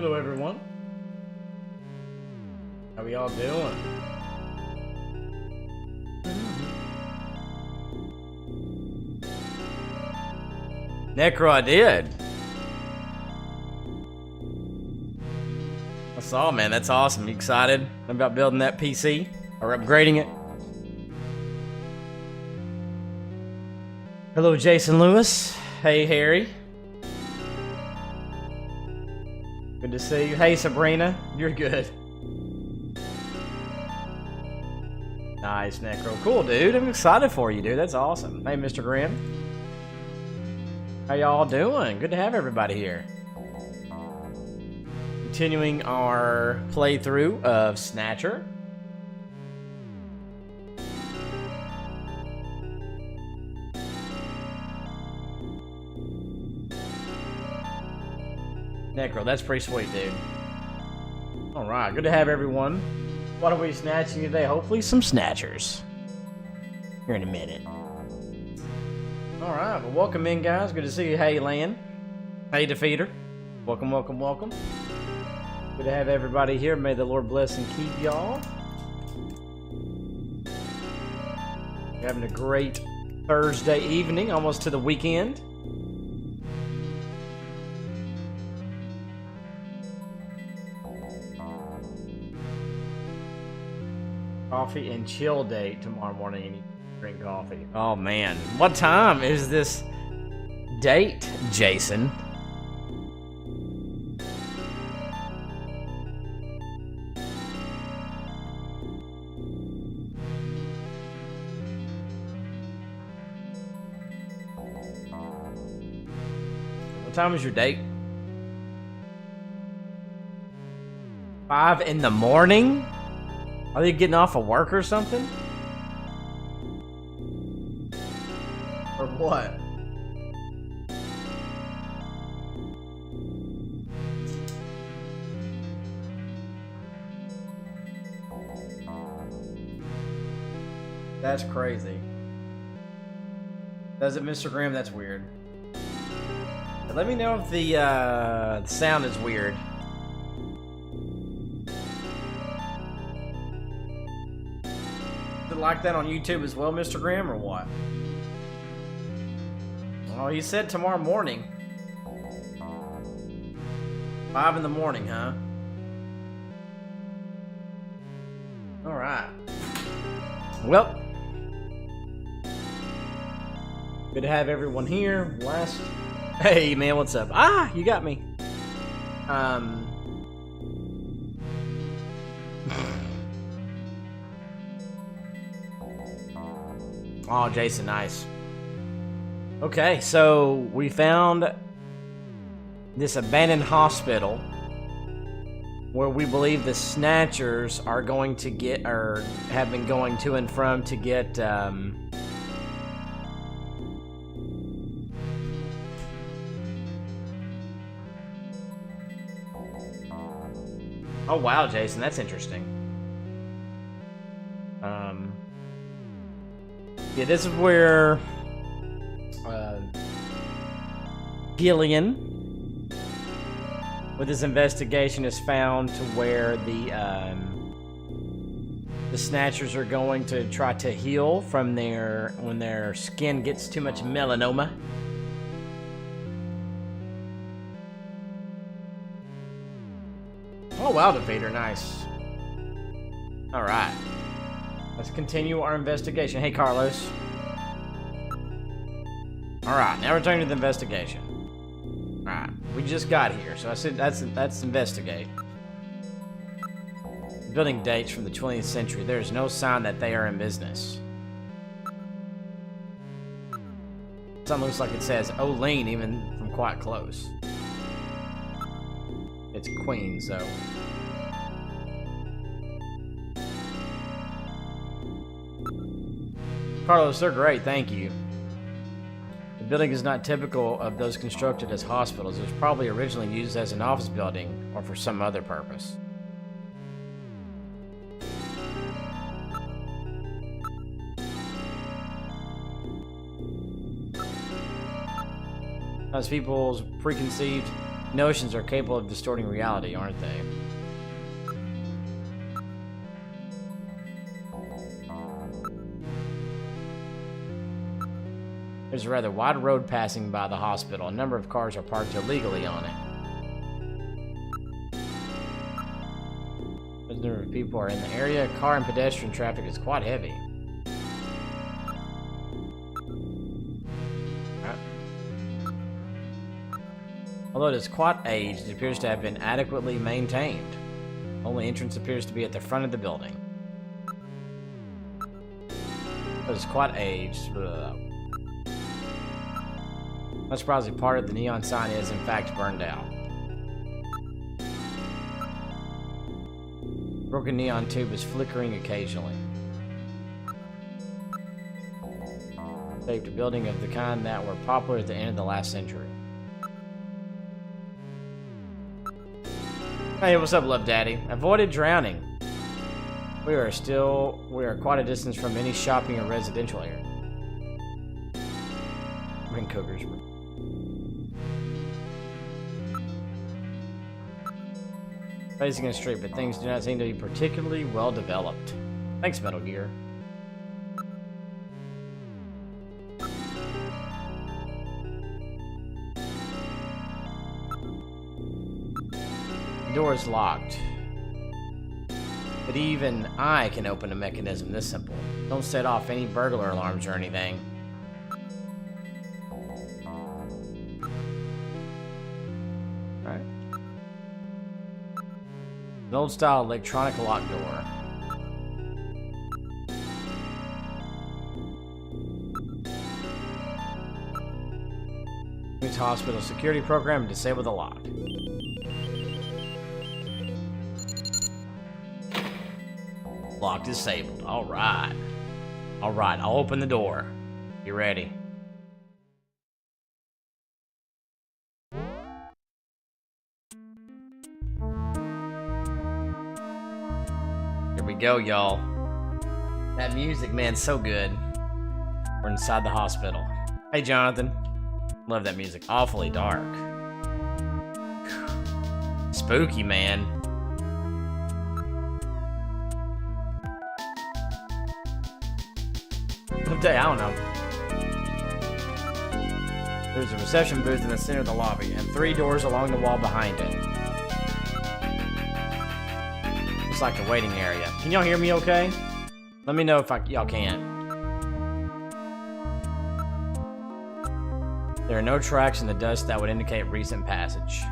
Hello everyone. How we all doing? Necro, I did. I saw, man. That's awesome. You excited about building that PC or upgrading it? Hello, Jason Lewis. Hey, Harry. Good to see you. Hey, Sabrina. You're good. Nice, Necro. Cool, dude. I'm excited for you, dude. That's awesome. Hey, Mr. Grimm. How y'all doing? Good to have everybody here. Continuing our playthrough of Snatcher. Necro, that's pretty sweet, dude. Alright, good to have everyone. What are we snatching today? Hopefully some snatchers. Here in a minute. Alright, well welcome in, guys. Good to see you. Hey, Lan. Hey, Defeater. Welcome, welcome, welcome. Good to have everybody here. May the Lord bless and keep y'all. Having a great Thursday evening, almost to the weekend. Coffee and chill date tomorrow morning. You need to drink coffee. Oh man, what time is this date, Jason? What time is your date? 5 in the morning? Are they getting off of work or something? Or what? That's crazy. Does it, Mr. Graham? That's weird. Let me know if the sound is weird. Like that on YouTube as well, Mr. Graham, or what? Oh, he said tomorrow morning. 5 in the morning, huh? Alright. Well, good to have everyone here. Hey, man, what's up? Ah, you got me. Oh, Jason, nice. Okay, so we found this abandoned hospital where we believe the Snatchers are going to get, or have been going to and from to get, Oh, wow, Jason, that's interesting. Yeah, this is where Gillian, with his investigation, has found to where the Snatchers are going to try to heal from when their skin gets too much melanoma. Oh wow, Defeater, nice. All right. Let's continue our investigation. Hey, Carlos. Alright, now returning to the investigation. Alright, we just got here, so I said that's investigate. Building dates from the 20th century. There is no sign that they are in business. Something looks like it says Olene even from quite close. It's Queen, so... Carlos, they're great, thank you. The building is not typical of those constructed as hospitals. It was probably originally used as an office building or for some other purpose. As people's preconceived Notions are capable of distorting reality, aren't they? There's a rather wide road passing by the hospital. A number of cars are parked illegally on it. A number of people are in the area. Car and pedestrian traffic is quite heavy. Although it is quite aged, it appears to have been adequately maintained. Only entrance appears to be at the front of the building. It is quite aged. Not surprisingly, part of the neon sign is, in fact, burned out. Broken neon tube is flickering occasionally. Saved a building of the kind that were popular at the end of the last century. Hey, what's up, Love Daddy? Avoided drowning. We are quite a distance from any shopping or residential area. We're in Cookers. Facing a street, but things do not seem to be particularly well developed. Thanks, Metal Gear. The door is locked. But even I can open a mechanism this simple. Don't set off any burglar alarms or anything. Alright. An old-style electronic lock door. Use hospital security program to disable the lock. Lock disabled. Alright. Alright, I'll open the door. You ready? Here we go, y'all. That music, man, so good. We're inside the hospital. Hey, Jonathan. Love that music. Awfully dark. Spooky, man. I don't know. There's a reception booth in the center of the lobby, and 3 doors along the wall behind it. It's like a waiting area. Can y'all hear me okay? Let me know if y'all can't. There are no tracks in the dust that would indicate recent passage.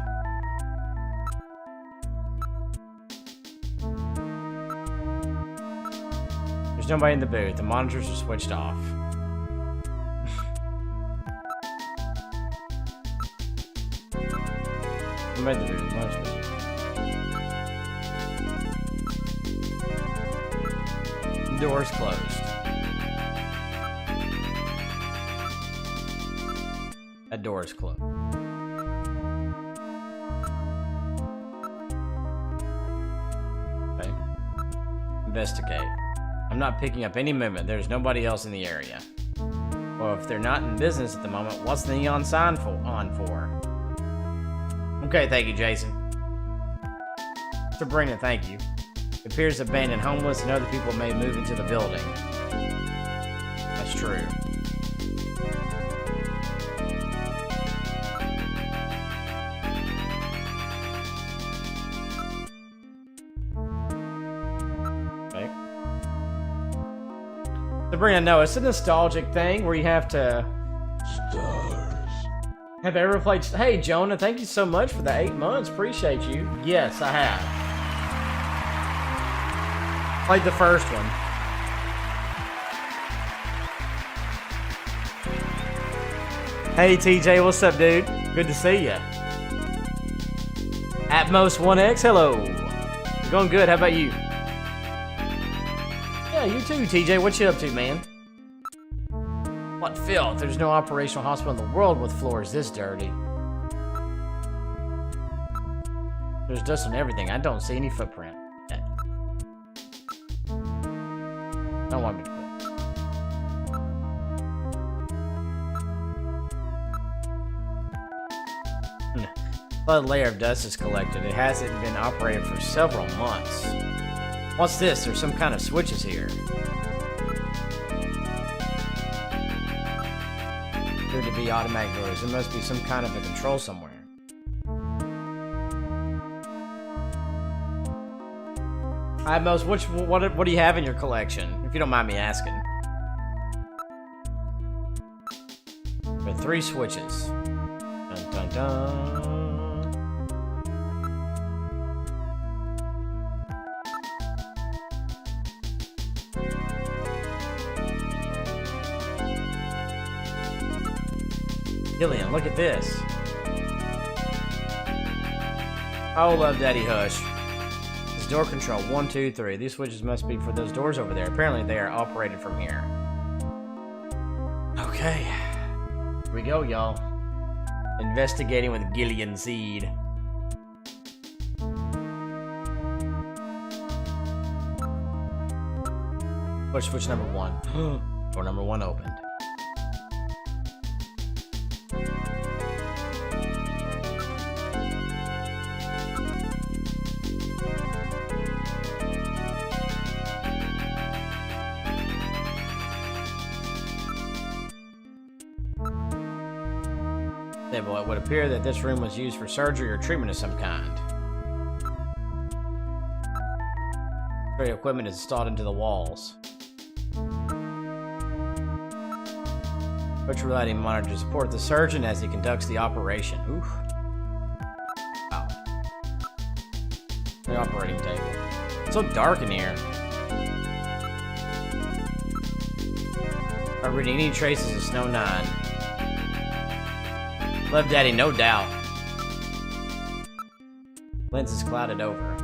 There's nobody in the booth. The monitors are switched off. Nobody in the booth. The door's closed. That door is closed. Okay. Investigate. I'm not picking up any movement. There's nobody else in the area. Well, if they're not in business at the moment, what's the neon sign on for? Okay, thank you, Jason. Sabrina, thank you. It appears abandoned, homeless, and other people may move into the building. That's true. Sabrina, no, it's a nostalgic thing where you have to... Stars. Have I ever played... Hey, Jonah, thank you so much for the 8 months. Appreciate you. Yes, I have. Played the first one. Hey, TJ, what's up, dude? Good to see ya. Atmos1X, hello. Going good, how about you? Yeah, you too, TJ. What you up to, man? What filth? There's no operational hospital in the world with floors this dirty. There's dust on everything. I don't see any footprint. Don't want me to put. A layer of dust is collected. It hasn't been operated for several months. What's this? There's some kind of switches here. Appear to be automatic doors. There must be some kind of a control somewhere. Alright, Mos, what do you have in your collection? If you don't mind me asking. There are 3 switches. Dun dun dun. Gillian, look at this. Oh, love Daddy Hush. This door control, 1, 2, 3. These switches must be for those doors over there. Apparently they are operated from here. Okay. Here we go, y'all. Investigating with Gillian Seed. Push switch number 1. Door number 1 opened. Well, it would appear that this room was used for surgery or treatment of some kind. X-ray equipment is installed into the walls. Virtual reality monitor to support the surgeon as he conducts the operation. Oof. Wow. The operating table. It's so dark in here. Are reading any traces of Snow 9. Love Daddy, no doubt. Lens is clouded over.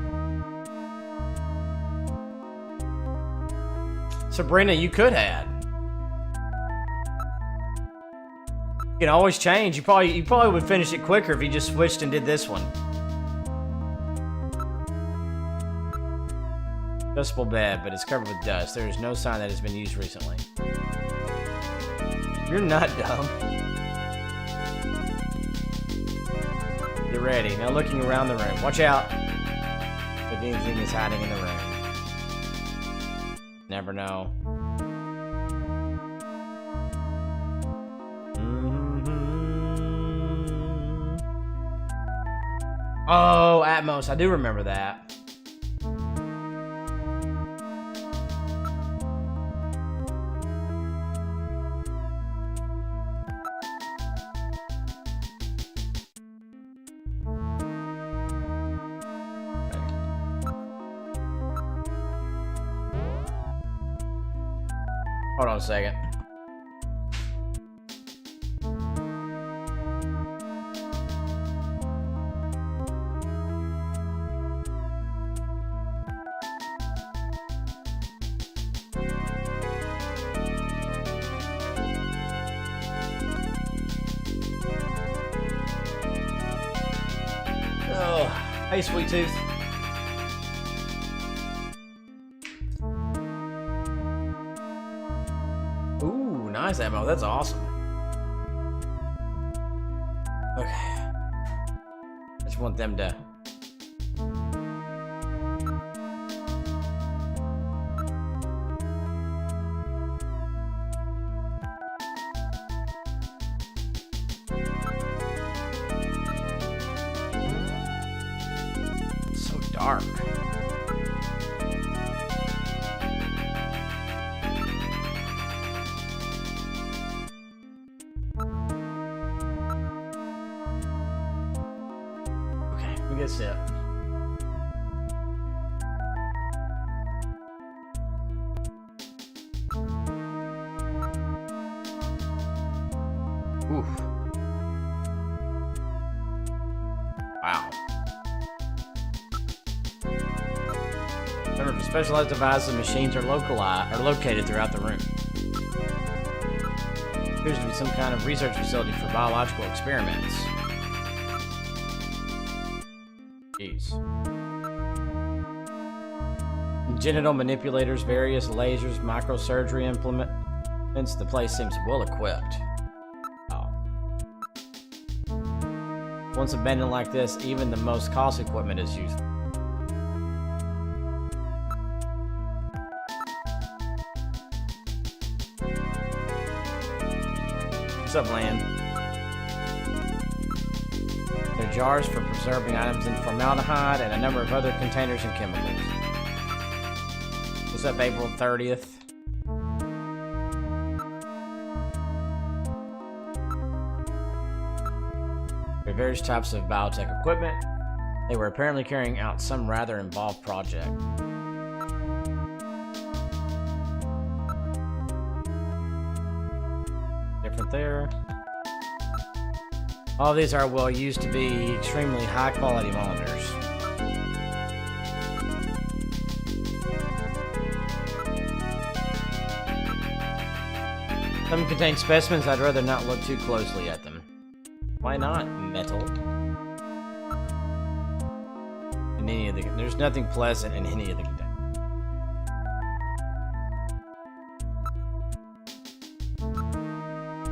Sabrina, you could have. You can always change. You probably would finish it quicker if you just switched and did this one. Adjustable bed, but it's covered with dust. There is no sign that it's been used recently. You're not dumb. Get ready. Now looking around the room. Watch out. If anything is hiding in the room. Never know. Oh, Atmos. I do remember that. Hold on a second. Oh, hey, Sweet Tooth. Nice ammo, that's awesome. Okay. I just want them to... It's so dark. That's it. Oof. Wow. Remember, specialized devices and machines are located throughout the room. Appears to be some kind of research facility for biological experiments. Jeez. Genital manipulators, various lasers, microsurgery implements. The place seems well equipped. Oh. Once abandoned like this, even the most costly equipment is useful. What's up, Land? There are jars for preserving items in formaldehyde and a number of other containers and chemicals. What's up, April 30th? There are various types of biotech equipment. They were apparently carrying out some rather involved project. Different there. All of these are well used to be extremely high quality monitors. Some contain specimens. I'd rather not look too closely at them. Why not? Metal. In any of the, there's nothing pleasant in any of the containers.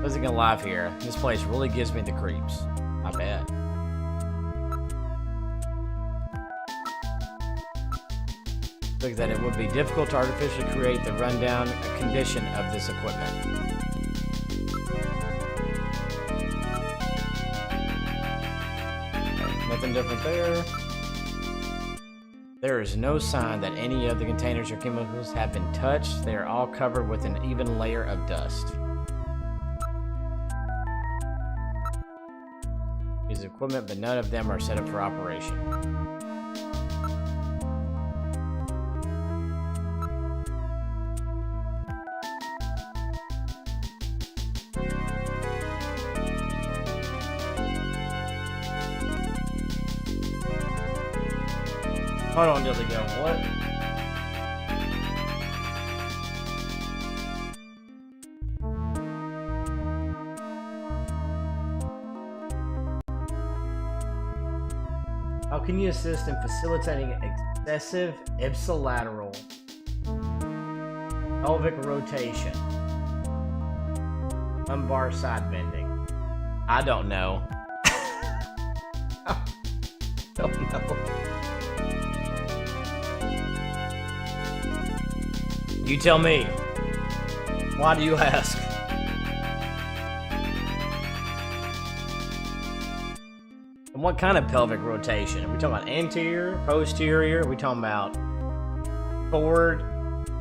Living alive here. This place really gives me the creeps. I bet. Look, that it would be difficult to artificially create the rundown condition of this equipment. Nothing different there. There is no sign that any of the containers or chemicals have been touched. They are all covered with an even layer of dust. These equipment, but none of them are set up for operation. Hold on, Dilly Go. What? How can you assist in facilitating excessive ipsilateral pelvic rotation? Lumbar side bending. I don't know. Don't know. You tell me. Why do you ask? And what kind of pelvic rotation? Are we talking about anterior, posterior? Are we talking about forward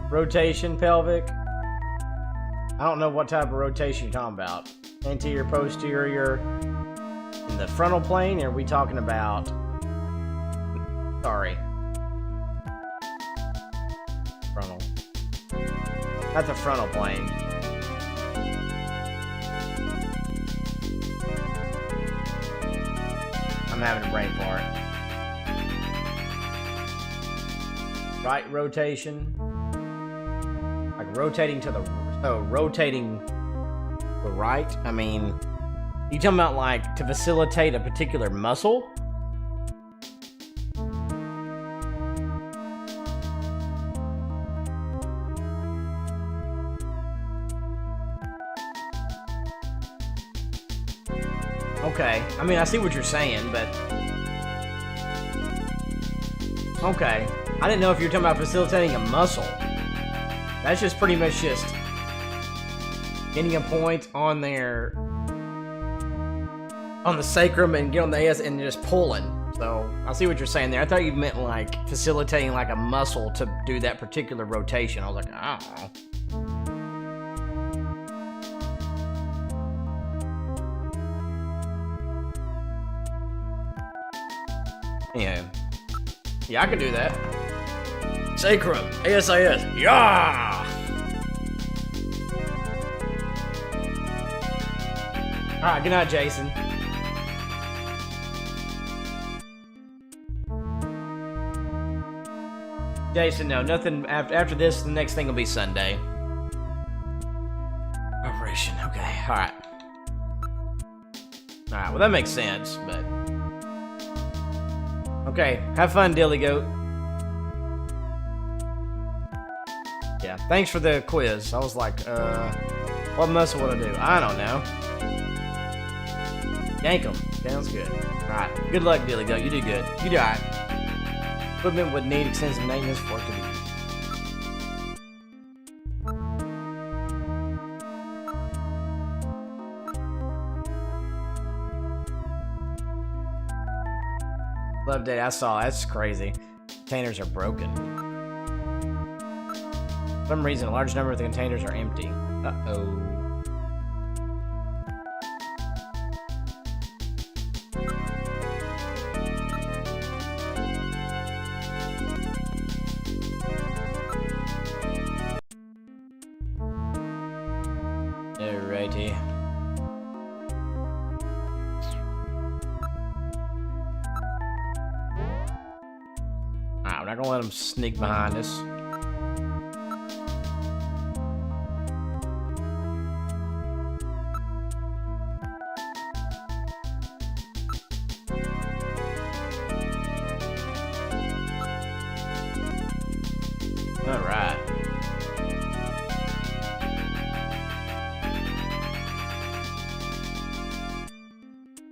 rotation pelvic? I don't know what type of rotation you're talking about. Anterior, posterior, in the frontal plane? Or are we talking about... Sorry. Frontal. That's a frontal plane. I'm having a brain fart. Right rotation. Like rotating to the... So, rotating the right? I mean... You talking about like to facilitate a particular muscle? Okay, I mean, I see what you're saying, but... Okay. I didn't know if you were talking about facilitating a muscle. That's just pretty much just... getting a point on there... on the sacrum and get on the ass and just pulling. So, I see what you're saying there. I thought you meant, like, facilitating, like, a muscle to do that particular rotation. I was like, I don't know. Yeah, I can do that. Sacrum, ASIS, yeah! Alright, good night, Jason. Jason, no, nothing. After this, the next thing will be Sunday. Operation, okay, alright. Alright, well, that makes sense, but... Okay, have fun, Dilly Goat. Yeah, thanks for the quiz. I was like, what muscle would I do? I don't know. Yank them. Sounds good. Alright. Good luck, Dilly Go. You do good. You do alright. Equipment would need extensive maintenance for it to be used. Love that. I saw. That's crazy. Containers are broken. For some reason, a large number of the containers are empty. Uh-oh. Alrighty. Alright, we're not gonna let them sneak behind us. Alright.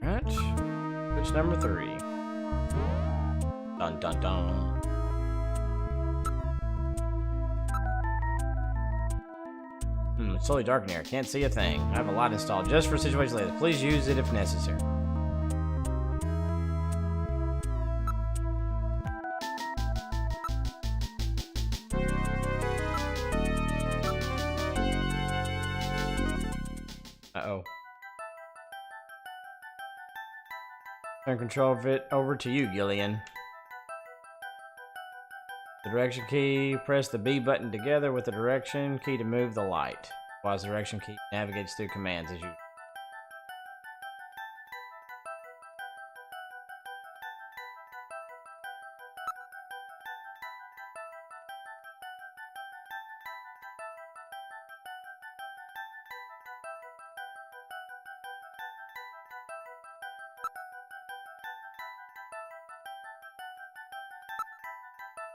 Right. Switch number 3. Dun dun dun. It's totally dark in here. Can't see a thing. I have a lot installed just for situations like this. Please use it if necessary. Uh-oh. Turn control of it over to you, Gillian. The direction key, press the B button together with the direction key to move the light. While the direction key navigates through commands as you...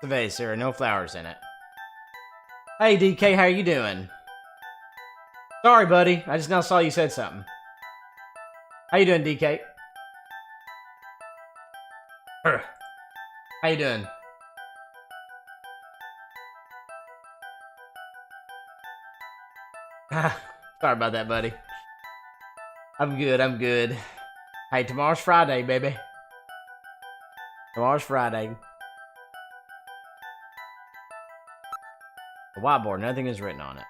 The vase, there are no flowers in it. Hey DK, how you doing? Sorry, buddy. I just now saw you said something. How you doing, DK? How you doing? Sorry about that, buddy. I'm good, I'm good. Hey, tomorrow's Friday, baby. Tomorrow's Friday. The whiteboard, nothing is written on it.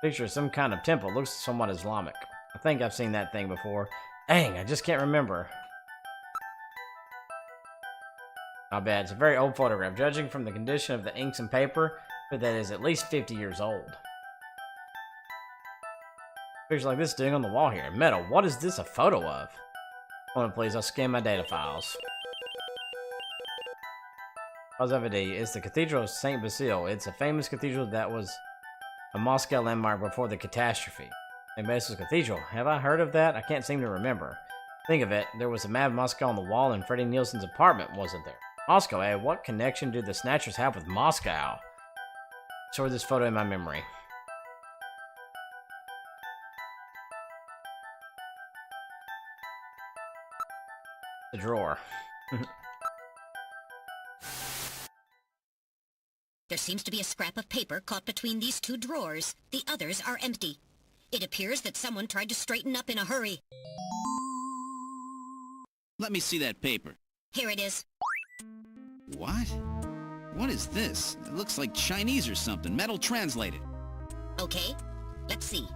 Picture of some kind of temple. Looks somewhat Islamic. I think I've seen that thing before. Dang, I just can't remember. Not bad. It's a very old photograph. Judging from the condition of the inks and paper, but that is at least 50 years old. Pictures like this doing on the wall here. Metal. What is this a photo of? Hold on, please. I'll scan my data files. Positivity. It's the Cathedral of St. Basile. It's a famous cathedral that was a Moscow landmark before the catastrophe. St. Basile's Cathedral. Have I heard of that? I can't seem to remember. Think of it. There was a map of Moscow on the wall in Freddie Nielsen's apartment, wasn't there? Moscow, eh? What connection do the Snatchers have with Moscow? Store this photo in my memory. The drawer. There seems to be a scrap of paper caught between these two drawers. The others are empty. It appears that someone tried to straighten up in a hurry. Let me see that paper. Here it is. What? What is this? It looks like Chinese or something. Metal translated. Okay, let's see.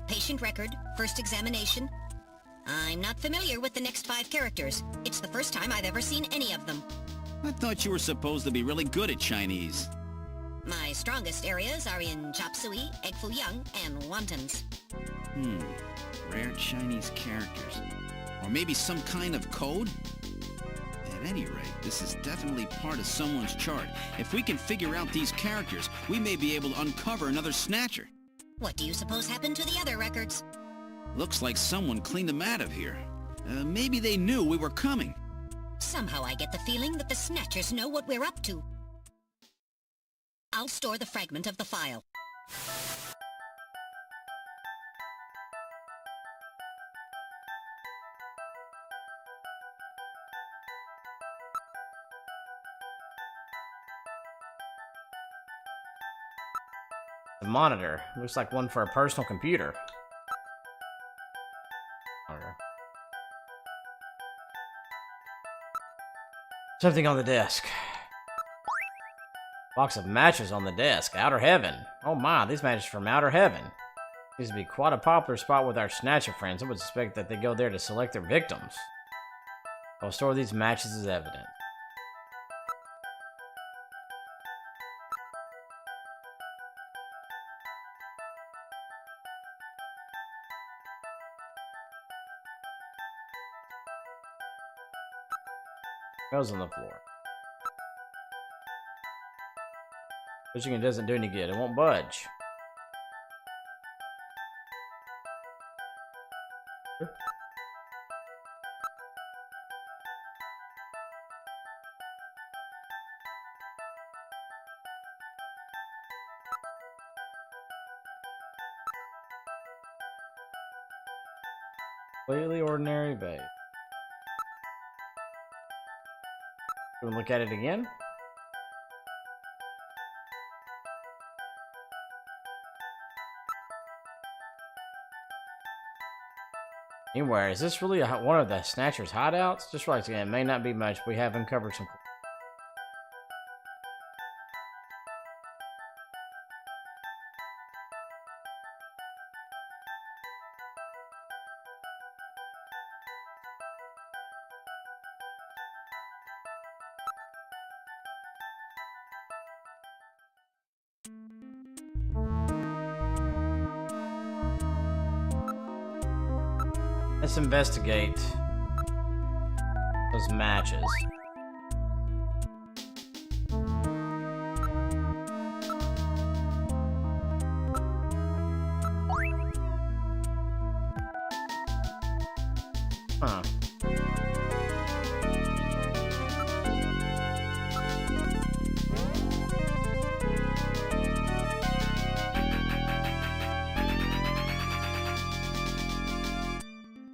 Patient record, first examination. I'm not familiar with the next 5 characters. It's the first time I've ever seen any of them. I thought you were supposed to be really good at Chinese. My strongest areas are in chop suey, egg foo young, and wontons. Rare Chinese characters. Or maybe some kind of code? At any rate, this is definitely part of someone's chart. If we can figure out these characters, we may be able to uncover another Snatcher. What do you suppose happened to the other records? Looks like someone cleaned them out of here. Maybe they knew we were coming. Somehow I get the feeling that the Snatchers know what we're up to. I'll store the fragment of the file. The monitor. Looks like one for a personal computer. Something on the desk. Box of matches on the desk. Outer Heaven. Oh my, these matches from Outer Heaven. Seems to be quite a popular spot with our Snatcher friends. I would suspect that they go there to select their victims. I'll store these matches as evidence. Goes on the floor. Pushing it doesn't do any good. It won't budge. Completely ordinary base. We'll look at it again. Anyway, is this really one of the Snatcher's hideouts? Just right again, it may not be much. We have uncovered some. Let's investigate those matches. Huh.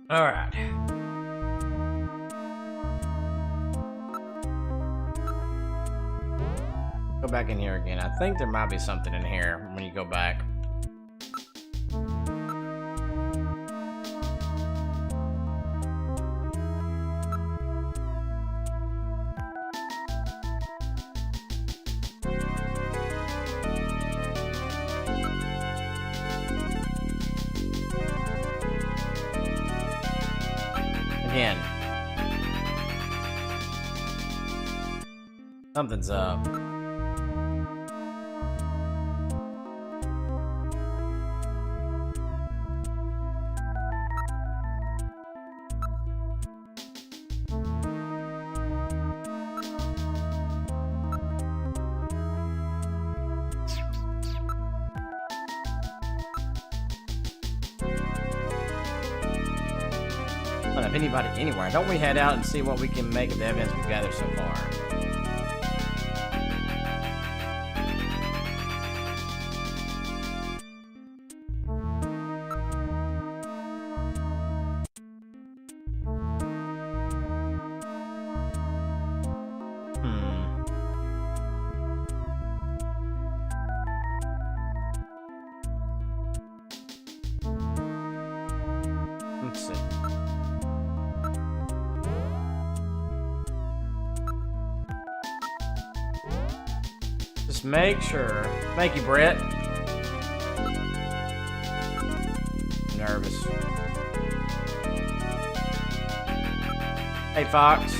All right. Go back in here again. I think there might be something in here when you go back. Again. Something's up. If anybody anywhere, don't we head out and see what we can make of the evidence we've gathered so far? Let's see. Just make sure. Thank you, Brett. Nervous. Hey, Fox.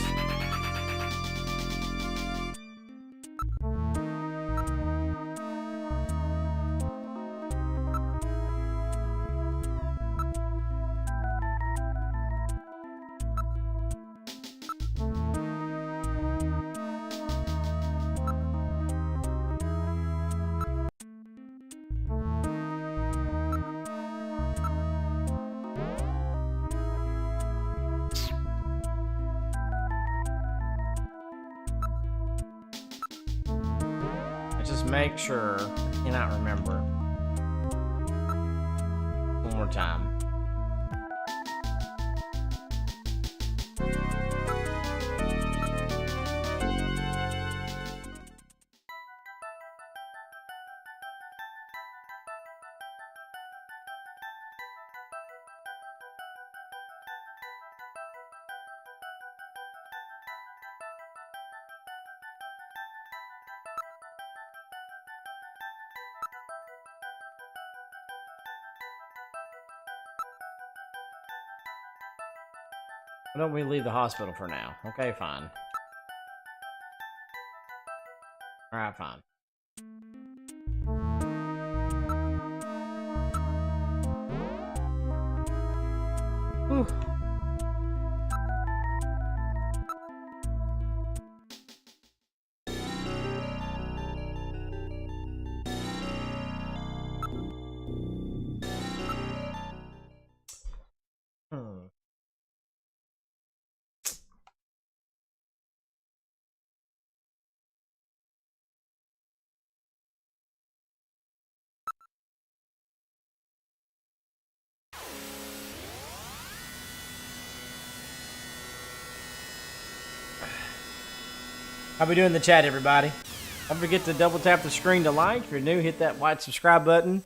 make sure. I cannot remember. One more time. Why don't we leave the hospital for now? Okay, fine. Alright, fine. Whew. How we doing in the chat, everybody? Don't forget to double tap the screen to like. If you're new, hit that white subscribe button.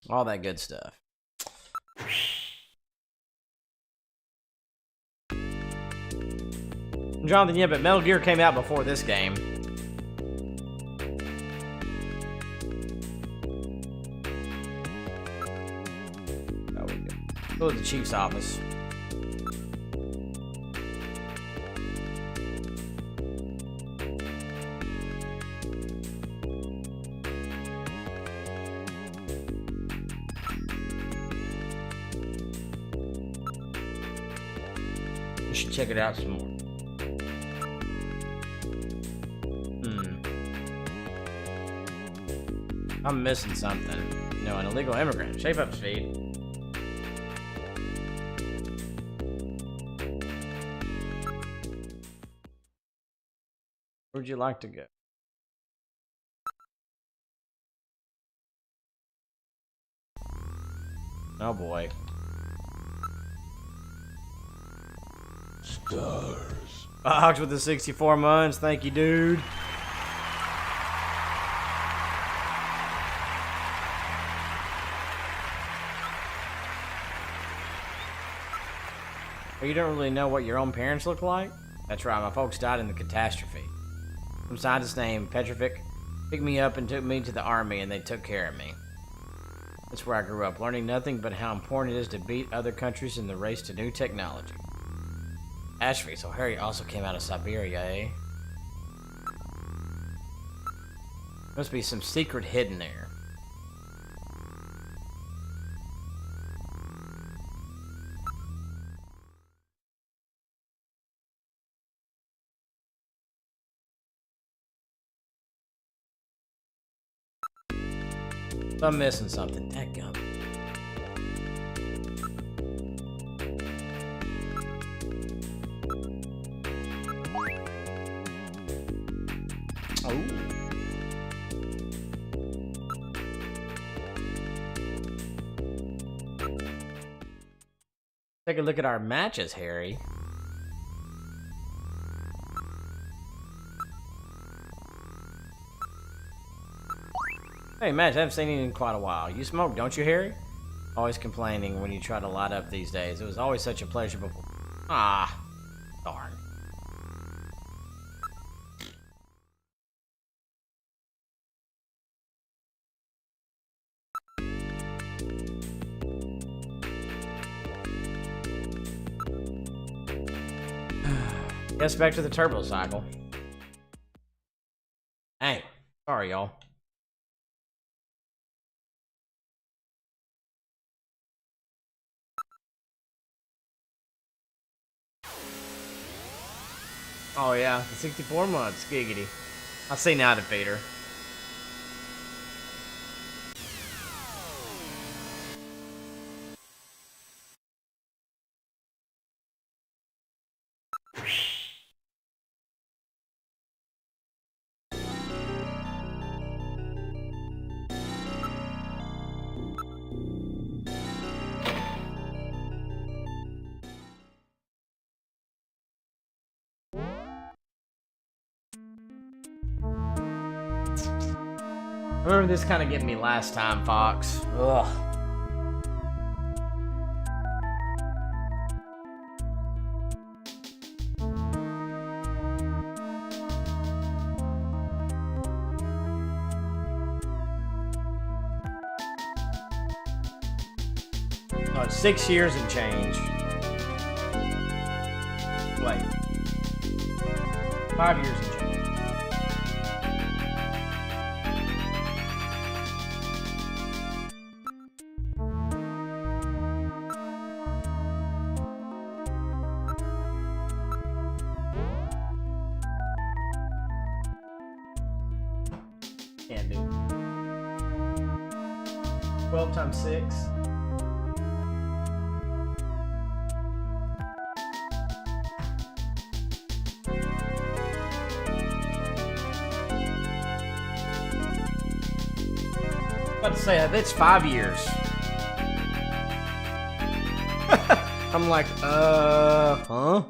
All that good stuff. Jonathan, yeah, but Metal Gear came out before this game. Oh, we go to the Chief's office. You should check it out some more. I'm missing something. No, an illegal immigrant. Shape up, Speed. Where'd you like to go? Oh boy. Stars. Box with the 64 months. Thank you, dude. Oh, you don't really know what your own parents look like? That's right, my folks died in the catastrophe. Some scientist named Petrovic picked me up and took me to the army, and they took care of me. That's where I grew up, learning nothing but how important it is to beat other countries in the race to new technology. Ashby, so Harry also came out of Siberia, eh? Must be some secret hidden there. I'm missing something. Dadgum. Oh. Take a look at our matches, Harry. Hey, Matt, I haven't seen you in quite a while. You smoke, don't you, Harry? Always complaining when you try to light up these days. It was always such a pleasure before. Ah, darn. Guess back to the turbo cycle. Hey, sorry, y'all. Oh yeah, the 64 months, giggity. I see now to Peter. Remember this kind of getting me last time, Fox. Ugh. Oh, it's 6 years and change. Wait. 5 years and change. Can't do. 12 times 6. About to say that's 5 years. I'm like, huh?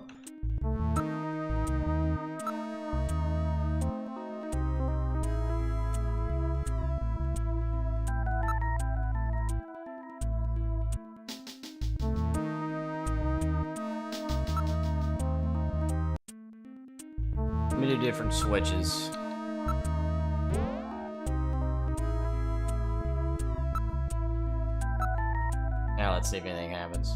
Let me do different switches. Now let's see if anything happens.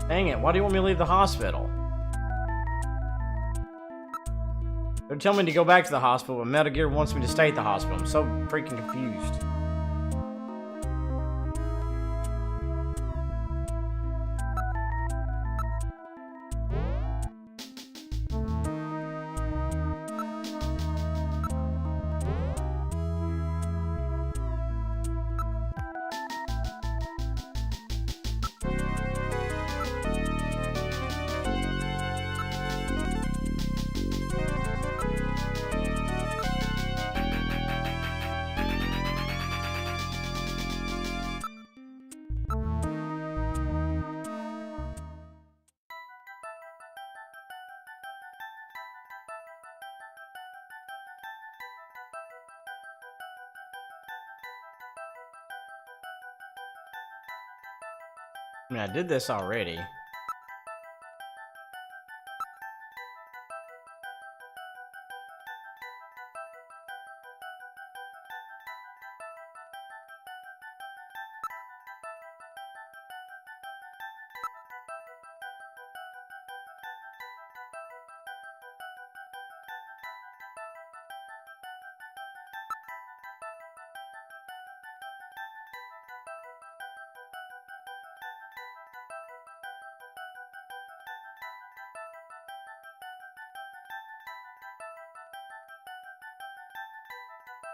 Dang it, why do you want me to leave the hospital? They're telling me to go back to the hospital, but Metal Gear wants me to stay at the hospital. I'm so freaking confused. I mean, I did this already.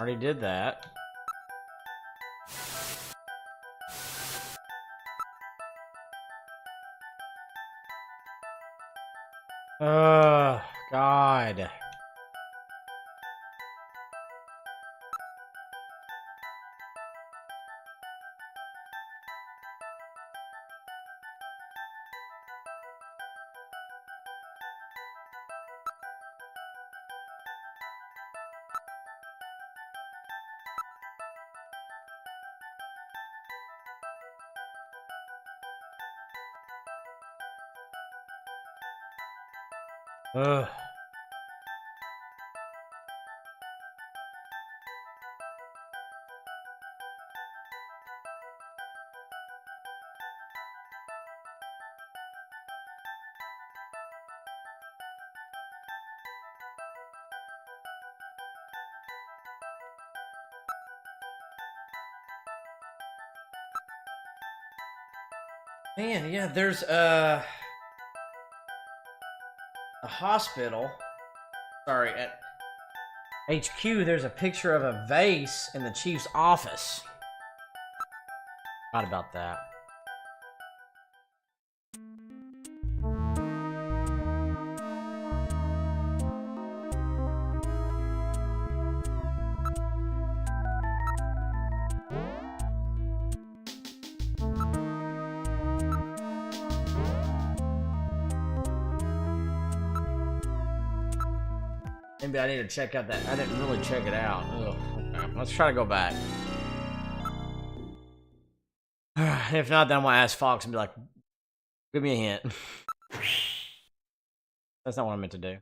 Already did that. God. Ugh. Man, yeah, there's a hospital. Sorry, at HQ, there's a picture of a vase in the chief's office. Forgot about that. Maybe I need to check out that. I didn't really check it out. Ugh. Okay, let's try to go back. If not, then I'm gonna ask Fox and be like, give me a hint. That's not what I meant to do.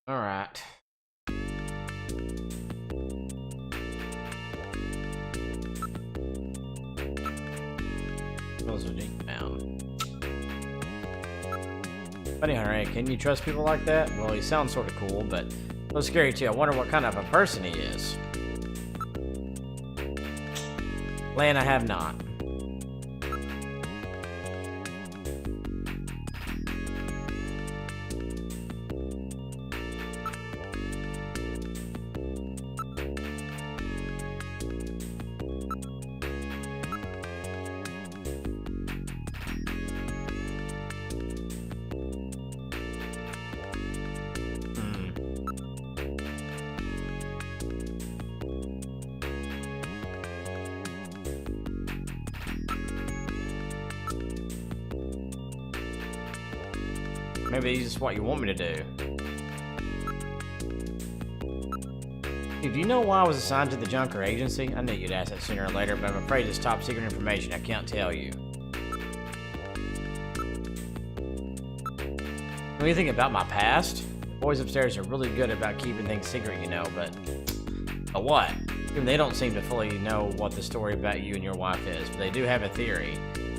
All right. Those are deep down. Funny, Hunter, can you trust people like that? Well, he sounds sort of cool, but a little scary too. I wonder what kind of a person he is. Land, I have not. Maybe this is what you want me to do. Hey, do you know why I was assigned to the Junker Agency? I knew you'd ask that sooner or later, but I'm afraid it's top secret information. I can't tell you. What do you think about my past? The boys upstairs are really good about keeping things secret, you know, but what? Even they don't seem to fully know what the story about you and your wife is, but they do have a theory.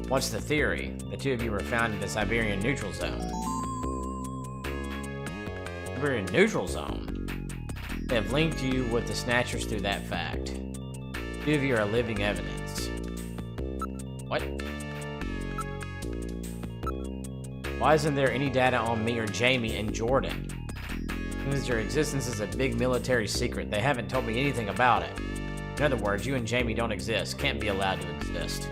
What's the theory? The two of you were found in the Siberian neutral zone. Siberian neutral zone? They have linked you with the Snatchers through that fact. Two of you are living evidence. What? Why isn't there any data on me or Jamie and Jordan? Because your existence is a big military secret. They haven't told me anything about it. In other words, you and Jamie don't exist. Can't be allowed to exist.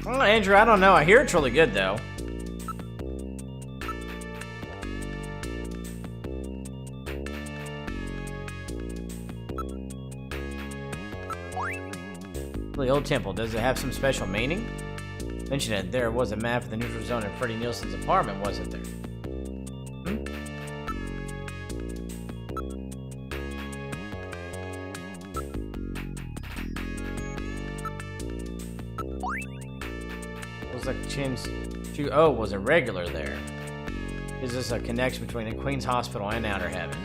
Oh, Andrew, I don't know. I hear it's really good, though. The old temple, does it have some special meaning? Mention it. There was a map of the neutral zone in Freddie Nielsen's apartment, wasn't there? Like Chin's 2-0 was a regular there. Is this a connection between the Queen's Hospital and Outer Heaven?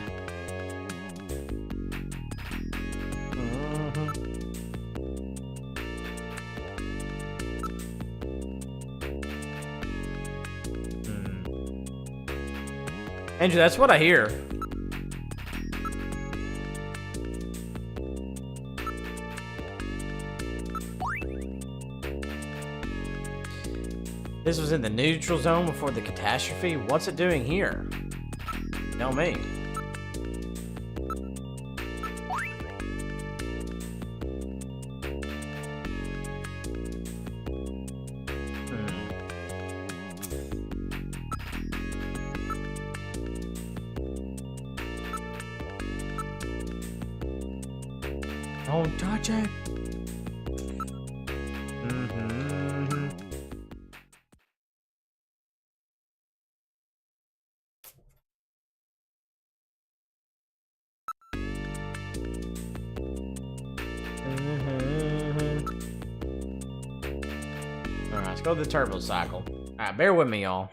Andrew, that's what I hear. This was in the neutral zone before the catastrophe? What's it doing here? Tell me. Don't touch it. Alright, let's go to the turbo cycle. Alright, bear with me, y'all.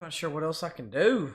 Not sure what else I can do.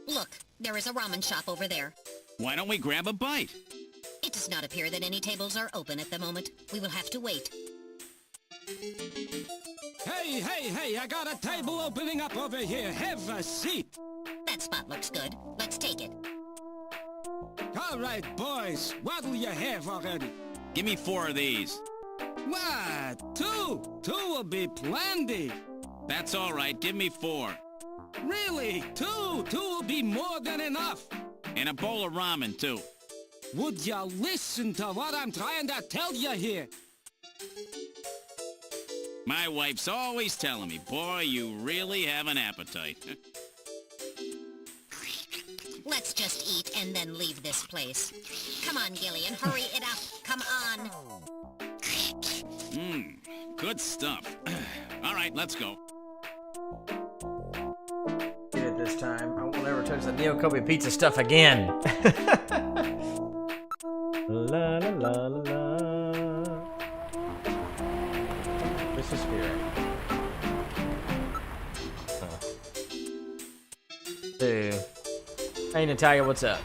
Look, there is a ramen shop over there. Why don't we grab a bite? It does not appear that any tables are open at the moment. We will have to wait. Hey, I got a table opening up over here. Have a seat. That spot looks good. Let's take it. All right, boys. What'll you have already? Give me 4 of these. What? 2? 2 will be plenty. That's all right. Give me 4. Really? 2? 2 will be more than enough. And a bowl of ramen, too. Would you listen to what I'm trying to tell you here? My wife's always telling me, boy, you really have an appetite. Let's just eat and then leave this place. Come on, Gillian, hurry it up. Come on. Good stuff. All right, let's go. Get it this time. I won't ever touch the Neo Kobe pizza stuff again. La la la la la. This is spirit. Dude. Hey Natalia, what's up?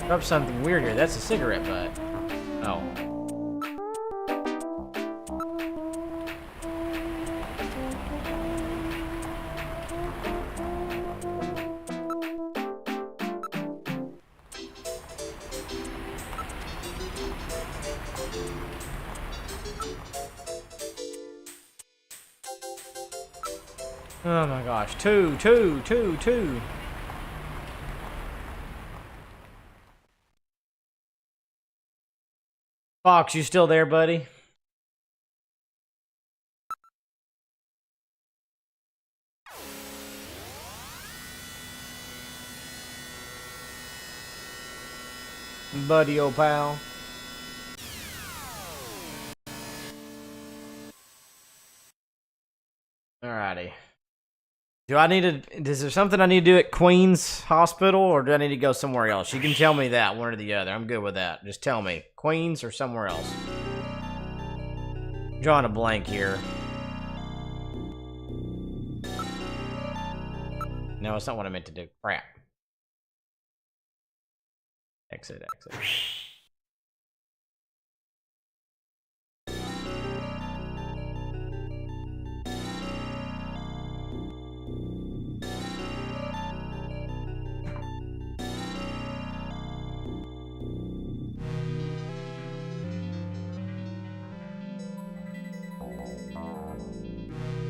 Up something weird here. That's a cigarette butt. Oh. Oh my gosh. Two. Fox, you still there, buddy? Buddy, old pal. Alrighty. Do I need to... Is there something I need to do at Queen's Hospital, or do I need to go somewhere else? You can tell me that, one or the other. I'm good with that. Just tell me. Queen's or somewhere else. I'm drawing a blank here. No, it's not what I meant to do. Crap. Exit.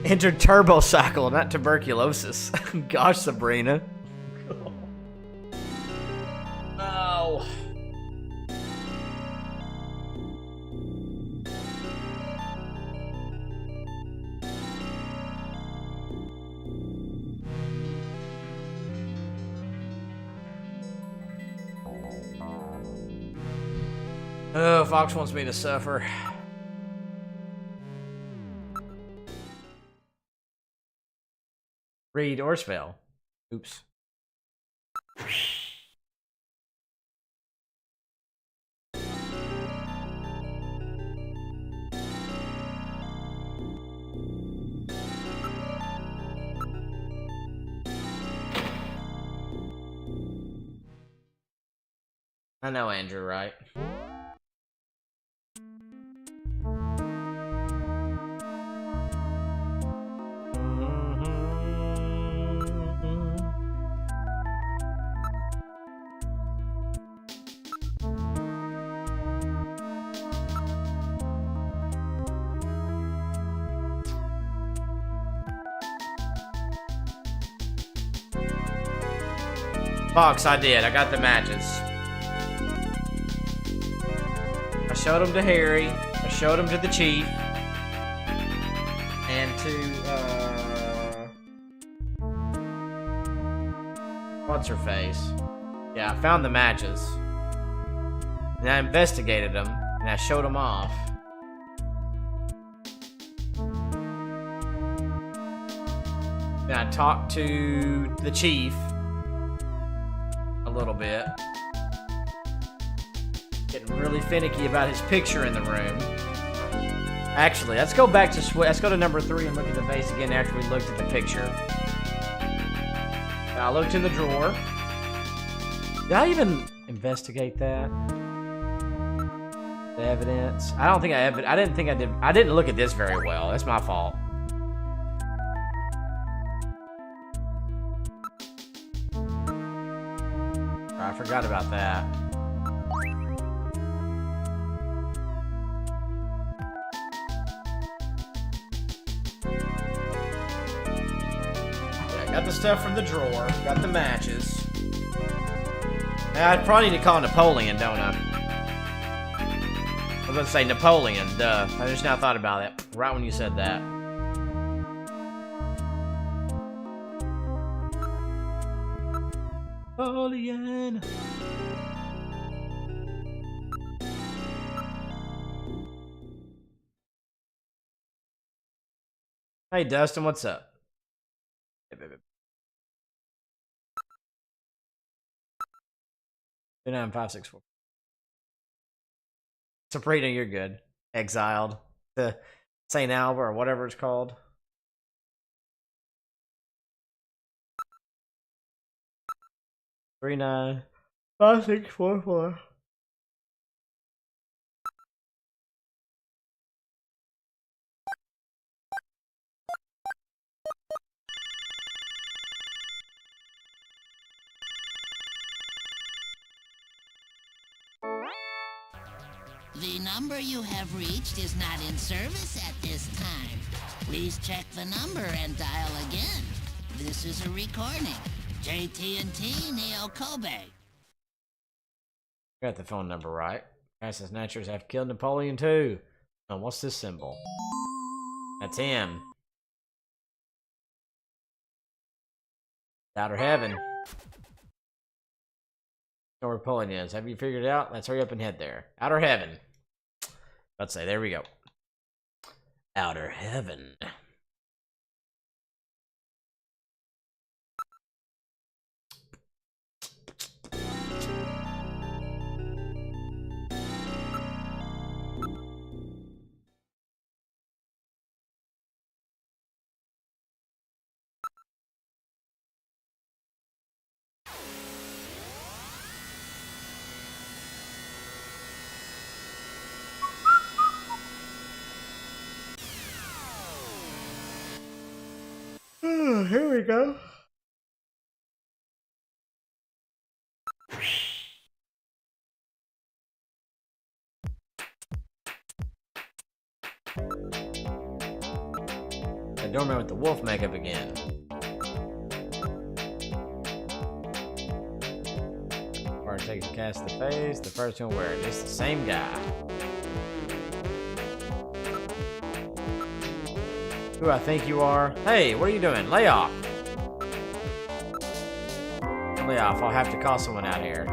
Enter turbo cycle, not tuberculosis. Gosh, Sabrina. Oh. Oh, Fox wants me to suffer. Read or spell. Oops. I know Andrew, right? Fox, I did. I got the matches. I showed them to Harry. I showed them to the Chief. And to, what's her face? Yeah, I found the matches. And I investigated them. And I showed them off. Then I talked to the Chief a little bit. Getting really finicky about his picture in the room. Actually, let's go back to let's go to number 3 and look at the vase again after we looked at the picture. I looked in the drawer. Did I even investigate that? The evidence. I don't think I ever. I didn't think I did. I didn't look at this very well. That's my fault. I forgot about that. Yeah, I got the stuff from the drawer. Got the matches. I probably need to call Napoleon, don't I? I was going to say Napoleon, duh. I just now thought about it. Right when you said that. Napoleon. Hey Dustin, what's up? 29564. Sabrina, you're good. Exiled to St. Alba or whatever it's called. Three 95644. The number you have reached is not in service at this time. Please check the number and dial again. This is a recording. JT&T Neo Kobe. Got the phone number right. Guys and Snatchers have killed Napoleon too. Oh, what's this symbol? That's him. Outer heaven. Know where Napoleon is. Have you figured it out? Let's hurry up and head there. Outer heaven. Let's say, there we go. Outer heaven. Here we go. The doorman with the wolf makeup again. Or takes a cast of the face. The first one wearing it's the same guy. Who I think you are. Hey, what are you doing? Lay off. Lay off. I'll have to call someone out here.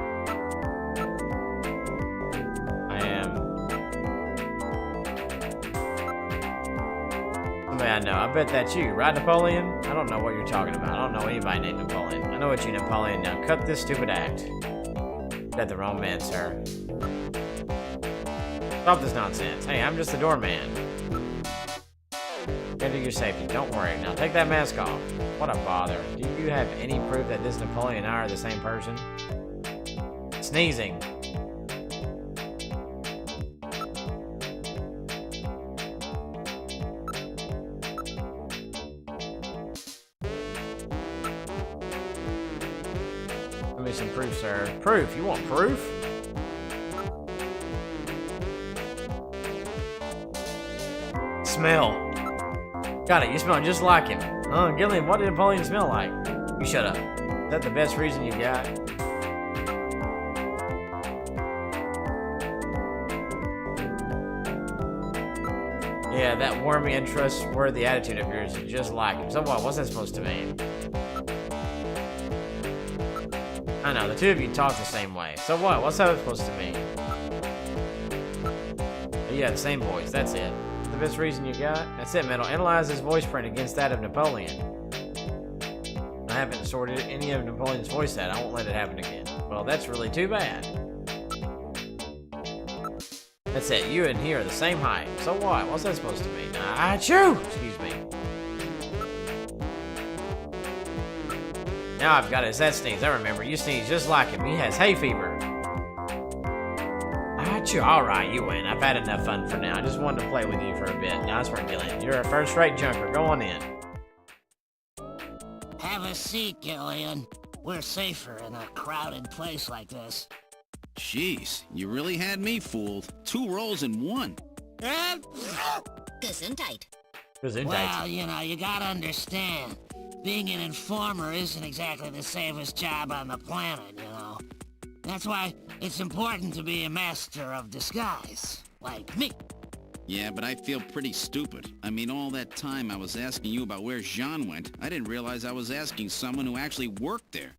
I am Yeah, I know. I bet that's you, right, Napoleon? I don't know what you're talking about. I don't know anybody named Napoleon. I know it's you, Napoleon. Now cut this stupid act. Got the wrong man, sir. Stop this nonsense. Hey, I'm just the doorman. Get to your safety. Don't worry. Now take that mask off. What a bother. Do you have any proof that this Napoleon and I are the same person? Sneezing. Give me some proof, sir. Proof? You want proof? Smell. Got it, you smell just like him. Oh, Gillian, what did Napoleon smell like? You shut up. Is that the best reason you got? Yeah, that wormy, untrustworthy attitude of yours is just like him. So what? What's that supposed to mean? I know, the two of you talk the same way. So what? What's that supposed to mean? Yeah, the same voice, that's it. The best reason you got? That's it, Metal. Analyze his voice print against that of Napoleon. I haven't sorted any of Napoleon's voice out. I won't let it happen again. Well, that's really too bad. That's it. You and he are the same height. So what? What's that supposed to mean? Achoo! Excuse me. Now I've got it. It's that sneeze. I remember. You sneeze just like him. He has hay fever. Alright, you win. I've had enough fun for now. I just wanted to play with you for a bit. Nice work, Gillian. You're a first-rate junker. Go on in. Have a seat, Gillian. We're safer in a crowded place like this. Jeez, you really had me fooled. 2 roles in one. Gesundheit. Well, you know, you gotta understand. Being an informer isn't exactly the safest job on the planet, you know. That's why it's important to be a master of disguise, like me. Yeah, but I feel pretty stupid. I mean, all that time I was asking you about where Jean went, I didn't realize I was asking someone who actually worked there.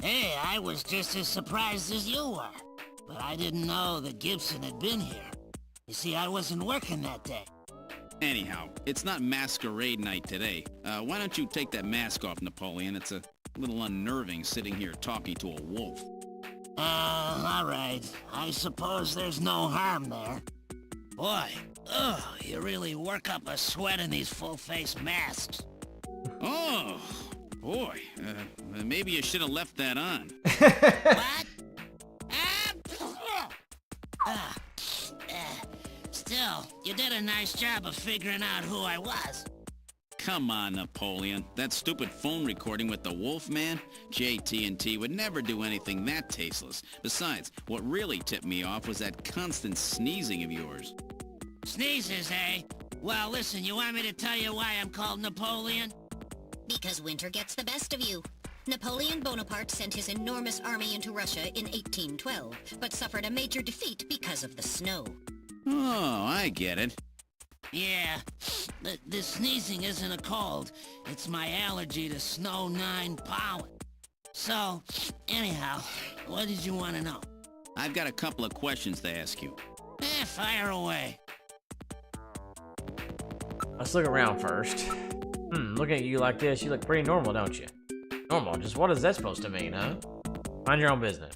Hey, I was just as surprised as you were. But I didn't know that Gibson had been here. You see, I wasn't working that day. Anyhow, it's not masquerade night today. Why don't you take that mask off, Napoleon? It's a little unnerving sitting here talking to a wolf. Alright. I suppose there's no harm there. Boy, you really work up a sweat in these full-face masks. Oh, boy. Maybe you should have left that on. What? Still, you did a nice job of figuring out who I was. Come on, Napoleon. That stupid phone recording with the Wolfman? JT&T would never do anything that tasteless. Besides, what really tipped me off was that constant sneezing of yours. Sneezes, eh? Well, listen, you want me to tell you why I'm called Napoleon? Because winter gets the best of you. Napoleon Bonaparte sent his enormous army into Russia in 1812, but suffered a major defeat because of the snow. Oh, I get it. Yeah, the sneezing isn't a cold. It's my allergy to snow 9 pollen. So, anyhow, what did you want to know? I've got a couple of questions to ask you. Fire away. Let's look around first. Looking at you like this, you look pretty normal, don't you? Normal? Just what is that supposed to mean, huh? Mind your own business.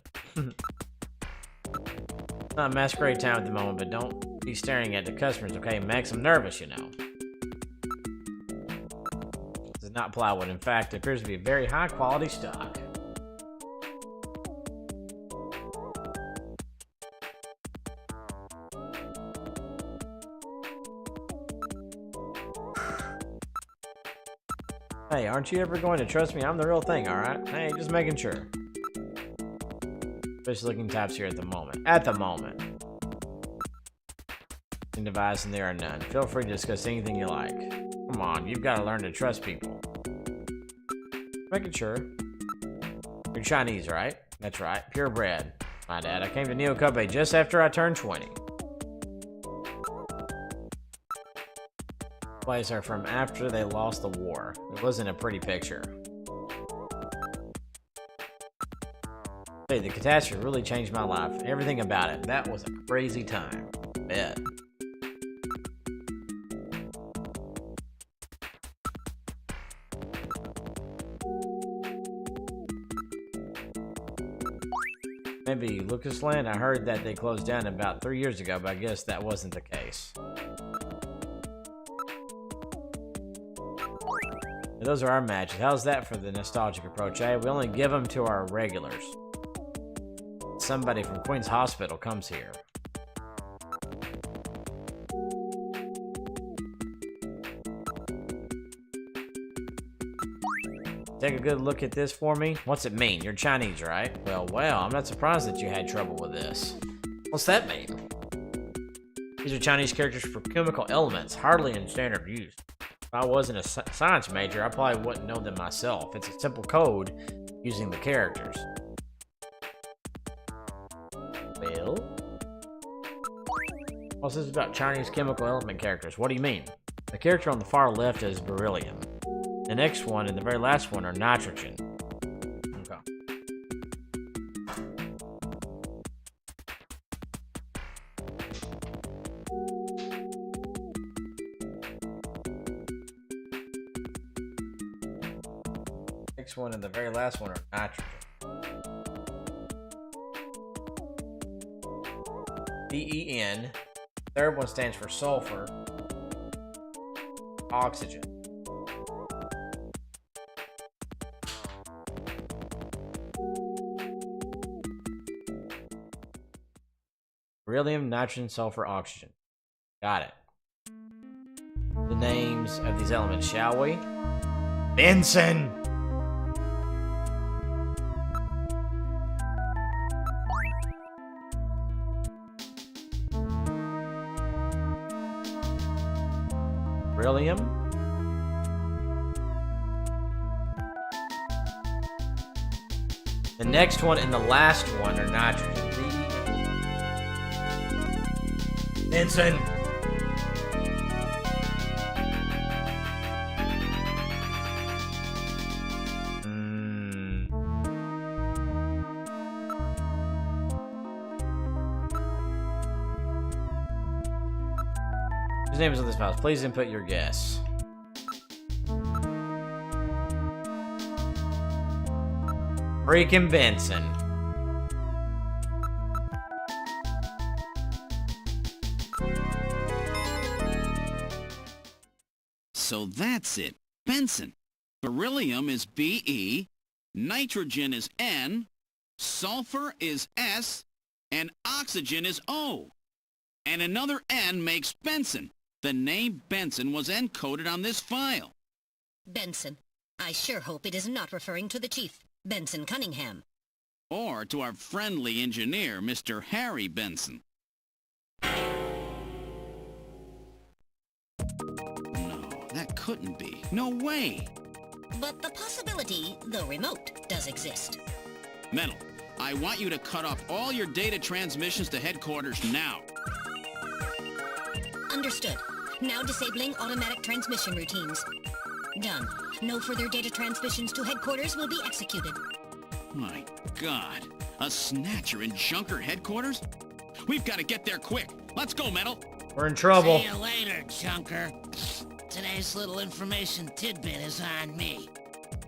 Not masquerade time at the moment, but don't be staring at the customers, okay? It makes them nervous, you know. This is not plywood. In fact, it appears to be a very high-quality stock. Hey, aren't you ever going to trust me? I'm the real thing, alright? Hey, just making sure. Fish looking types here at the moment. At the moment. In device and there are none. Feel free to discuss anything you like. Come on, you've got to learn to trust people. Making sure. You're Chinese, right? That's right. Purebred. My dad. I came to Neo Kobe just after I turned 20. Plays are from after they lost the war. It wasn't a pretty picture. Hey, the catastrophe really changed my life. Everything about it. That was a crazy time. Bet. Maybe Lucas Land? I heard that they closed down about 3 years ago, but I guess that wasn't the case. And those are our matches. How's that for the nostalgic approach, eh? We only give them to our regulars. Somebody from Queen's Hospital comes here. Take a good look at this for me. What's it mean? You're Chinese, right? Well, I'm not surprised that you had trouble with this. What's that mean? These are Chinese characters for chemical elements, hardly in standard use. If I wasn't a science major, I probably wouldn't know them myself. It's a simple code using the characters. Well? What's this about Chinese chemical element characters? What do you mean? The character on the far left is beryllium. The next one and the very last one are nitrogen. Okay. Next one and the very last one are nitrogen. BEN. Third one stands for sulfur. Oxygen. Beryllium, nitrogen, sulfur, oxygen. Got it. The names of these elements, shall we? Benson! Beryllium. The next one and the last one are nitrogen. Benson. Whose name is on this mouse? Please input your guess. Freaking Benson. So that's it. Benson. Beryllium is Be, nitrogen is N, sulfur is S, and oxygen is O. And another N makes Benson. The name Benson was encoded on this file. Benson. I sure hope it is not referring to the chief, Benson Cunningham. Or to our friendly engineer, Mr. Harry Benson. That couldn't be. No way. But the possibility, though remote, does exist. Metal, I want you to cut off all your data transmissions to headquarters now. Understood. Now disabling automatic transmission routines. Done. No further data transmissions to headquarters will be executed. My God. A Snatcher in Junker headquarters? We've got to get there quick. Let's go, Metal. We're in trouble. See you later, Junker. Today's little information tidbit is on me.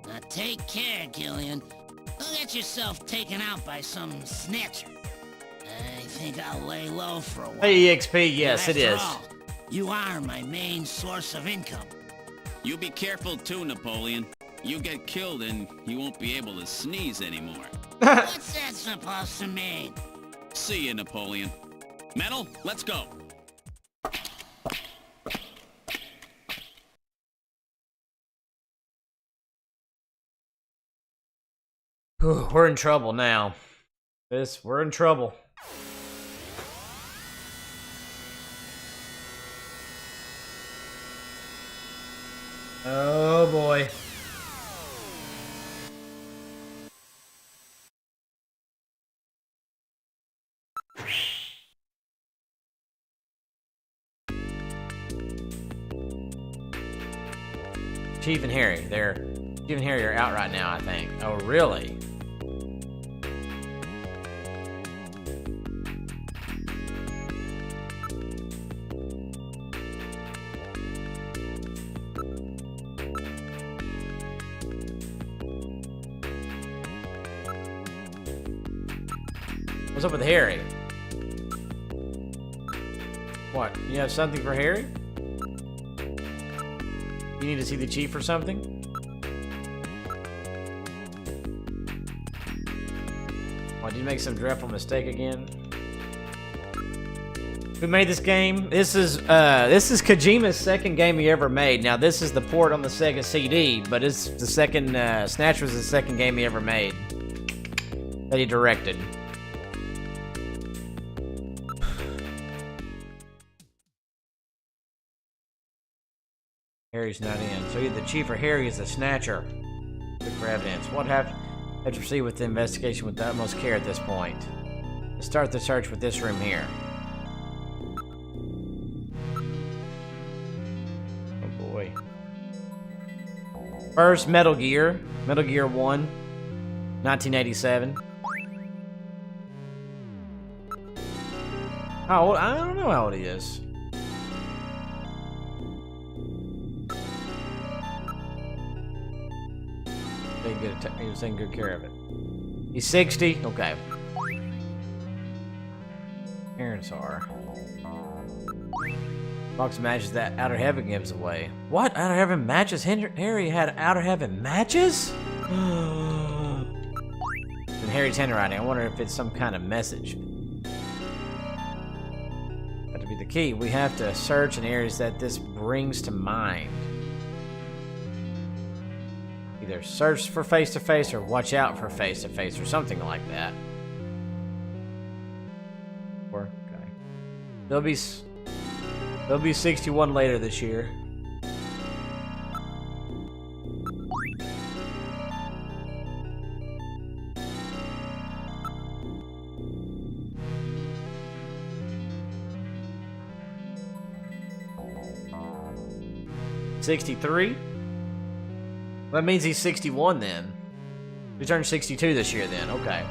Now take care, Gillian. Don't get yourself taken out by some snatcher. I think I'll lay low for a while. Hey, EXP, yes, it is. After all, you are my main source of income. You be careful too, Napoleon. You get killed and you won't be able to sneeze anymore. What's that supposed to mean? See you, Napoleon. Metal, let's go. We're in trouble now. We're in trouble. Oh boy. Chief and Harry, Chief and Harry are out right now, I think. Oh, really? What's up with Harry? What? You have something for Harry? You need to see the chief or something? Why, did you make some dreadful mistake again? Who made this game? This is Kojima's second game he ever made. Now this is the port on the Sega CD, but it's the second. Snatcher was the second game he ever made that he directed. Harry's not in, so either the chief or Harry is the Snatcher. Look for evidence. What have to proceed with the investigation with the utmost care at this point. Let's start the search with this room here. First, Metal Gear 1, 1987. How old? I don't know how old he is. He was taking good care of it. He's 60? Okay. Parents are. Box matches that Outer Heaven gives away. What? Outer Heaven matches? Harry had Outer Heaven matches? And Harry's handwriting. I wonder if it's some kind of message. That to be the key. We have to search in areas that this brings to mind. Either search for face-to-face or watch out for face-to-face or something like that. Or, okay. There'll be 61 later this year. $63? That means he's 61 then. He turned 62 this year then, okay.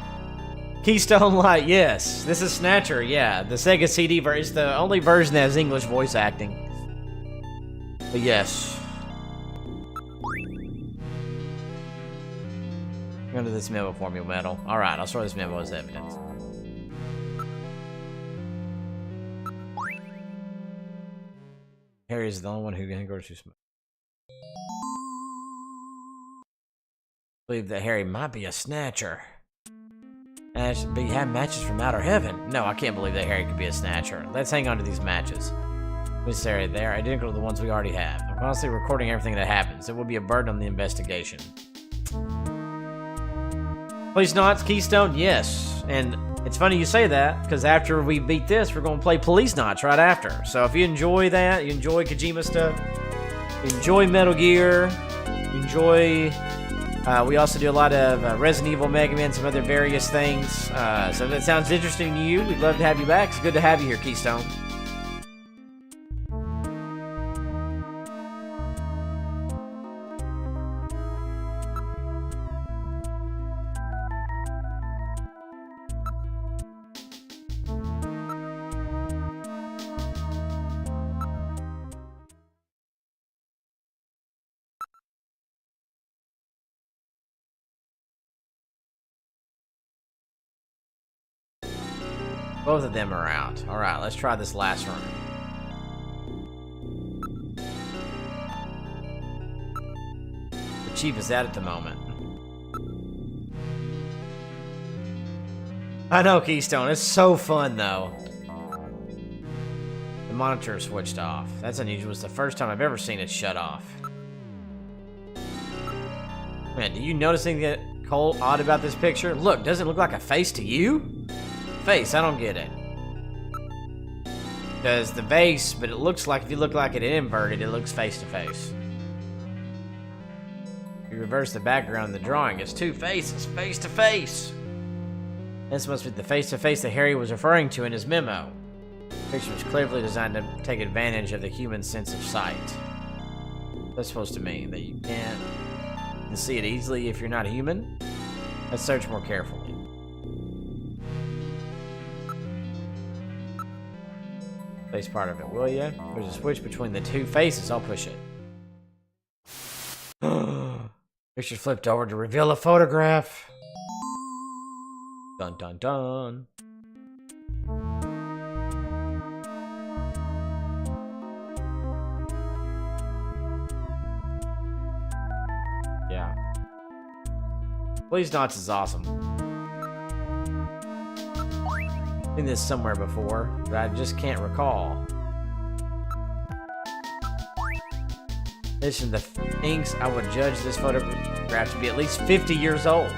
Keystone Light, yes. This is Snatcher, yeah. The Sega CD version is the only version that has English voice acting. But yes. Go to this memo for me, Metal. Alright, I'll store this memo as evidence. Harry's the only one who can go to smoke. I believe that Harry might be a Snatcher. But you have matches from Outer Heaven. No, I can't believe that Harry could be a Snatcher. Let's hang on to these matches. This area, they are identical to the ones we already have. I'm constantly recording everything that happens. It will be a burden on the investigation. Police Knots, Keystone, yes. And it's funny you say that, because after we beat this, we're going to play Police Knots right after. So if you enjoy that, you enjoy Kojima stuff, you enjoy Metal Gear, you enjoy... we also do a lot of Resident Evil, Mega Man, some other various things. So if that sounds interesting to you, we'd love to have you back. It's good to have you here, Keystone. Both of them are out. Alright, let's try this last room. The chief is out at the moment. I know, Keystone. It's so fun, though. The monitor switched off. That's unusual. It's the first time I've ever seen it shut off. Man, do you notice anything odd about this picture? Look, doesn't it look like a face to you? Face, I don't get it. Because the vase, but it looks like if you look like it inverted, it looks face to face. If you reverse the background in the drawing, it's two faces, face to face. This must be the face to face that Harry was referring to in his memo. The picture was cleverly designed to take advantage of the human sense of sight. That's supposed to mean that you can see it easily if you're not human? Let's search more carefully. Face part of it, will ya? There's a switch between the two faces. I'll push it. Picture flipped over to reveal a photograph. Dun dun dun. Please Knots is awesome. Seen this somewhere before, but I just can't recall. Listen, the inks, I would judge this photograph to be at least 50 years old.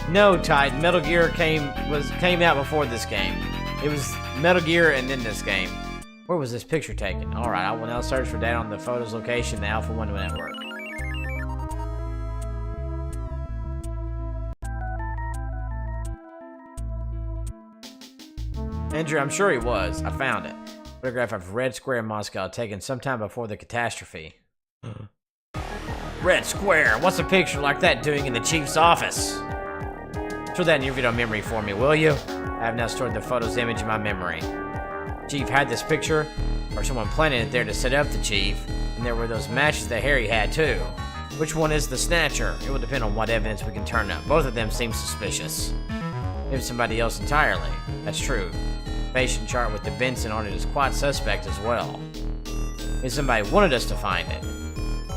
No, Titan. Metal Gear came out before this game. It was Metal Gear and then this game. Where was this picture taken? Alright, I will now search for data on the photo's location in the Alpha 1 network. Andrew, I'm sure he was. I found it. Photograph of Red Square, Moscow, taken sometime before the catastrophe. Red Square? What's a picture like that doing in the Chief's office? Show that in your video memory for me, will you? I have now stored the photo's image in my memory. Chief had this picture, or someone planted it there to set up the Chief, and there were those matches that Harry had too. Which one is the Snatcher? It will depend on what evidence we can turn up. Both of them seem suspicious. Maybe somebody else entirely. That's true. The patient chart with the Benson on it is quite suspect as well. Maybe somebody wanted us to find it.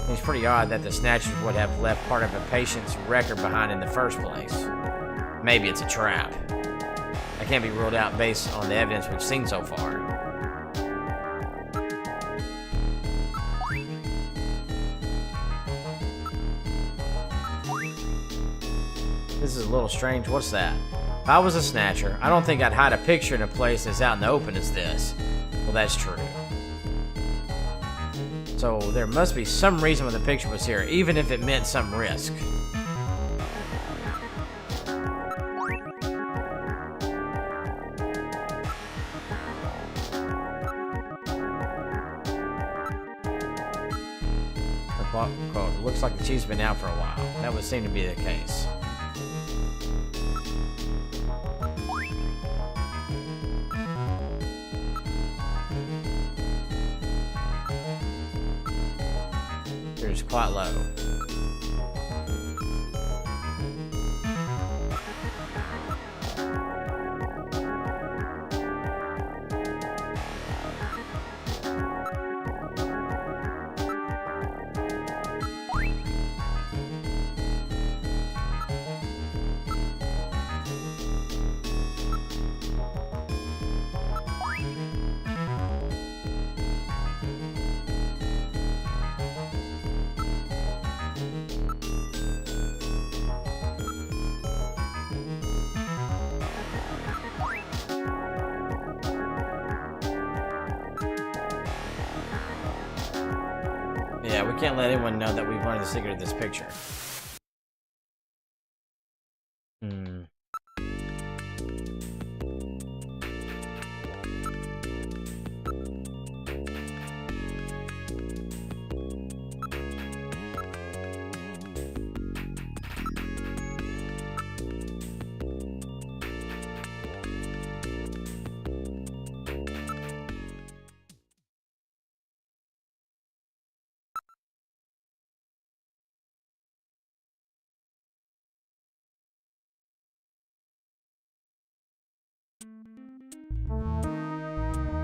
It's pretty odd that the Snatchers would have left part of a patient's record behind in the first place. Maybe it's a trap. That can't be ruled out based on the evidence we've seen so far. This is a little strange. What's that? If I was a Snatcher, I don't think I'd hide a picture in a place as out in the open as this. Well, that's true. So there must be some reason why the picture was here, even if it meant some risk. Quote, it looks like the Chief's been out for a while. That would seem to be the case. It's quite low. Yeah, we can't let anyone know that we've learned the secret of this picture.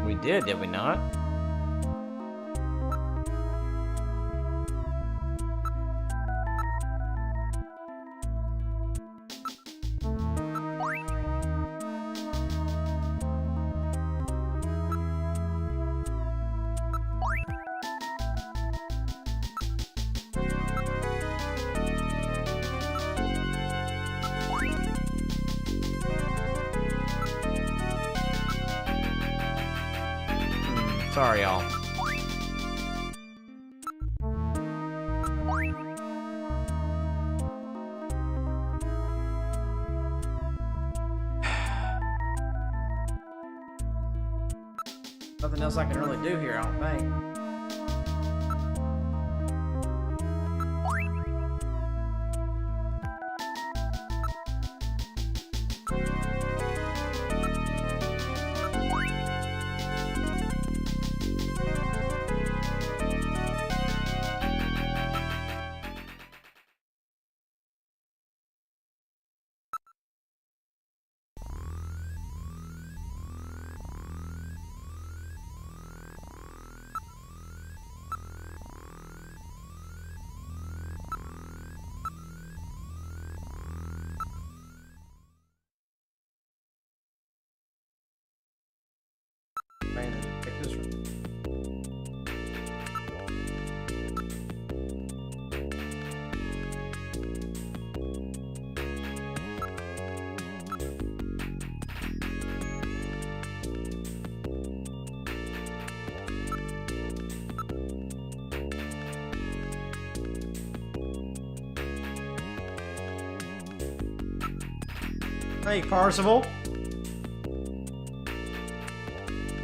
We did we not? Sorry, y'all. Nothing else I can really do here, I don't think. Hey, Parsival.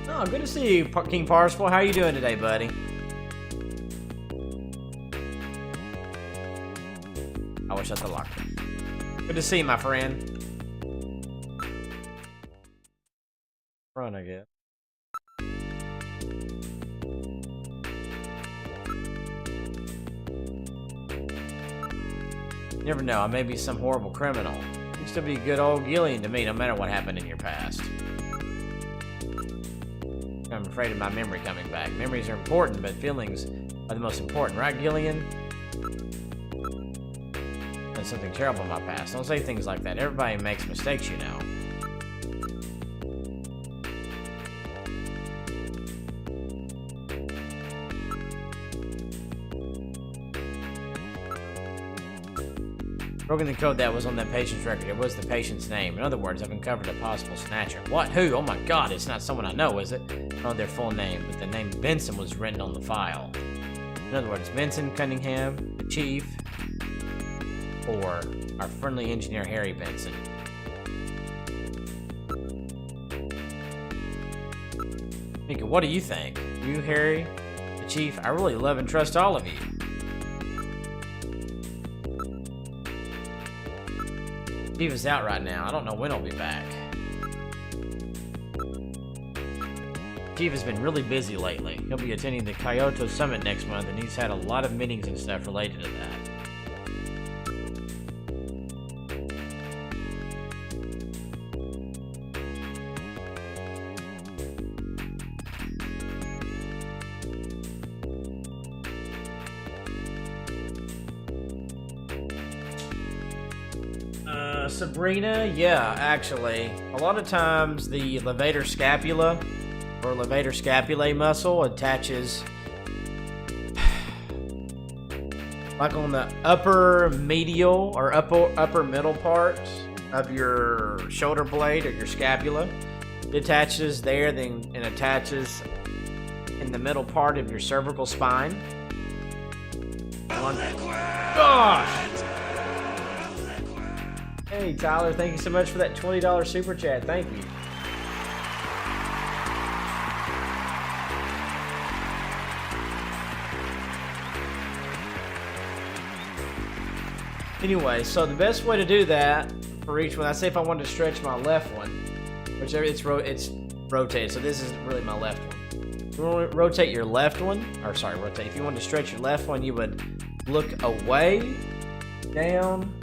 Oh, good to see you, King Parsival. How you doing today, buddy? I wish that's the locker. Good to see you, my friend. Run, I guess. You never know, I may be some horrible criminal. You used to be good old Gillian to me, no matter what happened in your past. I'm afraid of my memory coming back. Memories are important, but feelings are the most important, right, Gillian? There's something terrible in my past. Don't say things like that. Everybody makes mistakes, you know. Broken the code that was on that patient's record. It was the patient's name. In other words, I've uncovered a possible snatcher. What? Who? Oh my god, it's not someone I know, is it? I don't know their full name, but the name Benson was written on the file. In other words, Benson Cunningham, the chief, or our friendly engineer Harry Benson. Mika, what do you think? You, Harry, the chief, I really love and trust all of you. Chief is out right now. I don't know when he'll be back. Chief has been really busy lately. He'll be attending the Kyoto Summit next month, and he's had a lot of meetings and stuff related to that. Sabrina, yeah, actually. A lot of times the levator scapula or levator scapulae muscle attaches like on the upper medial or upper middle part of your shoulder blade or your scapula. It attaches there, then it attaches in the middle part of your cervical spine. Gosh! Hey, Tyler, thank you so much for that $20 super chat. Thank you. Anyway, so the best way to do that for each one, I say if I wanted to stretch my left one, whichever it's rotated, so this isn't really my left one. If you want to rotate your left one, or sorry, rotate. If you wanted to stretch your left one, you would look away, down.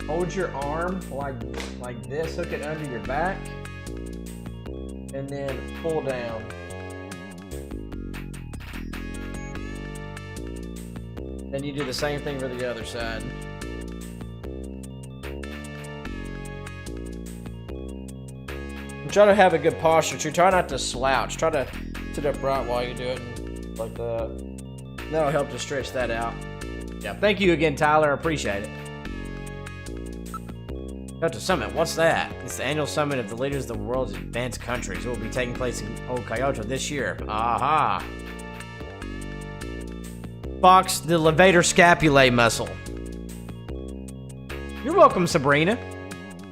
Hold your arm like this, hook it under your back, and then pull down. Then you do the same thing for the other side. And try to have a good posture too. Try not to slouch. Try to sit upright while you do it, like that. That'll help to stretch that out. Yeah, thank you again, Tyler. I appreciate it. Kyoto Summit, what's that? It's the annual summit of the leaders of the world's advanced countries. It will be taking place in Old Kyoto this year. Aha! Fox, the levator scapulae muscle. You're welcome, Sabrina.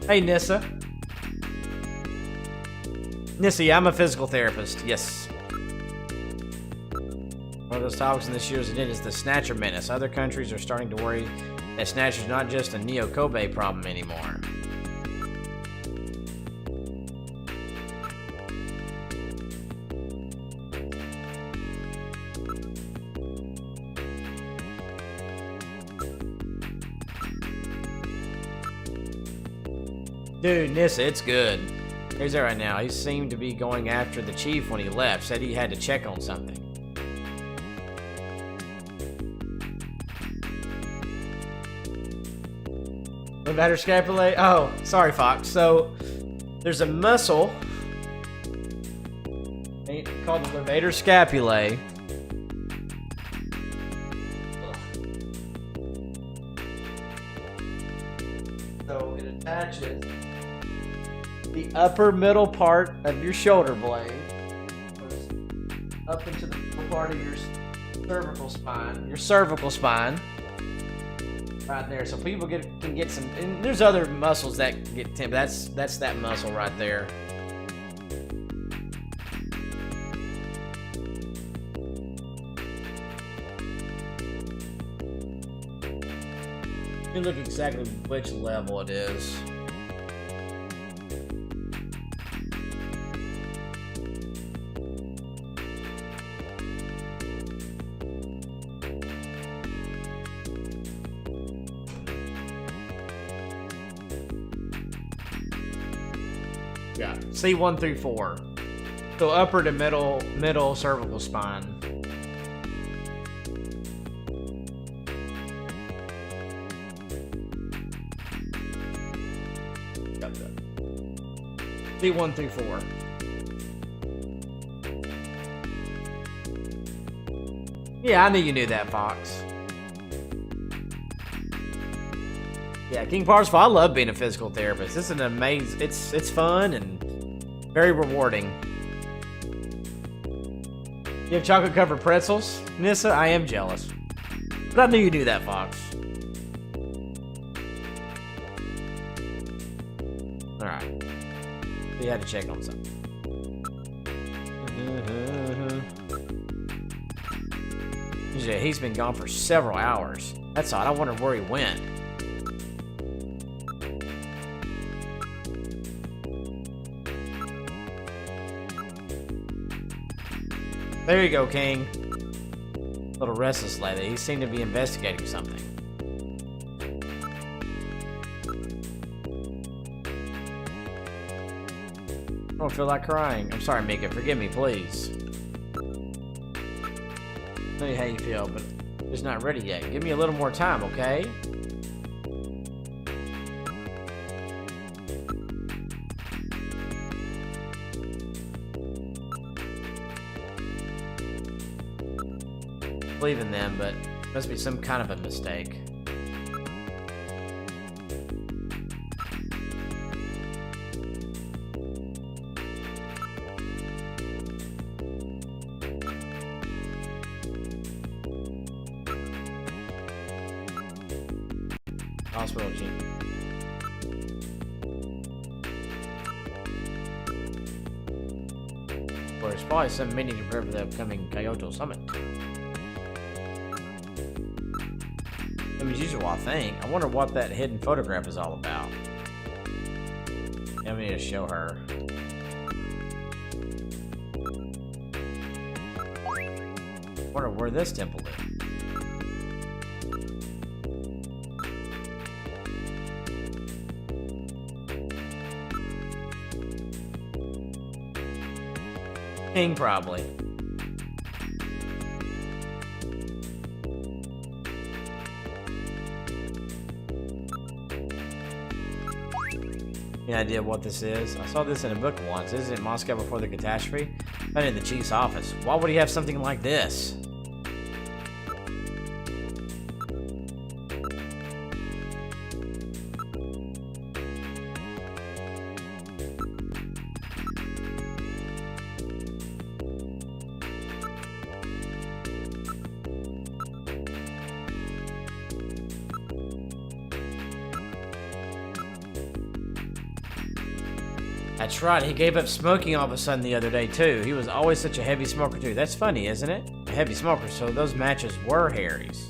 Hey, Nissa. Nissa, yeah, I'm a physical therapist. Yes. One of those topics in this year's event is the Snatcher menace. Other countries are starting to worry that Snatcher's not just a Neo-Kobe problem anymore. Dude, Nissa, it's good. Here's that right now. He seemed to be going after the chief when he left. Said he had to check on something. Levator scapulae? Oh, sorry, Fox. So, there's a muscle called the levator scapulae. So, it attaches the upper middle part of your shoulder blade up into the middle part of your cervical spine. right there, so people can get some. And there's other muscles that can get 10. But that's that muscle right there. Let me look exactly which level it is. Yeah, C1 through 4. So upper to middle cervical spine. Got that. C1 through 4. Yeah, I knew you knew that, Fox. Yeah, King Parsifal, I love being a physical therapist. It's an amazing, it's fun and very rewarding. You have chocolate covered pretzels, Nissa? I am jealous. But I knew you knew that, Fox. Alright. So you had to check on something. Yeah, he's been gone for several hours. That's odd. I wonder where he went. There you go, King. Little restless lately. He seemed to be investigating something. I don't feel like crying. I'm sorry, Mika. Forgive me, please. Tell you how you feel, but it's not ready yet. Give me a little more time, okay? Believe in them, but it must be some kind of a mistake. Hospital chief. Well, there's probably some meeting to prepare for the upcoming Kyoto summit. As usual, I think. I wonder what that hidden photograph is all about. Yeah, we need to show her. I wonder where this temple is. King, probably. Any idea what this is? I saw this in a book once. Isn't it Moscow before the catastrophe? Found in the chief's office. Why would he have something like this? That's right, he gave up smoking all of a sudden the other day, too. He was always such a heavy smoker, too. That's funny, isn't it? A heavy smoker, so those matches were Harry's.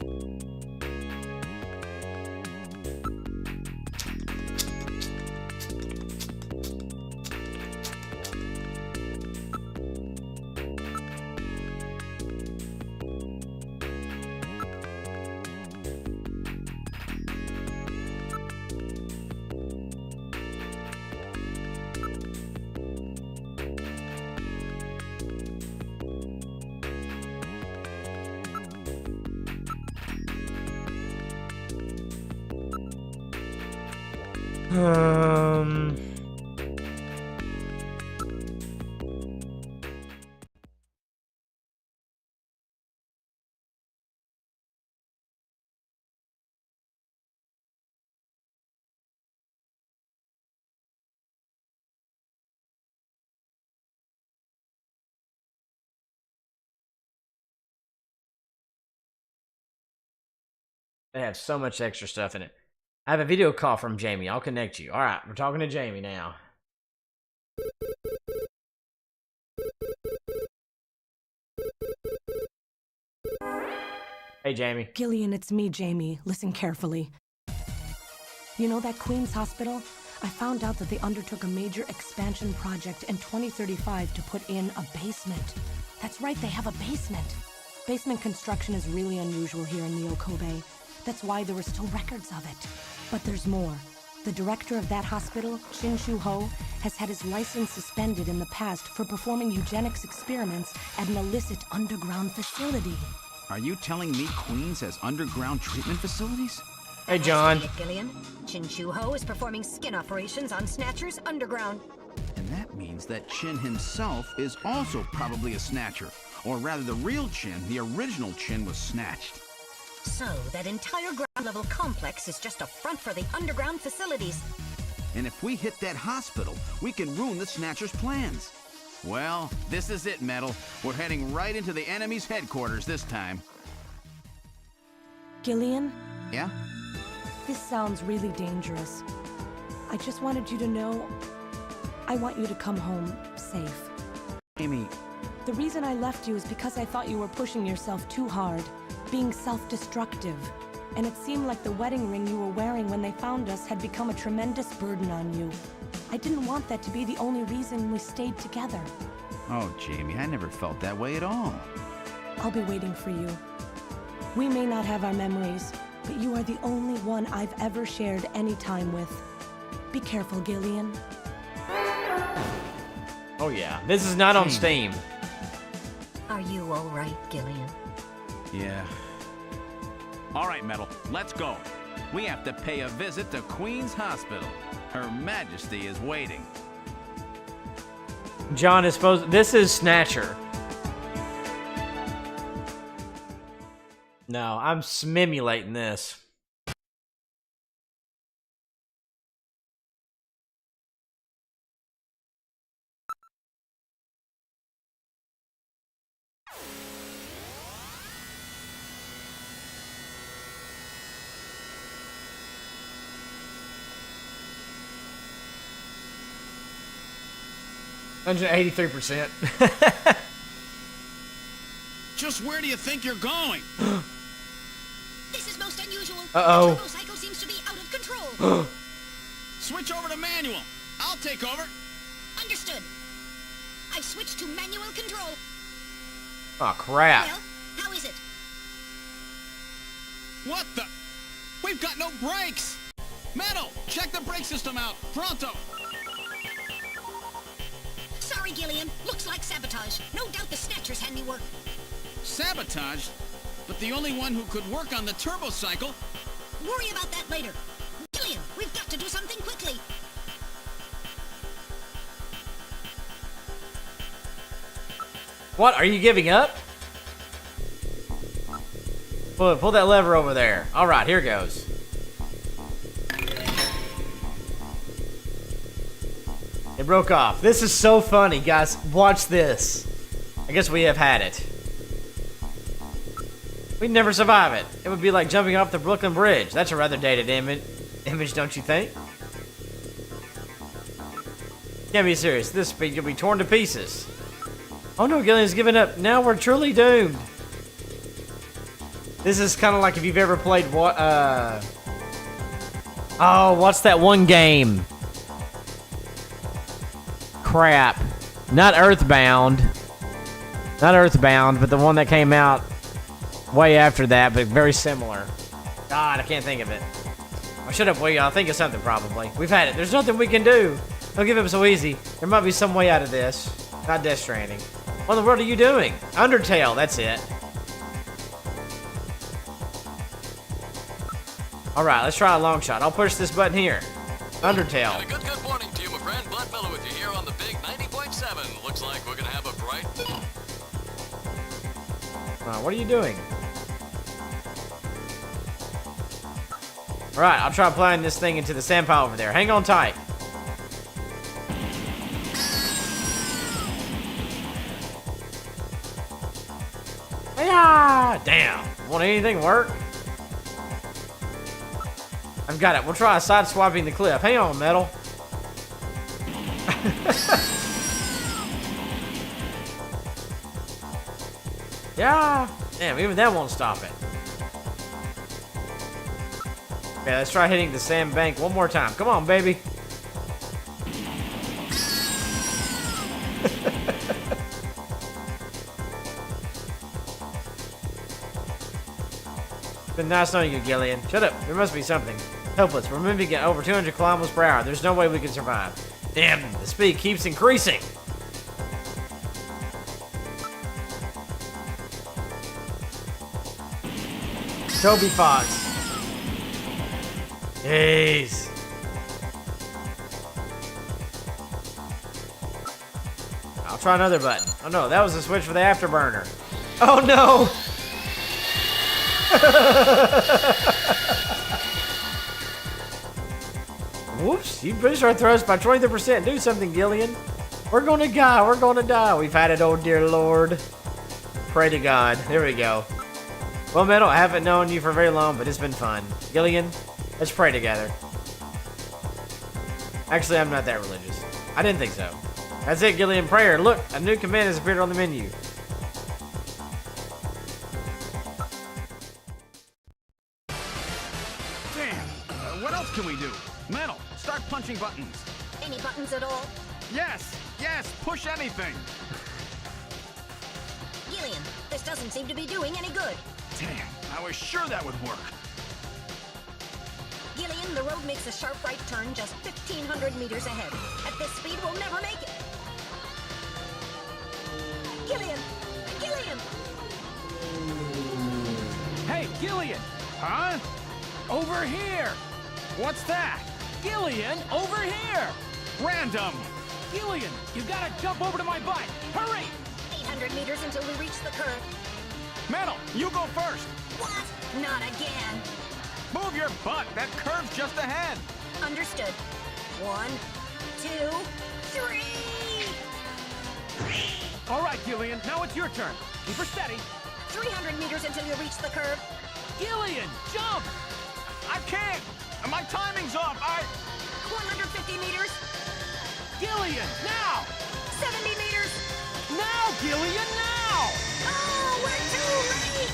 They have so much extra stuff in it. I have a video call from Jamie. I'll connect you. All right, we're talking to Jamie now. Hey, Jamie. Gillian, it's me, Jamie. Listen carefully. You know that Queen's Hospital? I found out that they undertook a major expansion project in 2035 to put in a basement. That's right, they have a basement. Basement construction is really unusual here in the Okobe. That's why there were still records of it. But there's more. The director of that hospital, Shin Shu-ho, has had his license suspended in the past for performing eugenics experiments at an illicit underground facility. Are you telling me Queens has underground treatment facilities? Hey, John. Gillian, Shin Shu-ho is performing skin operations on Snatchers underground. And that means that Chin himself is also probably a Snatcher. Or rather, the real Chin, the original Chin, was snatched. So, that entire ground-level complex is just a front for the underground facilities. And if we hit that hospital, we can ruin the Snatcher's plans. Well, this is it, Metal. We're heading right into the enemy's headquarters this time. Gillian? Yeah? This sounds really dangerous. I just wanted you to know, I want you to come home safe. Amy. The reason I left you is because I thought you were pushing yourself too hard, being self-destructive. And it seemed like the wedding ring you were wearing when they found us had become a tremendous burden on you. I didn't want that to be the only reason we stayed together. Oh, Jamie, I never felt that way at all. I'll be waiting for you. We may not have our memories, but you are the only one I've ever shared any time with. Be careful, Gillian. Oh, yeah. This is not on Steam. Are you all right, Gillian? Yeah. All right, Metal, let's go. We have to pay a visit to Queen's Hospital. Her Majesty is waiting. John is supposed... This is Snatcher. No, I'm simulating this. $183%. Just where do you think you're going? This is most unusual. Uh-oh. The turbo cycle seems to be out of control. Switch over to manual. I'll take over. Understood. I've switched to manual control. Oh, crap. Well, how is it? What the? We've got no brakes! Metal, check the brake system out. Pronto! Sorry, Gillian. Looks like sabotage. No doubt the Snatcher's handiwork. Sabotage? But the only one who could work on the turbo cycle... Worry about that later. Gillian, we've got to do something quickly. What? Are you giving up? Pull that lever over there. All right, here goes. It broke off. This is so funny, guys. Watch this. I guess we have had it. We'd never survive it. It would be like jumping off the Brooklyn Bridge. That's a rather dated image, don't you think? Can't be serious. This speed, you'll be torn to pieces. Oh no, Gillian's given up. Now we're truly doomed. This is kind of like if you've ever played what, oh, what's that one game? Crap. Not Earthbound. Not Earthbound, but the one that came out way after that, but very similar. God, I can't think of it. Oh, shut up, I'll think of something probably. We've had it. There's nothing we can do. Don't give up so easy. There might be some way out of this. Not Death Stranding. What in the world are you doing? Undertale, that's it. Alright, let's try a long shot. I'll push this button here. Undertale. And a good morning to you, my friend. Bud Miller with you here on the big 90.7. Looks like we're gonna have a bright... What are you doing? Alright, I'll try applying this thing into the sand pile over there. Hang on tight. Yeah, damn. Won't anything work? I've got it. We'll try side swapping the cliff. Hang on, Metal. Yeah. Damn, even that won't stop it. Okay, let's try hitting the sandbank one more time. Come on, baby. It's been nice knowing you, Gillian. Shut up. There must be something. Hopeless. We're moving at over 200 kilometers per hour. There's no way we can survive. Damn, the speed keeps increasing. Toby Fox. Jeez. I'll try another button. Oh no, that was the switch for the afterburner. Oh no! Whoops, you pushed our throats by 23%. Do something, Gillian. We're gonna die, we're gonna die. We've had it, oh dear Lord. Pray to God. There we go. Well, Metal, I haven't known you for very long, but it's been fun. Gillian, let's pray together. Actually, I'm not that religious. I didn't think so. That's it, Gillian. Prayer. Look, a new command has appeared on the menu. Damn. What else can we do? Metal, start punching buttons. Any buttons at all? Yes, push anything. Gillian, this doesn't seem to be doing any good. Damn, I was sure that would work. Gillian, the road makes a sharp right turn just 1,500 meters ahead. At this speed, we'll never make it. Gillian! Gillian! Hey, Gillian! Huh? Over here! What's that? Gillian, over here! Random. Gillian, you gotta jump over to my bike! Hurry! 800 meters until we reach the curve. Metal, you go first. What? Not again. Move your butt. That curve's just ahead. Understood. 1, 2, 3! All right, Gillian, now it's your turn. Keep her steady. 300 meters until you reach the curve. Gillian, jump! I can't. My timing's off. 150 meters. Gillian, now! 70 meters. Now, Gillian, now! Oh, we're too late!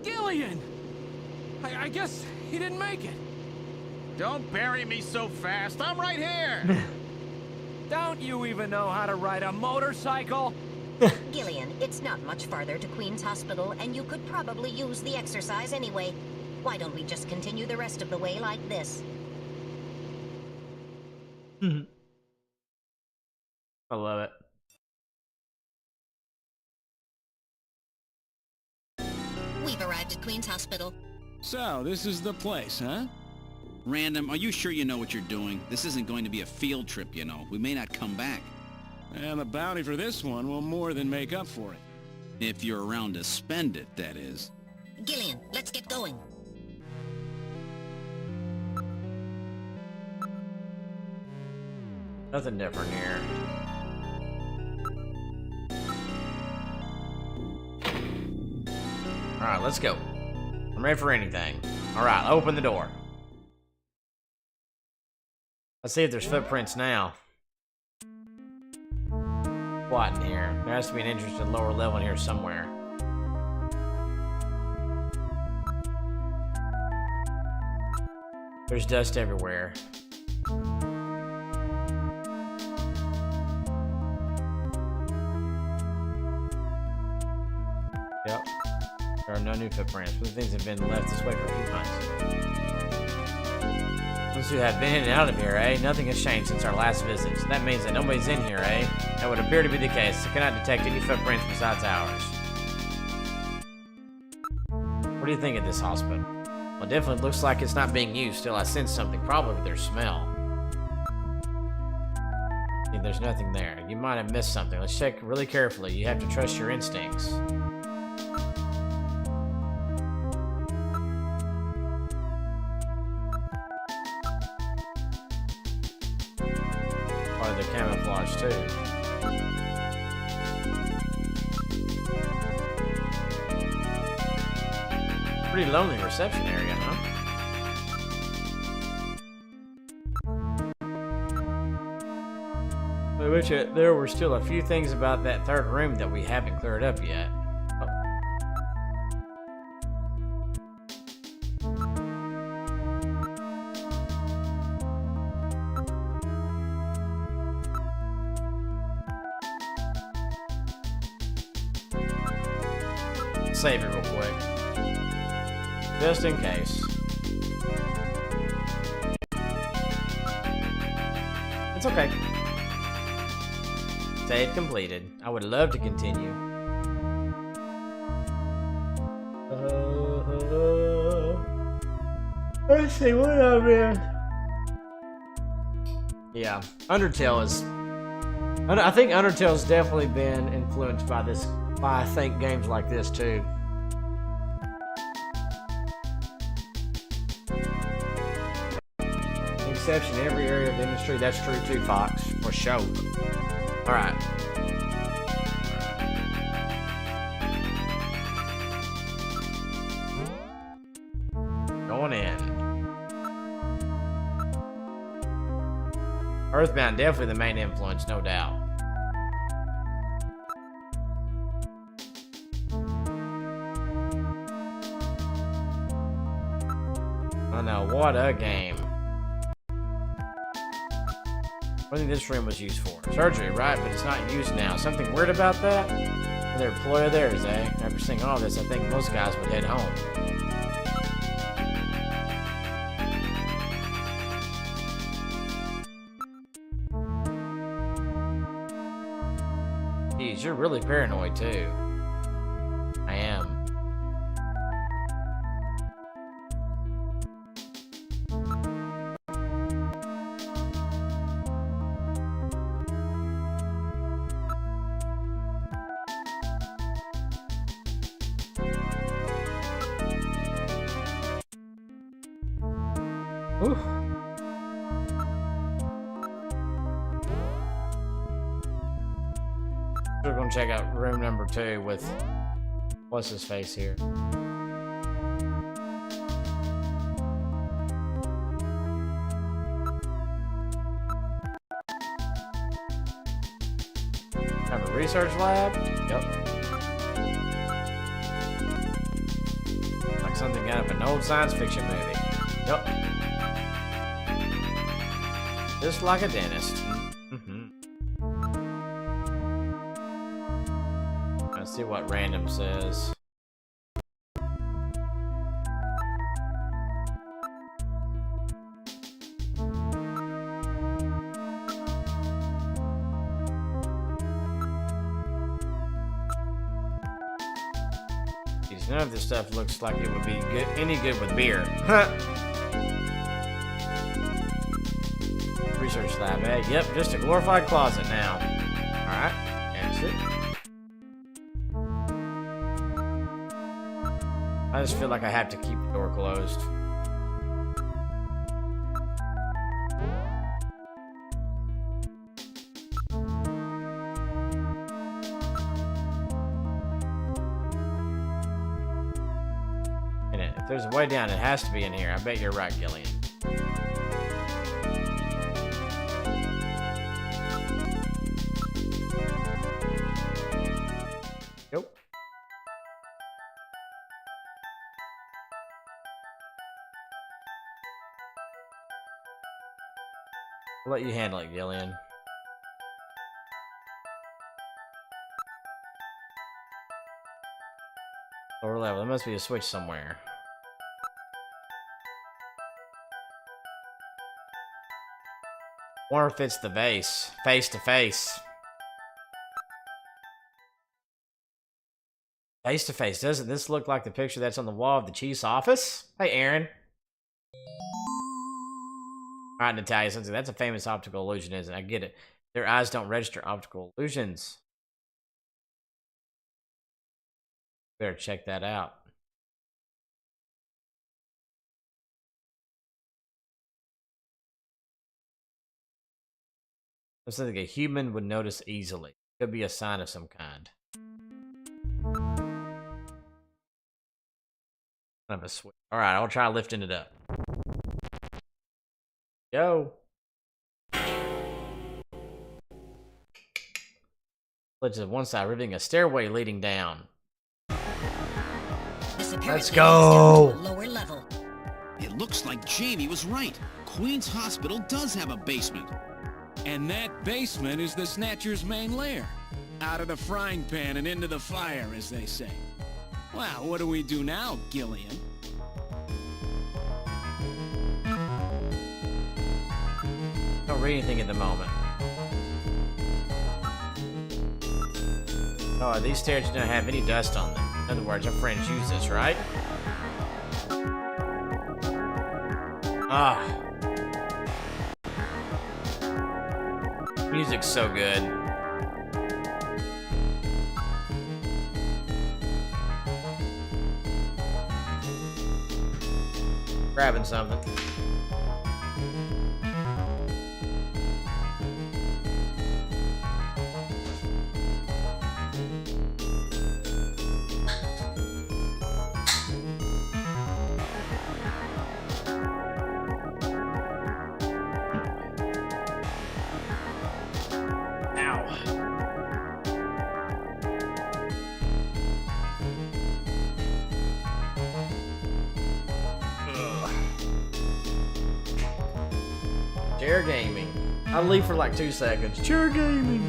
Gillian! I guess he didn't make it. Don't bury me so fast. I'm right here. Don't you even know how to ride a motorcycle? Gillian, it's not much farther to Queen's Hospital, and you could probably use the exercise anyway. Why don't we just continue the rest of the way like this? I love it. We've arrived at Queen's Hospital. So, this is the place, huh? Random, are you sure you know what you're doing? This isn't going to be a field trip, you know. We may not come back. And the bounty for this one will more than make up for it. If you're around to spend it, that is. Gillian, let's get going. Nothing different here. Alright, let's go. I'm ready for anything. Alright, open the door. Let's see if there's footprints now. What in here? There has to be an entrance to the lower level in here somewhere. There's dust everywhere. Yep. There are no new footprints, but things have been left this way for a few months. Those who have been in and out of here, eh? Nothing has changed since our last visit. So that means that nobody's in here, eh? That would appear to be the case. I cannot detect any footprints besides ours. What do you think of this hospital? Well, it definitely looks like it's not being used. Still, I sense something, probably with their smell. Yeah, there's nothing there. You might have missed something. Let's check really carefully. You have to trust your instincts. too. Pretty lonely reception area, huh? I wish there were still a few things about that third room that we haven't cleared up yet. Save it real quick. Just in case. It's okay. Save completed. I would love to continue. Let's see what I'm in. Yeah, Undertale is. I think Undertale's definitely been influenced by this. I think games like this too. Exception in every area of industry. That's true too, Fox, for sure. All right. Going in. Earthbound, definitely the main influence, no doubt. I know, what a game. What do you think this room was used for? Surgery, right? But it's not used now. Something weird about that? Another employee of theirs, eh? After seeing all this, I think most guys would head home. Jeez, you're really paranoid too. I am. Oof. We're gonna check out room number 2 with what's his face here. Have a research lab? Yep. Like something out of an old science fiction movie. Yep. Just like a dentist. Let's see what random says. Jeez, none of this stuff looks like it would be good, any good with beer. Research lab, eh? Yep, just a glorified closet now. Alright, exit. I just feel like I have to keep the door closed. And if there's a way down, it has to be in here. I bet you're right, Gillian. Nope. I'll let you handle it, Gillian. Lower level. There must be a switch somewhere. Wonder if it's the vase. Face to face. Face to face. Doesn't this look like the picture that's on the wall of the chief's office? Hey, Aaron. Alright, Natalia, something that's a famous optical illusion, isn't it? I get it. Their eyes don't register optical illusions. Better check that out. Something a human would notice easily. Could be a sign of some kind. Kind of a switch. Alright, I'll try lifting it up. Go. Let's to one side, riveting a stairway leading down. Let's go. Lower level. It looks like Jamie was right. Queen's Hospital does have a basement. And that basement is the Snatcher's main lair. Out of the frying pan and into the fire, as they say. Well, what do we do now, Gillian? Don't read anything at the moment. Oh, these stairs do not have any dust on them. In other words, our friends use this, right? Ah. Music's so good. Grabbing something. Chair gaming. I'll leave for like 2 seconds. Chair gaming.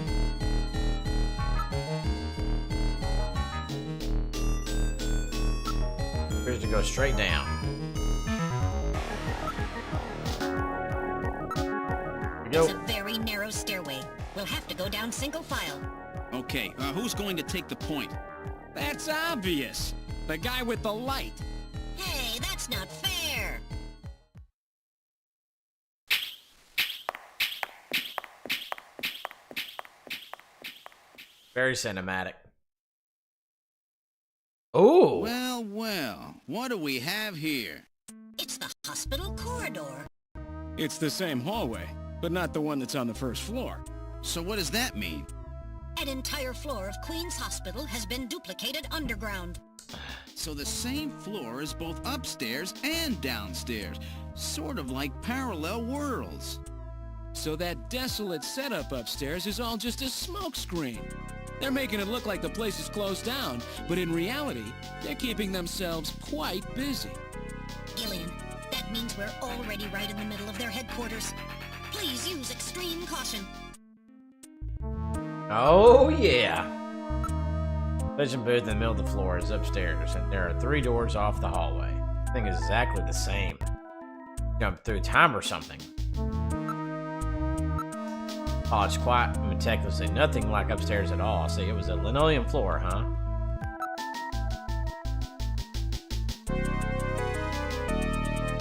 Here's to go straight down. Here we go. It's a very narrow stairway. We'll have to go down single file. Okay, who's going to take the point? That's obvious. The guy with the light. Hey, that's not fair. Very cinematic. Oh. Well, well, what do we have here? It's the hospital corridor. It's the same hallway, but not the one that's on the first floor. So what does that mean? An entire floor of Queen's Hospital has been duplicated underground. So the same floor is both upstairs and downstairs. Sort of like parallel worlds. So that desolate setup upstairs is all just a smokescreen. They're making it look like the place is closed down, but in reality, they're keeping themselves quite busy. Gillian, that means we're already right in the middle of their headquarters. Please use extreme caution. Oh, yeah. Vision booth in the middle of the floor is upstairs, and there are 3 doors off the hallway. I think it's exactly the same. Jump through time or something. Oh, it's quite meticulously. Nothing like upstairs at all. See, it was a linoleum floor, huh?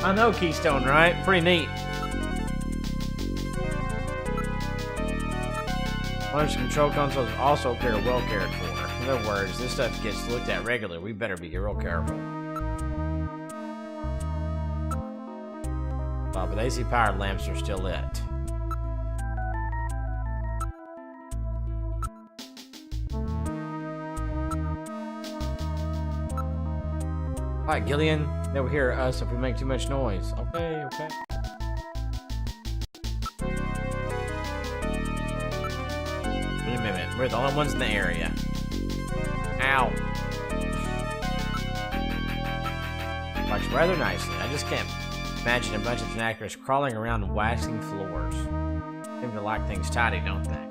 I know Keystone, right? Pretty neat. Bunch of control consoles also appear well cared for. In other words, this stuff gets looked at regularly. We better be real careful. Oh, but the AC powered lamps are still lit. Alright, Gillian, they'll hear us if we make too much noise. Okay, okay. Wait a minute, we're the only ones in the area. Ow. Works rather nicely. I just can't imagine a bunch of knackers crawling around waxing floors. Seem to like things tidy, don't they?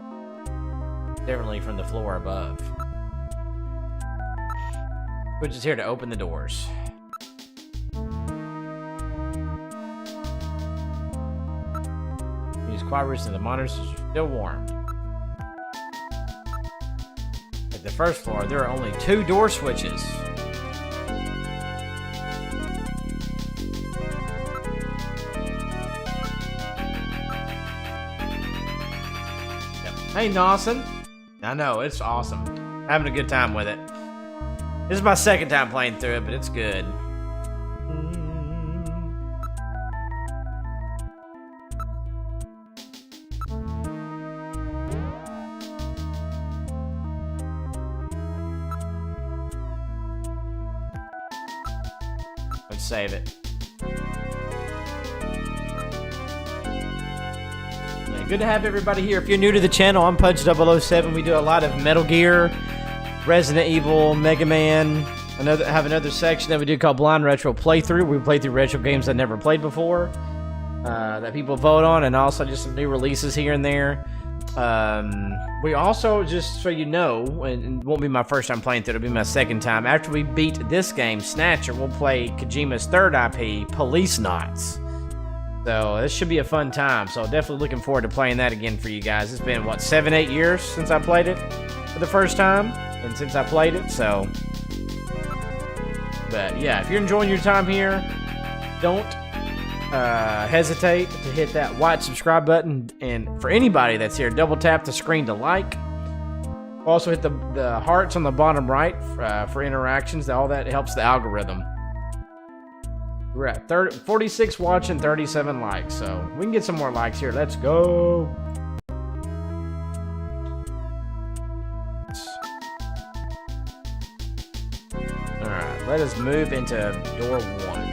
Differently from the floor above. Which is here to open the doors. Use quiet routes and the monitors are still warm. At the first floor, there are only 2 door switches. Yep. Hey, Nawson. I know, it's awesome. Having a good time with it. This is my 2nd time playing through it, but it's good. Let's save it. Yeah, good to have everybody here. If you're new to the channel, I'm Pudge 007. We do a lot of Metal Gear, Resident Evil, Mega Man. Have another section that we do called Blind Retro Playthrough. We play through retro games I never played before that people vote on, and also just some new releases here and there. We also, just so you know, and it won't be my first time playing through, it'll be my second time. After we beat this game, Snatcher, we'll play Kojima's third IP, Police Knots. So this should be a fun time. So definitely looking forward to playing that again for you guys. It's been, what, 7-8 years since I played it for the first time, and since I played it, so... But yeah, if you're enjoying your time here, don't hesitate to hit that white subscribe button, and for anybody that's here, double tap the screen to like. Also hit the hearts on the bottom right for interactions. All that helps the algorithm. We're at 46 watching, 37 likes, so we can get some more likes here. Let's go. Alright, let us move into door 1.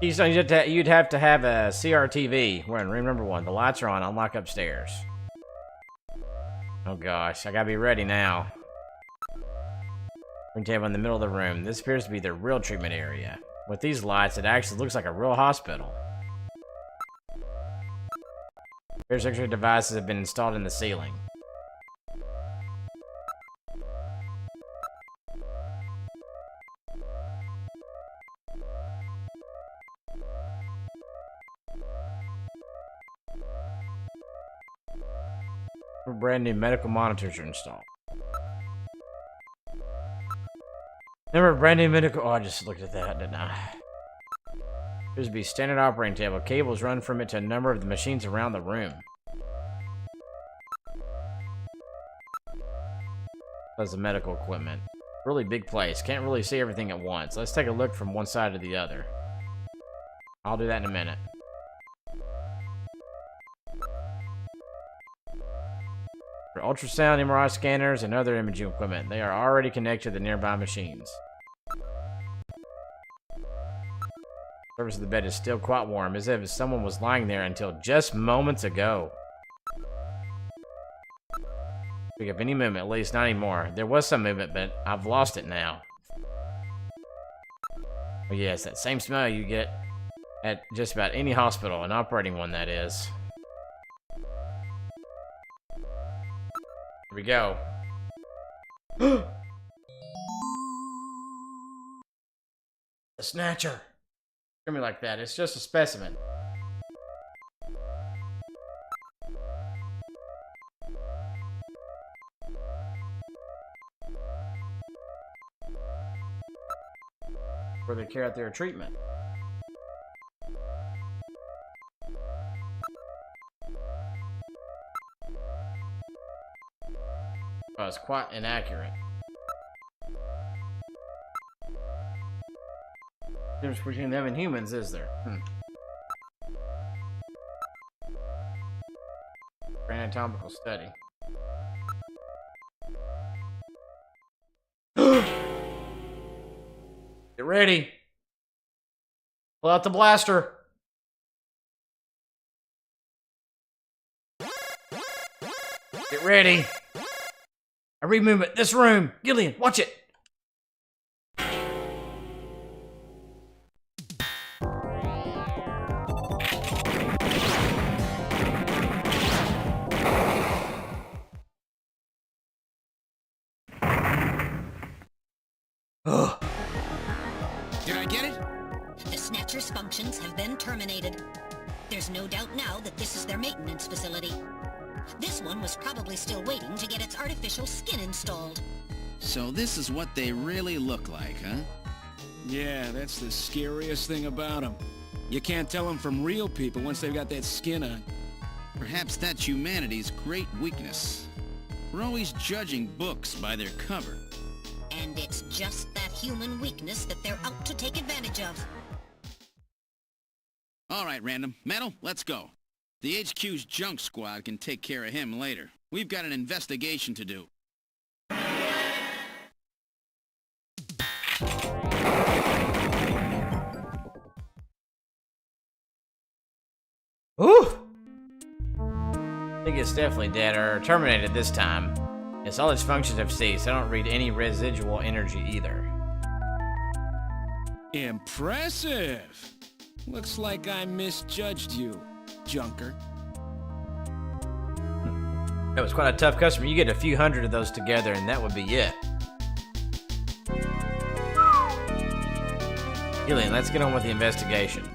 You'd have to have a CRTV. We're in room number 1. The lights are on. Unlock upstairs. Oh gosh, I gotta be ready now. Ring table in the middle of the room. This appears to be the real treatment area. With these lights, it actually looks like a real hospital. Various extra devices have been installed in the ceiling. Brand new medical monitors are installed. Number of brand new medical. Oh, I just looked at that, didn't I? There's to be standard operating table. Cables run from it to a number of the machines around the room. That's the medical equipment. Really big place. Can't really see everything at once. Let's take a look from one side to the other. I'll do that in a minute. For ultrasound, MRI scanners, and other imaging equipment, they are already connected to the nearby machines. The surface of the bed is still quite warm, as if someone was lying there until just moments ago. Speak of any movement, at least not anymore. There was some movement, but I've lost it now. Oh yes, that same smell you get at just about any hospital, an operating one, that is. Here we go. The Snatcher. Treat me like that. It's just a specimen. Where they carry out their treatment. Oh, it's quite inaccurate. Difference between them and humans, is there? Anatomical study. Get ready. Pull out the blaster. Get ready. A removement. This room. Gillian, watch it. Ugh. Did I get it? The Snatcher's functions have been terminated. There's no doubt now that this is their maintenance facility. This one was probably still waiting to get its artificial skin installed. So this is what they really look like, huh? Yeah, that's the scariest thing about them. You can't tell them from real people once they've got that skin on. Perhaps that's humanity's great weakness. We're always judging books by their cover. And it's just that human weakness that they're out to take advantage of. All right, Random. Metal, let's go. The HQ's junk squad can take care of him later. We've got an investigation to do. Ooh! I think it's definitely dead or terminated this time. Yes, all its functions have ceased. I don't read any residual energy either. Impressive! Looks like I misjudged you, Junker. That was quite a tough customer. You get a few hundred of those together and that would be it. Gillian, let's get on with the investigation.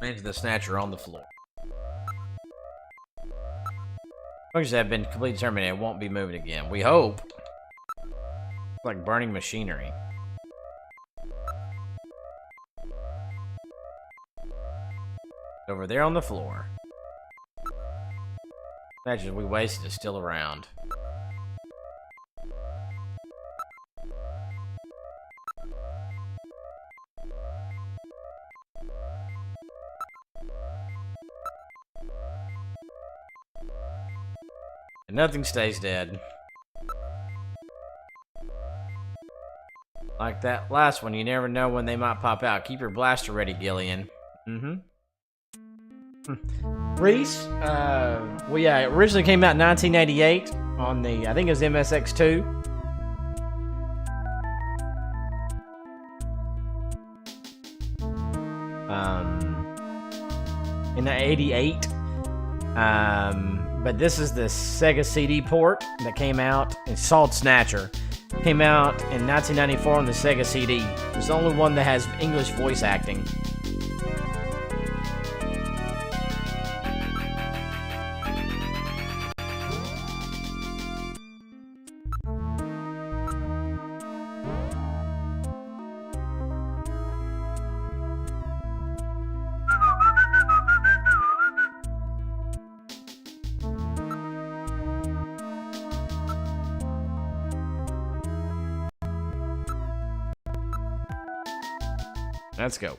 Manage the Snatcher on the floor. Functions have been completely terminated. It won't be moving again. We hope. It's like burning machinery. Over there on the floor. Snatchers we wasted is still around. And nothing stays dead. Like that last one, you never know when they might pop out. Keep your blaster ready, Gillian. Reese, well, yeah, it originally came out in 1988 on the, I think it was MSX2. In the 88. But this is the Sega CD port that came out. It's called Snatcher. Came out in 1994 on the Sega CD. It's the only one that has English voice acting. Let's go.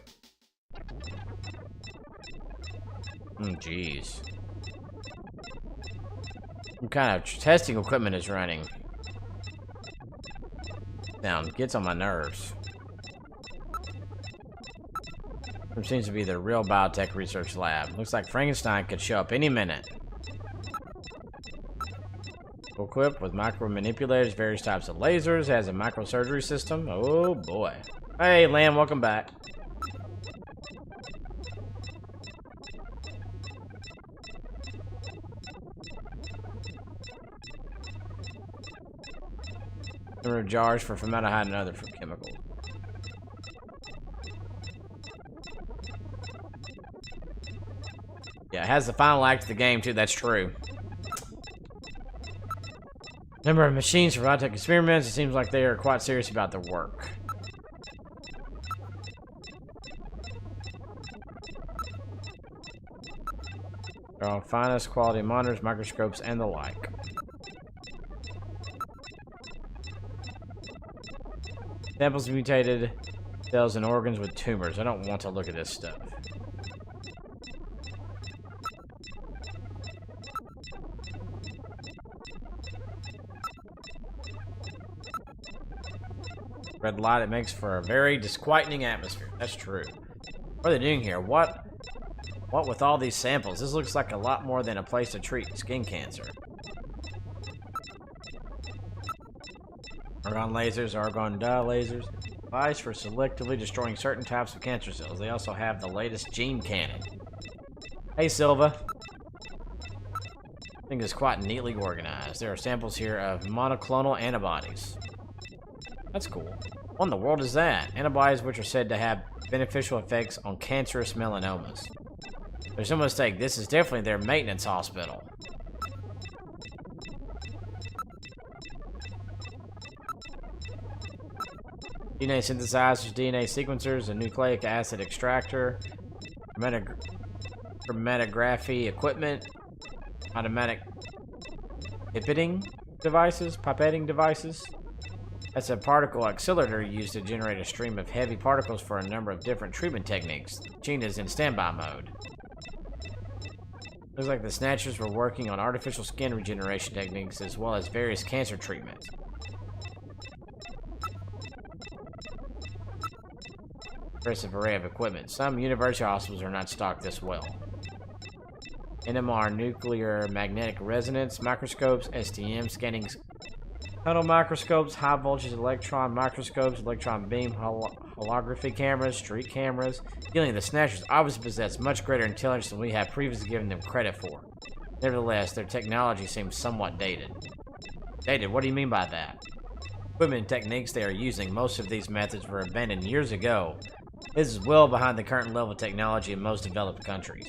Jeez. What kind of testing equipment is running? Sound gets on my nerves. There seems to be the real biotech research lab. Looks like Frankenstein could show up any minute. Equipped with micro manipulators, various types of lasers, has a microsurgery system. Oh boy. Hey, Lamb, welcome back. Number of jars for formaldehyde and other chemicals. Yeah, it has the final act of the game too, that's true. Number of machines for biotech experiments, it seems like they are quite serious about their work. They're on finest quality monitors, microscopes, and the like. Samples of mutated cells and organs with tumors. I don't want to look at this stuff. Red light, it makes for a very disquieting atmosphere. That's true. What are they doing here? What with all these samples? This looks like a lot more than a place to treat skin cancer. Argon lasers, argon dye lasers. Device for selectively destroying certain types of cancer cells. They also have the latest gene cannon. Hey, Silva. I think it's quite neatly organized. There are samples here of monoclonal antibodies. That's cool. What in the world is that? Antibodies which are said to have beneficial effects on cancerous melanomas. There's no mistake. This is definitely their maintenance hospital. DNA synthesizers, DNA sequencers, a nucleic acid extractor, chromatography equipment, automatic pipetting devices, That's a particle accelerator used to generate a stream of heavy particles for a number of different treatment techniques. Gina's in standby mode. Looks like the Snatchers were working on artificial skin regeneration techniques as well as various cancer treatments. Impressive array of equipment. Some university hospitals are not stocked this well. NMR, nuclear magnetic resonance, microscopes, STM, scanning tunnel microscopes, high voltage electron microscopes, electron beam holography cameras, street cameras. Gillian, the Snatchers obviously possess much greater intelligence than we have previously given them credit for. Nevertheless, their technology seems somewhat dated. Dated? What do you mean by that? Equipment and techniques they are using, most of these methods were abandoned years ago. This is well behind the current level of technology in most developed countries.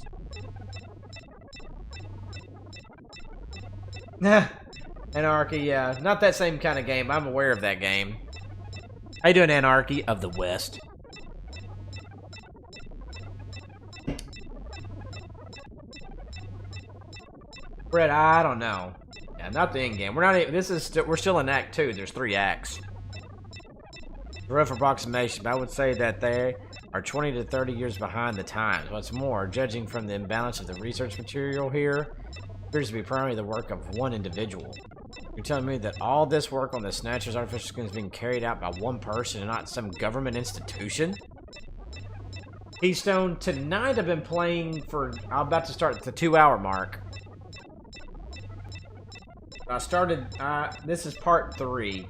Anarchy, yeah. Not that same kind of game. I'm aware of that game. How you doing, Anarchy of the West? Brett, I don't know. Yeah, not the end game. We're not even, we're still in Act 2. There's 3 acts. Rough approximation, but I would say that they are 20 to 30 years behind the times. What's more, judging from the imbalance of the research material here, appears to be primarily the work of one individual. You're telling me that all this work on the Snatcher's artificial skin is being carried out by one person and not some government institution? Keystone, tonight I've been playing for, I'm about to start the 2-hour mark. I started, this is part 3.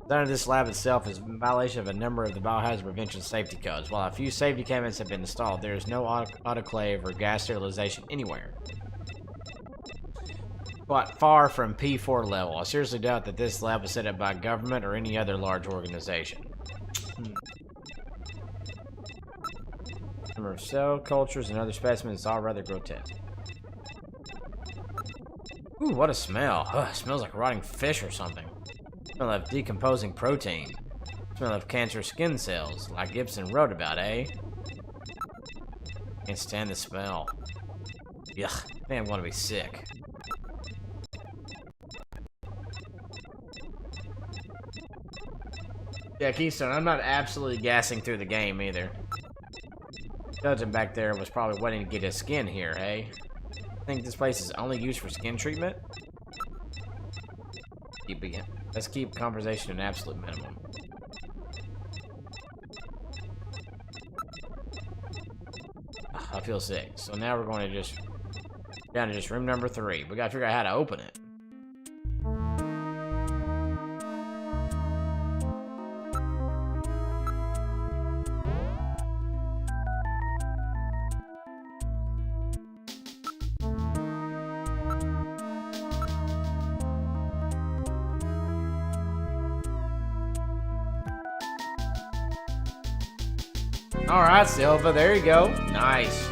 Design of this lab itself is in violation of a number of the biohazard prevention safety codes. While a few safety cabinets have been installed, there is no autoclave or gas sterilization anywhere. But far from P4 level. I seriously doubt that this lab was set up by government or any other large organization. Number of cell cultures and other specimens is all rather grotesque. Ooh, what a smell. Ugh, smells like rotting fish or something. Smell of decomposing protein. Smell of cancer skin cells, like Gibson wrote about, eh? Can't stand the smell. Yuck, I think I'm gonna be sick. Yeah, Keystone, I'm not absolutely gassing through the game either. Judging back there was probably waiting to get his skin here, eh? I think this place is only used for skin treatment? Let's keep conversation an absolute minimum. I feel sick. So now we're going to just down to just room number 3. We gotta figure out how to open it. Alright, Silva, there you go. Nice.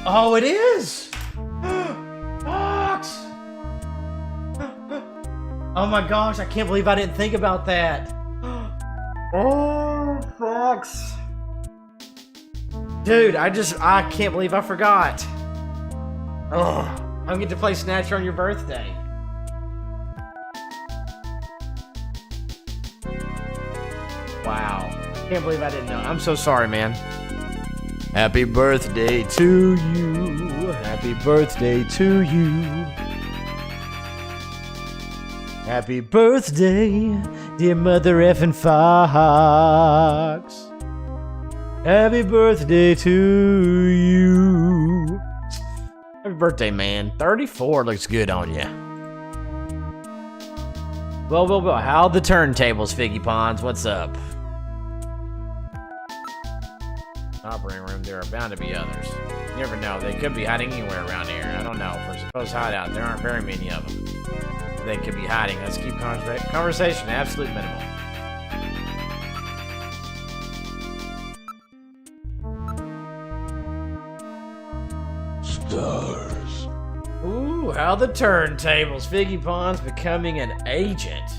Oh, it is! Fox! Oh my gosh, I can't believe I didn't think about that. Oh, Fox. Dude, I can't believe I forgot. Oh. I'm going to play Snatcher on your birthday. Wow. I can't believe I didn't know. I'm so sorry, man. Happy birthday to you. Happy birthday to you. Happy birthday, dear mother effing Fox. Happy birthday to you. Happy birthday, man. 34 looks good on you. Well. How the turntables, Figgy Ponds? What's up? Operating room, there are bound to be others. You never know. They could be hiding anywhere around here. I don't know. For a supposed hideout, there aren't very many of them. They could be hiding. Let's keep conversation absolute minimum. Stars. Ooh, how the turntables. Figgy Pond's becoming an agent.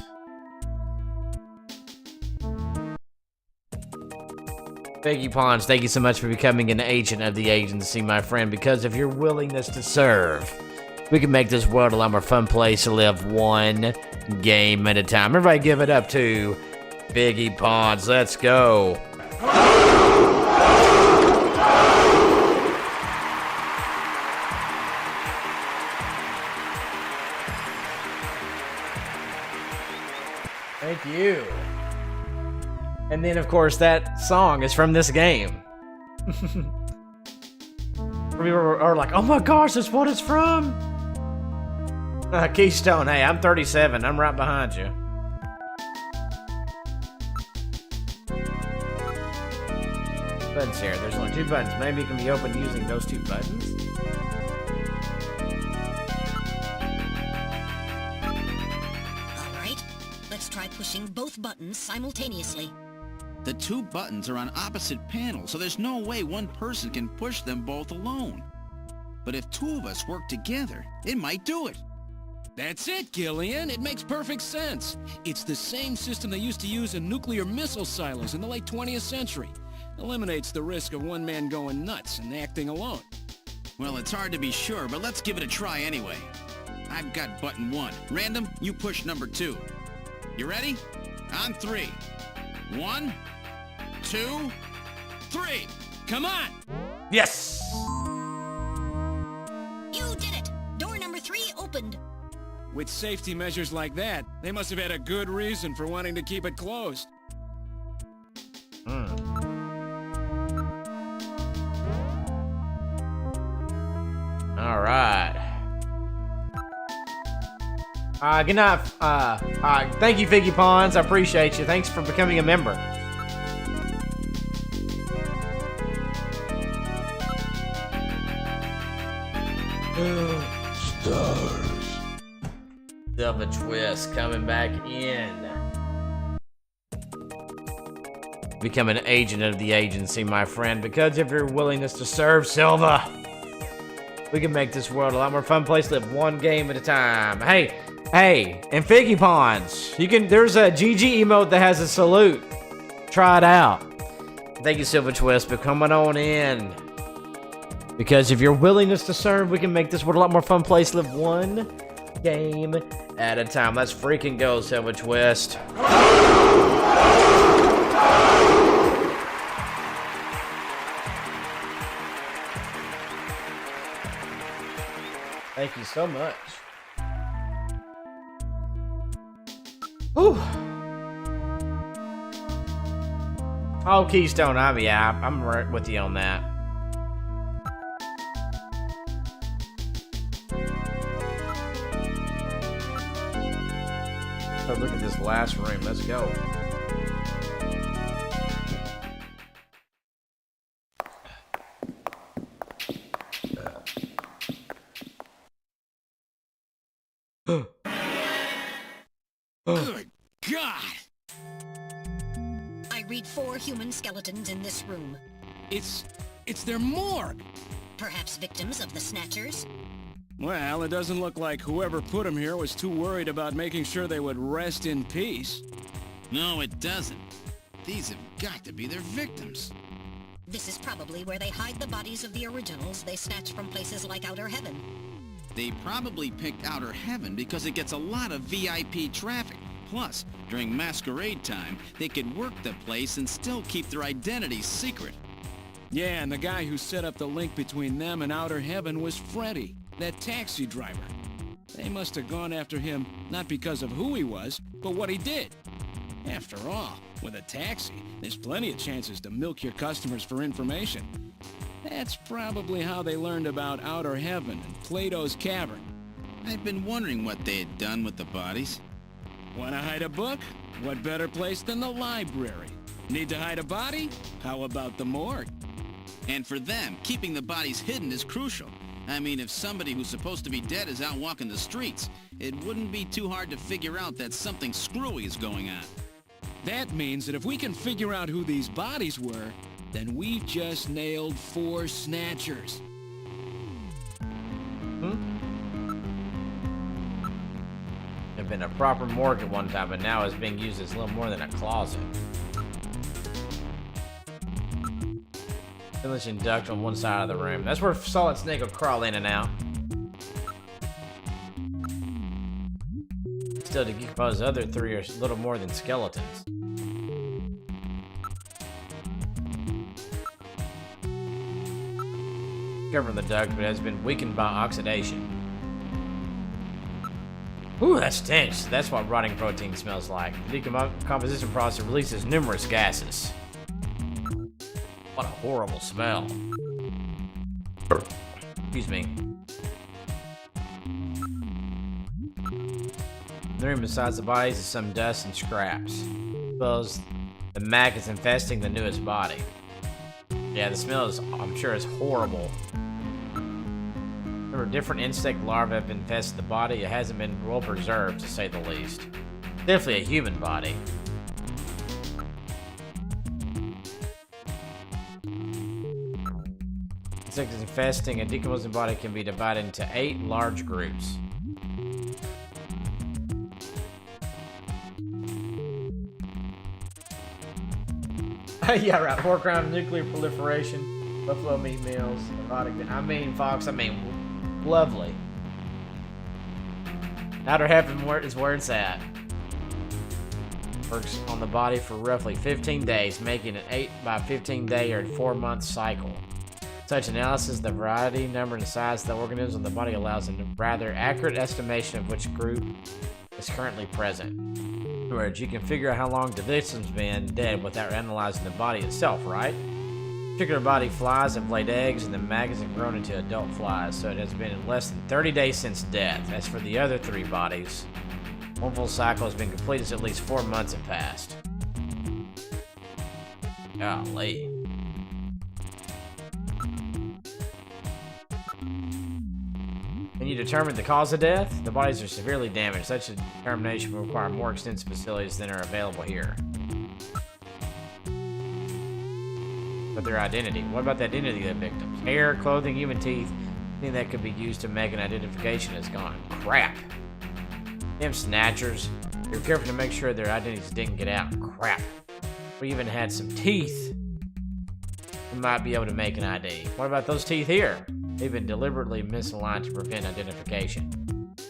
Figgy Pawns, thank you so much for becoming an agent of the agency, my friend. Because of your willingness to serve, we can make this world a lot more fun place to live one game at a time. Everybody give it up to Figgy Pawns. Let's go. Thank you. And then, of course, that song is from this game. We are like, oh my gosh, that's what it's from. Keystone, hey, I'm 37. I'm right behind you. Buttons here. There's only 2 buttons. Maybe it can be opened using those 2 buttons. Let's try pushing both buttons simultaneously. The 2 buttons are on opposite panels, so there's no way one person can push them both alone. But if 2 of us work together, it might do it. That's it, Gillian. It makes perfect sense. It's the same system they used to use in nuclear missile silos in the late 20th century. Eliminates the risk of one man going nuts and acting alone. Well, it's hard to be sure, but let's give it a try anyway. I've got button 1. Random, you push number 2. You ready? On 3. 1, 2, 3. Come on! Yes! You did it! Door number 3 opened. With safety measures like that, they must have had a good reason for wanting to keep it closed. All right. Good night. Thank you, Figgy Pawns. I appreciate you. Thanks for becoming a member. Stars. Silver Twist coming back in. Become an agent of the agency, my friend. Because of your willingness to serve, Silva, we can make this world a lot more fun place to live one game at a time. Hey, and Figgy Pawns, there's a GG emote that has a salute. Try it out. Thank you, Silver Twist, for coming on in. Because of your willingness to serve, we can make this world a lot more fun place to live one game at a time. Let's freaking go, Silver Twist. Thank you so much. Whew. Oh, Keystone, I'm right with you on that. So look at this last room. Let's go. Good God! I read 4 human skeletons in this room. It's their morgue. Perhaps victims of the Snatchers? Well, it doesn't look like whoever put them here was too worried about making sure they would rest in peace. No, it doesn't. These have got to be their victims. This is probably where they hide the bodies of the originals they snatched from places like Outer Heaven. They probably picked Outer Heaven because it gets a lot of VIP traffic. Plus, during masquerade time, they could work the place and still keep their identities secret. Yeah, and the guy who set up the link between them and Outer Heaven was Freddy, that taxi driver. They must have gone after him not because of who he was, but what he did. After all, with a taxi, there's plenty of chances to milk your customers for information. That's probably how they learned about Outer Heaven and Plato's Cavern. I've been wondering what they had done with the bodies. Want to hide a book? What better place than the library? Need to hide a body? How about the morgue? And for them, keeping the bodies hidden is crucial. I mean, if somebody who's supposed to be dead is out walking the streets, it wouldn't be too hard to figure out that something screwy is going on. That means that if we can figure out who these bodies were, then we've just nailed 4 Snatchers. Had been a proper morgue at one time, but now it's being used as little more than a closet. Ventilation duct on one side of the room. That's where Solid Snake will crawl in and out. Still, to decompose, the other three are little more than skeletons. Covering the duct, but has been weakened by oxidation. Ooh, that stench. That's what rotting protein smells like. The decomposition process releases numerous gases. What a horrible smell. Excuse me. In the room besides the bodies is some dust and scraps. Suppose the mag is infesting the newest body. Yeah, the smell is, I'm sure, is horrible. There were different insect larvae have infested the body. It hasn't been well preserved, to say the least. Definitely a human body. Insects infesting a decomposing body can be divided into 8 large groups. Yeah, right. War crime, nuclear proliferation, buffalo meat meals, erotic. I mean, Fox. I mean, lovely. Outer heaven is where it's at. Works on the body for roughly 15 days, making an 8 by 15 day or 4-month cycle. Such analysis, the variety, number, and size of the organisms in the body allows a rather accurate estimation of which group is currently present. Whereas you can figure out how long the victim's been dead without analyzing the body itself, right? Particular body flies have laid eggs and the maggots have grown into adult flies, so it has been less than 30 days since death. As for the other 3 bodies, one full cycle has been completed, so at least 4 months have passed. Golly. When you determine the cause of death, the bodies are severely damaged. Such a determination will require more extensive facilities than are available here. But their identity. What about the identity of the victims? Hair, clothing, even teeth. Anything that could be used to make an identification is gone. Crap. Them snatchers. You're careful to make sure their identities didn't get out. Crap. We even had some teeth. We might be able to make an ID. What about those teeth here? They've been deliberately misaligned to prevent identification.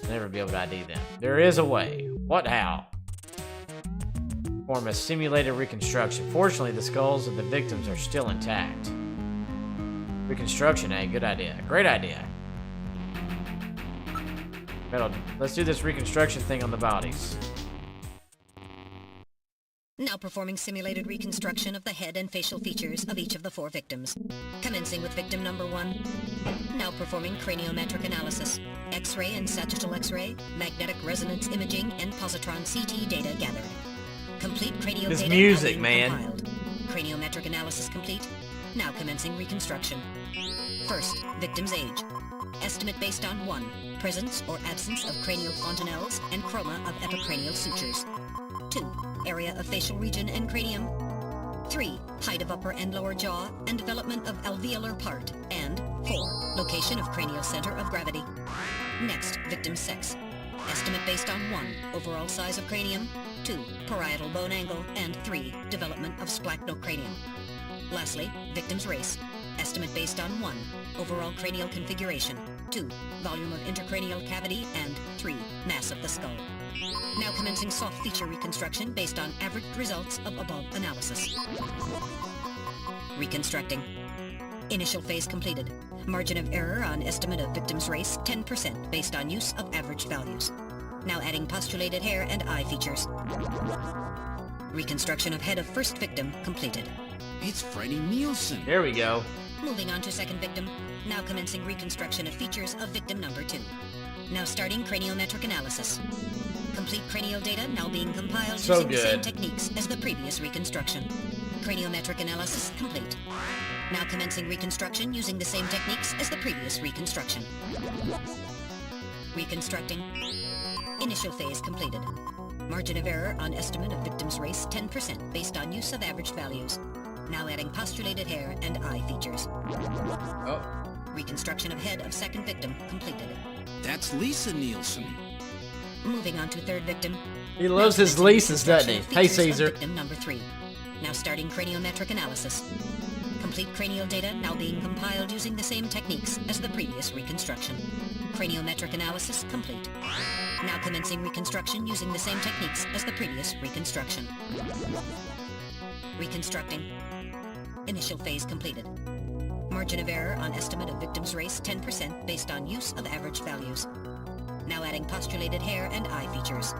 We'll never be able to ID them. There is a way. What how? Form a simulated reconstruction. Fortunately, the skulls of the victims are still intact. Reconstruction, eh? Good idea. Great idea. Let's do this reconstruction thing on the bodies. Now performing simulated reconstruction of the head and facial features of each of the 4 victims. Commencing with victim number 1. Now performing craniometric analysis. X-ray and sagittal X-ray, magnetic resonance imaging, and positron CT data gathered. Complete cranial this data music, now man. compiled. Craniometric analysis complete. Now commencing reconstruction. First, victim's age. Estimate based on 1. Presence or absence of cranial fontanelles and chroma of epicranial sutures. 2. Area of facial region and cranium. 3. Height of upper and lower jaw and development of alveolar part. And 4. Location of cranial center of gravity. Next, victim's sex. Estimate based on 1. Overall size of cranium. 2. Parietal bone angle. And 3. Development of splachnocranium. Lastly, victim's race. Estimate based on 1. Overall cranial configuration. 2. Volume of intercranial cavity. And 3. Mass of the skull. Now commencing soft feature reconstruction based on averaged results of above analysis. Reconstructing. Initial phase completed. Margin of error on estimate of victim's race 10% based on use of average values. Now adding postulated hair and eye features. Reconstruction of head of first victim completed. It's Freddie Nielsen. There we go. Moving on to second victim. Now commencing reconstruction of features of victim number 2. Now starting craniometric analysis. Complete cranial data now being compiled using the same techniques as the previous reconstruction. Craniometric analysis complete. Now commencing reconstruction using the same techniques as the previous reconstruction. Reconstructing. Initial phase completed. Margin of error on estimate of victim's race 10% based on use of average values. Now adding postulated hair and eye features. Oh. Reconstruction of head of second victim completed. That's Lisa Nielsen. Moving on to third victim. He loves his Lisa's, doesn't he? Hey, Caesar. Victim number 3. Now starting craniometric analysis. Complete cranial data now being compiled using the same techniques as the previous reconstruction. Craniometric analysis complete. Now commencing reconstruction using the same techniques as the previous reconstruction. Reconstructing. Initial phase completed. Margin of error on estimate of victim's race 10% based on use of average values. Now adding postulated hair and eye features.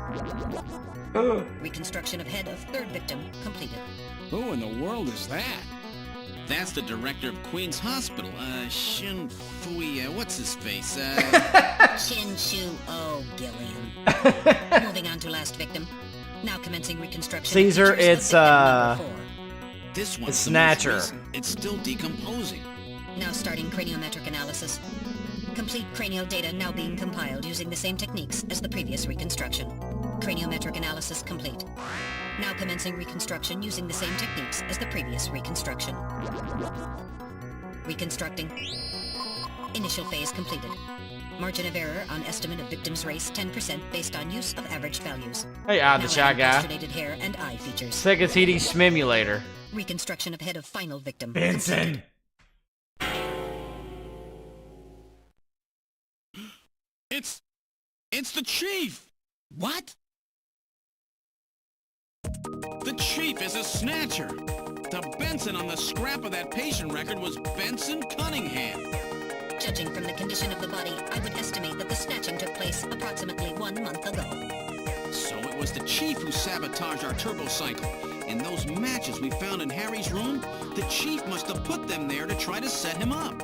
Reconstruction of head of third victim completed. Who in the world is that? That's the director of Queen's Hospital, Shin Fui, what's his face, Chin Shu O, Gillian. Moving on to last victim. Now commencing reconstruction. Caesar, of features it's, of victim number 4. This one's It's the most Snatcher. recent. It's still decomposing. Now starting craniometric analysis. Complete cranial data now being compiled using the same techniques as the previous reconstruction. Craniometric analysis complete. Now commencing reconstruction using the same techniques as the previous reconstruction. Reconstructing. Initial phase completed. Margin of error on estimate of victim's race 10% based on use of average values. Hey, Now the chat adding guy. postulated hair and eye features. Sega CD Simulator. Reconstruction of head of final victim. Benson. It's the Chief! What? The Chief is a Snatcher! The Benson on the scrap of that patient record was Benson Cunningham. Judging from the condition of the body, I would estimate that the snatching took place approximately 1 month ago. So it was the Chief who sabotaged our turbo cycle. And those matches we found in Harry's room, the Chief must have put them there to try to set him up.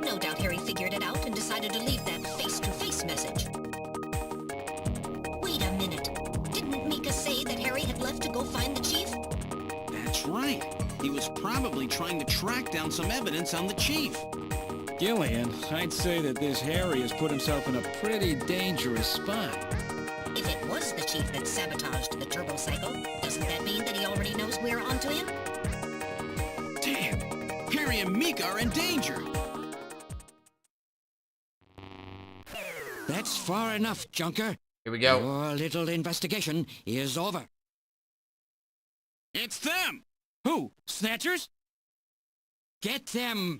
No doubt Harry figured it out and decided to leave that face-to-face message. Wait a minute. Didn't Mika say that Harry had left to go find the Chief? That's right. He was probably trying to track down some evidence on the Chief. Gillian, I'd say that this Harry has put himself in a pretty dangerous spot. If it was the Chief that sabotaged the turbo cycle, doesn't that mean that he already knows we're onto him? Damn! Harry and Mika are in danger! That's far enough, Junker. Here we go. Your little investigation is over. It's them! Who? Snatchers? Get them!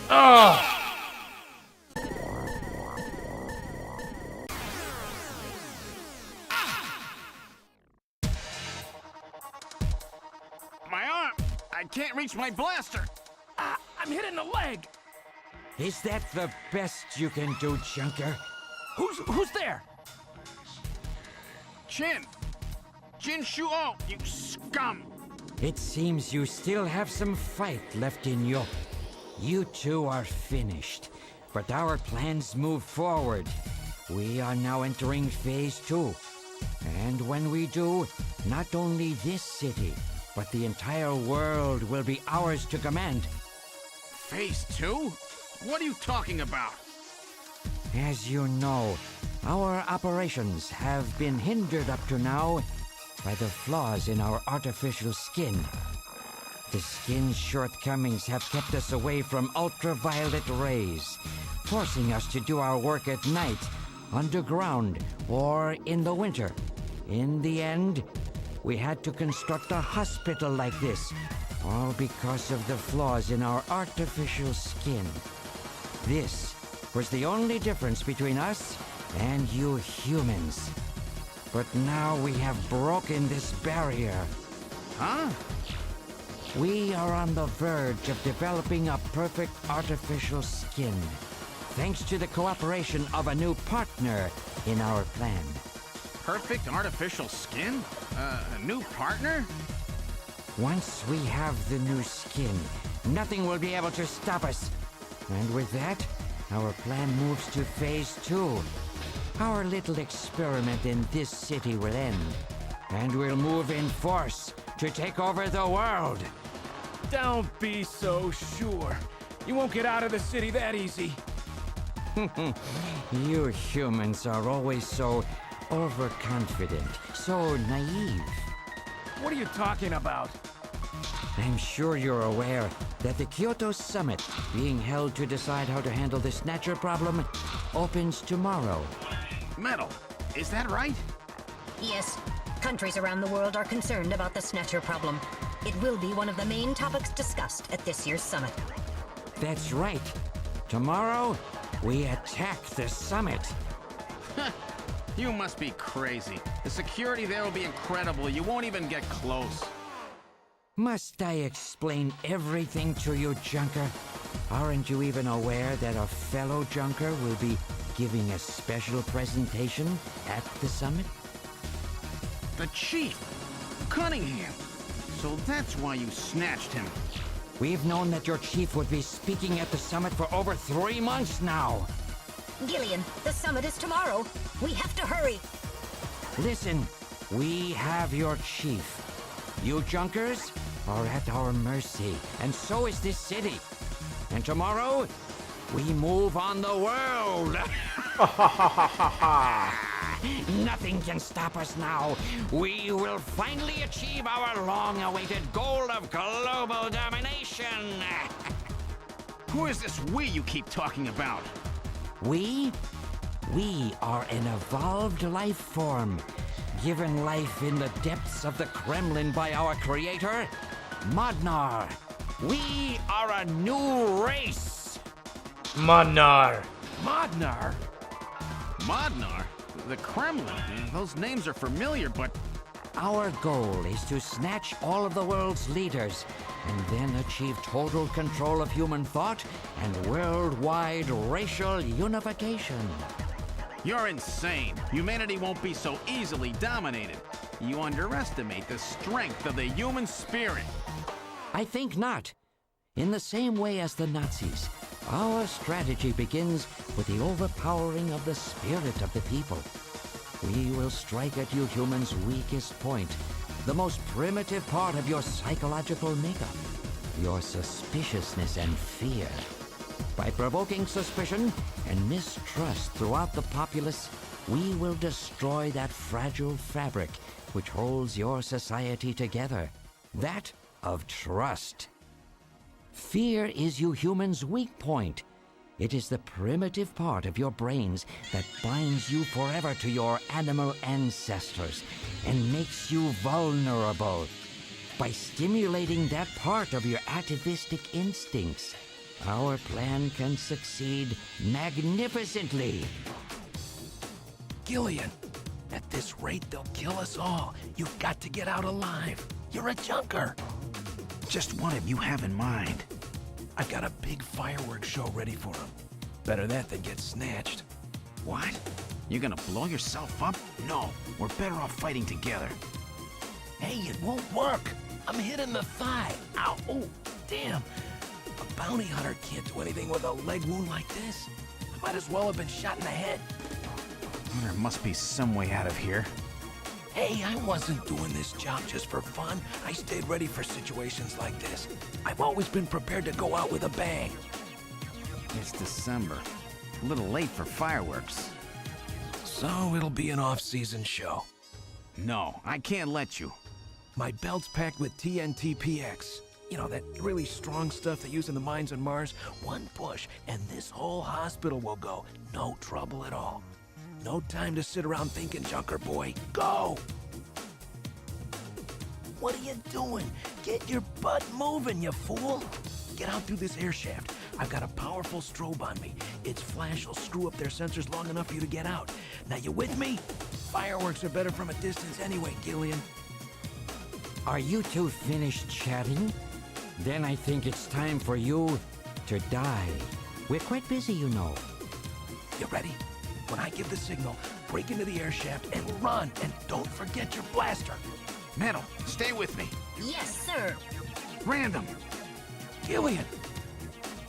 Oh! My arm! I can't reach my blaster! I'm hit in the leg! Is that the best you can do, Junker? Who's there? Jin Shuo, you scum! It seems you still have some fight left in you. You two are finished, but our plans move forward. We are now entering Phase 2. And when we do, not only this city, but the entire world will be ours to command. Phase 2? What are you talking about? As you know, our operations have been hindered up to now by the flaws in our artificial skin. The skin's shortcomings have kept us away from ultraviolet rays, forcing us to do our work at night, underground, or in the winter. In the end, we had to construct a hospital like this, all because of the flaws in our artificial skin. This was the only difference between us and you humans. But now we have broken this barrier. Huh? We are on the verge of developing a perfect artificial skin, thanks to the cooperation of a new partner in our plan. Perfect artificial skin? A new partner? Once we have the new skin, nothing will be able to stop us. And with that, our plan moves to Phase 2. Our little experiment in this city will end, and we'll move in force to take over the world. Don't be so sure. You won't get out of the city that easy. You humans are always so overconfident, so naive. What are you talking about? I'm sure you're aware that the Kyoto Summit, being held to decide how to handle the Snatcher problem, opens tomorrow. Metal, is that right? Yes. Countries around the world are concerned about the Snatcher problem. It will be one of the main topics discussed at this year's summit. That's right. Tomorrow, we attack the summit. You must be crazy. The security there will be incredible. You won't even get close. Must I explain everything to you, Junker? Aren't you even aware that a fellow Junker will be giving a special presentation at the summit? The Chief! Cunningham! So that's why you snatched him. We've known that your chief would be speaking at the summit for over 3 months now. Gillian, the summit is tomorrow. We have to hurry. Listen, we have your chief. You Junkers are at our mercy, and so is this city. And tomorrow, we move on the world. Nothing can stop us now. We will finally achieve our long-awaited goal of global domination. Who is this we you keep talking about? We are an evolved life form, given life in the depths of the Kremlin by our creator, Modnar. We are a new race. Modnar. Modnar? Modnar? The Kremlin? Those names are familiar, but... Our goal is to snatch all of the world's leaders and then achieve total control of human thought and worldwide racial unification. You're insane. Humanity won't be so easily dominated. You underestimate the strength of the human spirit. I think not. In the same way as the Nazis, our strategy begins with the overpowering of the spirit of the people. We will strike at you humans' weakest point, the most primitive part of your psychological makeup, your suspiciousness and fear. By provoking suspicion and mistrust throughout the populace, we will destroy that fragile fabric which holds your society together, that of trust. Fear is you humans' weak point. It is the primitive part of your brains that binds you forever to your animal ancestors and makes you vulnerable. By stimulating that part of your atavistic instincts, our plan can succeed magnificently. Gillian, at this rate, they'll kill us all. You've got to get out alive. You're a junker. Just what have you have in mind? I've got a big fireworks show ready for him. Better that than get snatched. What? You're gonna blow yourself up? No, we're better off fighting together. Hey, it won't work. I'm hit in the thigh. Ow, oh, damn. A bounty hunter can't do anything with a leg wound like this. I might as well have been shot in the head. There must be some way out of here. Hey, I wasn't doing this job just for fun. I stayed ready for situations like this. I've always been prepared to go out with a bang. It's December. A little late for fireworks. So it'll be an off-season show. No, I can't let you. My belt's packed with TNT PX. You know, that really strong stuff they use in the mines on Mars. One push, and this whole hospital will go. No trouble at all. No time to sit around thinking, Junker boy. Go! What are you doing? Get your butt moving, you fool! Get out through this air shaft. I've got a powerful strobe on me. Its flash will screw up their sensors long enough for you to get out. Now, you with me? Fireworks are better from a distance anyway, Gillian. Are you two finished chatting? Then I think it's time for you to die. We're quite busy, you know. You ready? When I give the signal, break into the air shaft and run, and don't forget your blaster. Metal, stay with me. Yes, sir. Random. Gillian!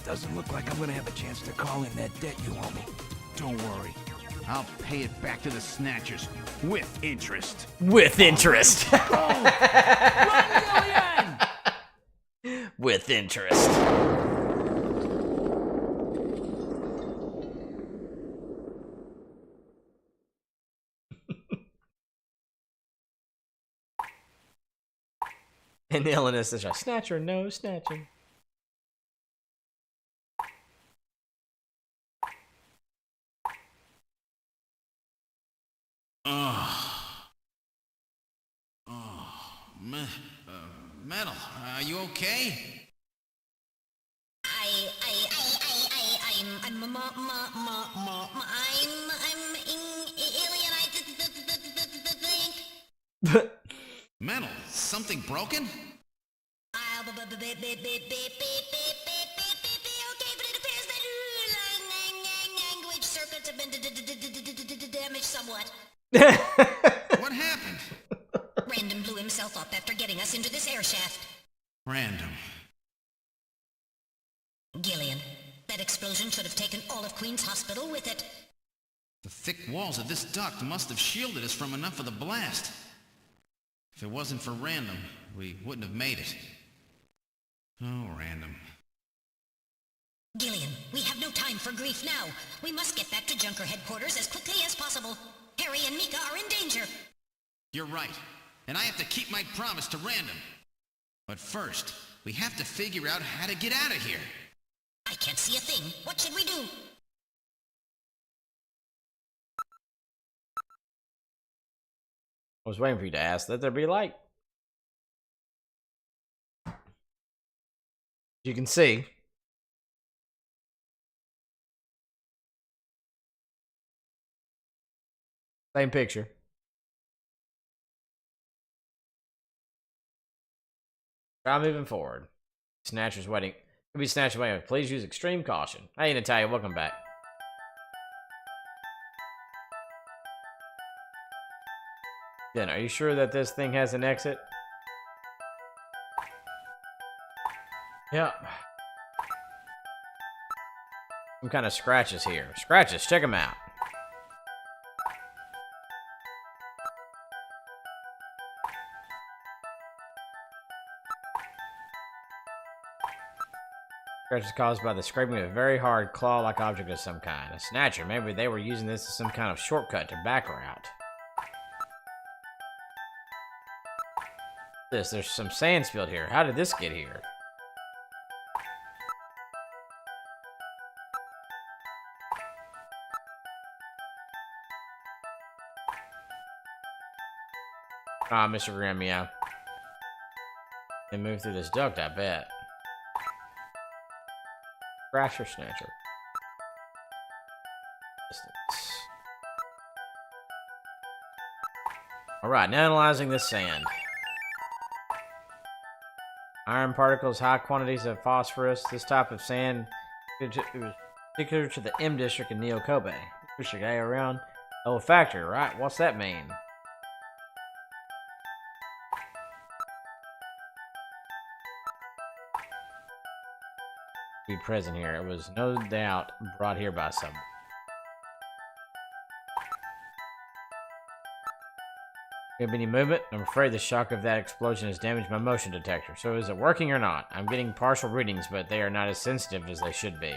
Doesn't look like I'm gonna have a chance to call in that debt you owe me. Don't worry. I'll pay it back to the Snatchers with interest. With interest. Run, Gillian! With interest. And the illness is a snatcher, no snatching. Ugh. you okay? Mental? Something broken? Language circuits have been damaged somewhat. What happened? Random blew himself up after getting us into this air shaft. Random. Gillian, that explosion should have taken all of Queen's Hospital with it. The thick walls of this duct must have shielded us from enough of the blast. If it wasn't for Random, we wouldn't have made it. Oh, Random. Gillian, we have no time for grief now. We must get back to Junker headquarters as quickly as possible. Harry and Mika are in danger. You're right. And I have to keep my promise to Random. But first, we have to figure out how to get out of here. I can't see a thing. What should we do? I was waiting for you to ask. Let there be light. You can see. Same picture. Try moving forward. Snatcher's waiting. Could be Snatcher waiting. Please use extreme caution. Hey, Natalia, welcome back. Then, are you sure that this thing has an exit? Yep. Some kind of scratches here. Scratches, check them out. Scratches caused by the scraping of a very hard claw-like object of some kind. A snatcher. Maybe they were using this as some kind of shortcut to back route. There's some sand spilled here. How did this get here? Ah, Mr. Graham, yeah. They moved through this duct, I bet. Crasher Snatcher. Distance. Alright, now analyzing this sand. Iron particles, high quantities of phosphorus. This type of sand it was particular to the M district in Neo Kobe. Push a guy around. Oh, factory, right? What's that mean? Be present here. It was no doubt brought here by someone. Have any movement? I'm afraid the shock of that explosion has damaged my motion detector. So is it working or not? I'm getting partial readings, but they are not as sensitive as they should be.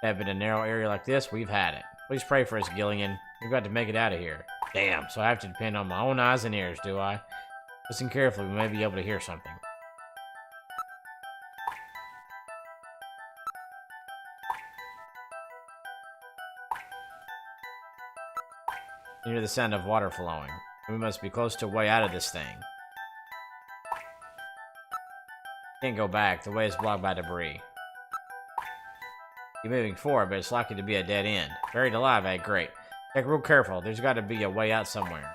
Have been a narrow area like this, we've had it. Please pray for us, Gillian. We've got to make it out of here. Damn, so I have to depend on my own eyes and ears, do I? Listen carefully, we may be able to hear something. I hear the sound of water flowing. We must be close to a way out of this thing. Can't go back. The way is blocked by debris. Keep moving forward, but it's likely to be a dead end. Buried alive, eh? Great. Take real careful. There's got to be a way out somewhere.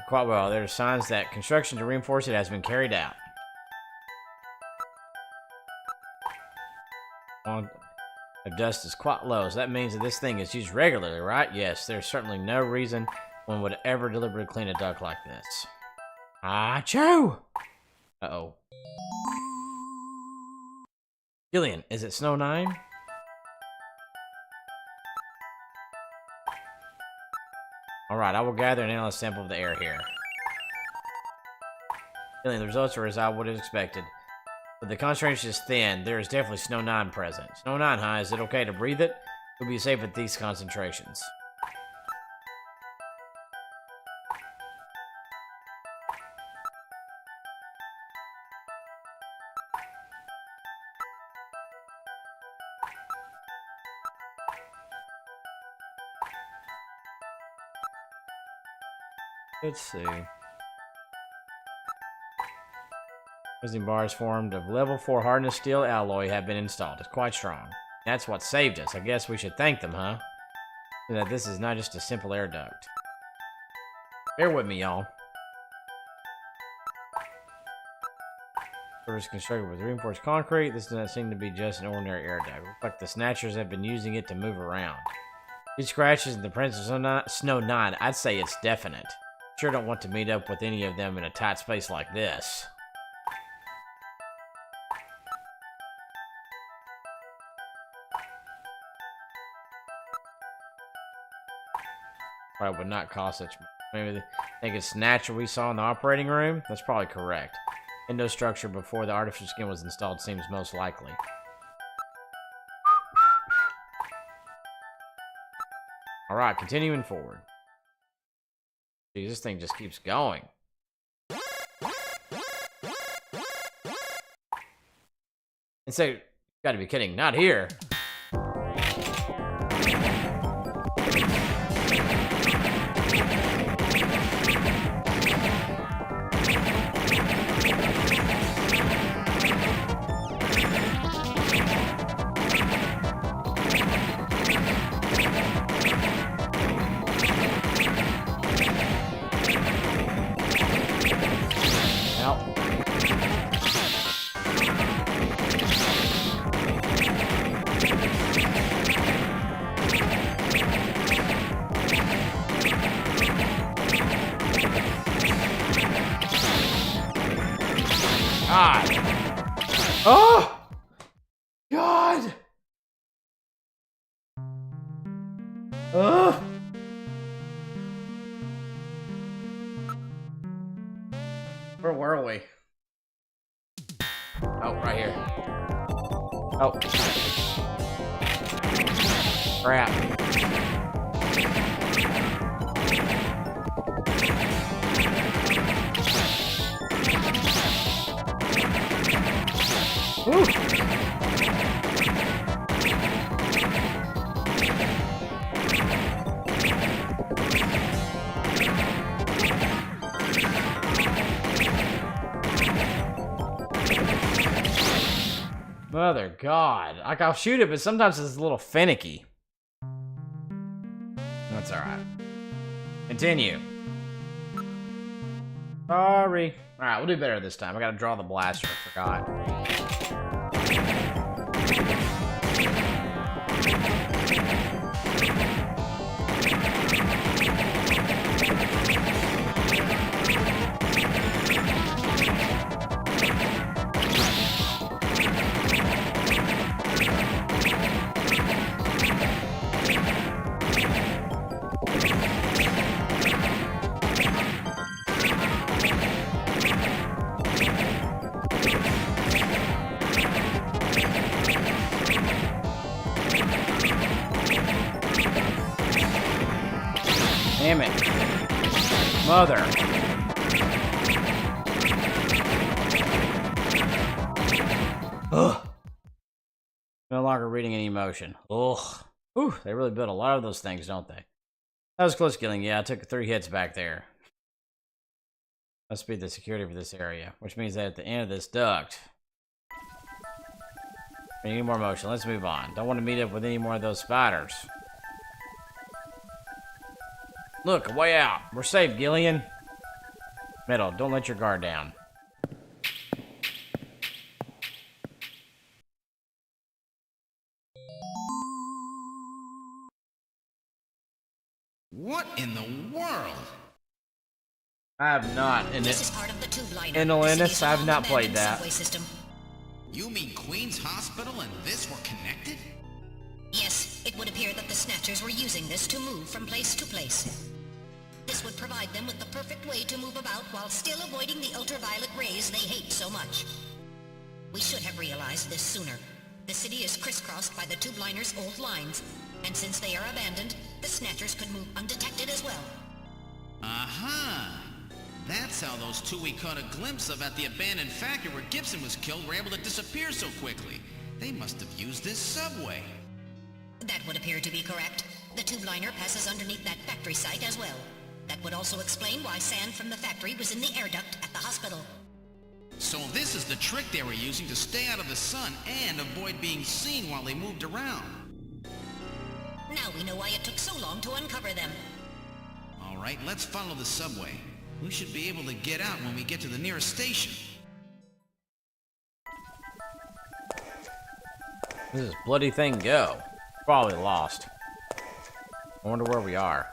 Quite well. There are signs that construction to reinforce it has been carried out. The dust is quite low, so that means that this thing is used regularly, right? Yes, there's certainly no reason one would ever deliberately clean a duct like this. Achoo! Uh-oh. Gillian, is it Snow 9? Alright, I will gather and analyze a sample of the air here. Feeling the results are as I would have expected. But the concentration is thin. There is definitely Snow 9 present. Snow 9, huh? Is it okay to breathe it? We'll be safe at these concentrations. Let's see. Prison bars formed of level 4 hardness steel alloy have been installed. It's quite strong. That's what saved us. I guess we should thank them, huh? So that this is not just a simple air duct. Bear with me, y'all. First constructed with reinforced concrete. This does not seem to be just an ordinary air duct. Looks like the Snatchers have been using it to move around. These scratches in the presence of Snow 9, I'd say it's definite. Sure don't want to meet up with any of them in a tight space like this. Probably would not cost such much. Maybe they think it's Snatcher we saw in the operating room? That's probably correct. Endostructure before the artificial skin was installed seems most likely. Alright, continuing forward. Jeez, this thing just keeps going. And so, you gotta be kidding, not here. God. Oh! God! Ugh! Where were we? Oh, right here. Oh. Crap. Woo. Mother God. Like, I'll shoot it, but sometimes it's a little finicky. That's alright. Continue. Sorry. Alright, we'll do better this time. I gotta draw the blaster. I forgot. Damn it. Mother. Ugh. No longer reading any emotion. Ugh. Ooh, they really built a lot of those things, don't they? That was close killing. Yeah, I took 3 hits back there. Must be the security for this area, which means that at the end of this duct. We need more motion. Let's move on. Don't want to meet up with any more of those spiders. Look, a way out. We're safe, Gillian. Metal, don't let your guard down. What in the world? I have not. This is part of the tube liner. In Atlantis, I have not played that. System. You mean Queen's Hospital and this were connected? Yes, it would appear that the Snatchers were using this to move from place to place. This would provide them with the perfect way to move about while still avoiding the ultraviolet rays they hate so much. We should have realized this sooner. The city is crisscrossed by the tube liners' old lines, and since they are abandoned, the Snatchers could move undetected as well. Aha! That's how those two we caught a glimpse of at the abandoned factory where Gibson was killed were able to disappear so quickly. They must have used this subway. That would appear to be correct. The tube liner passes underneath that factory site as well. That would also explain why sand from the factory was in the air duct at the hospital. So this is the trick they were using to stay out of the sun and avoid being seen while they moved around. Now we know why it took so long to uncover them. All right, let's follow the subway. We should be able to get out when we get to the nearest station. Where does this bloody thing go? Probably lost. I wonder where we are.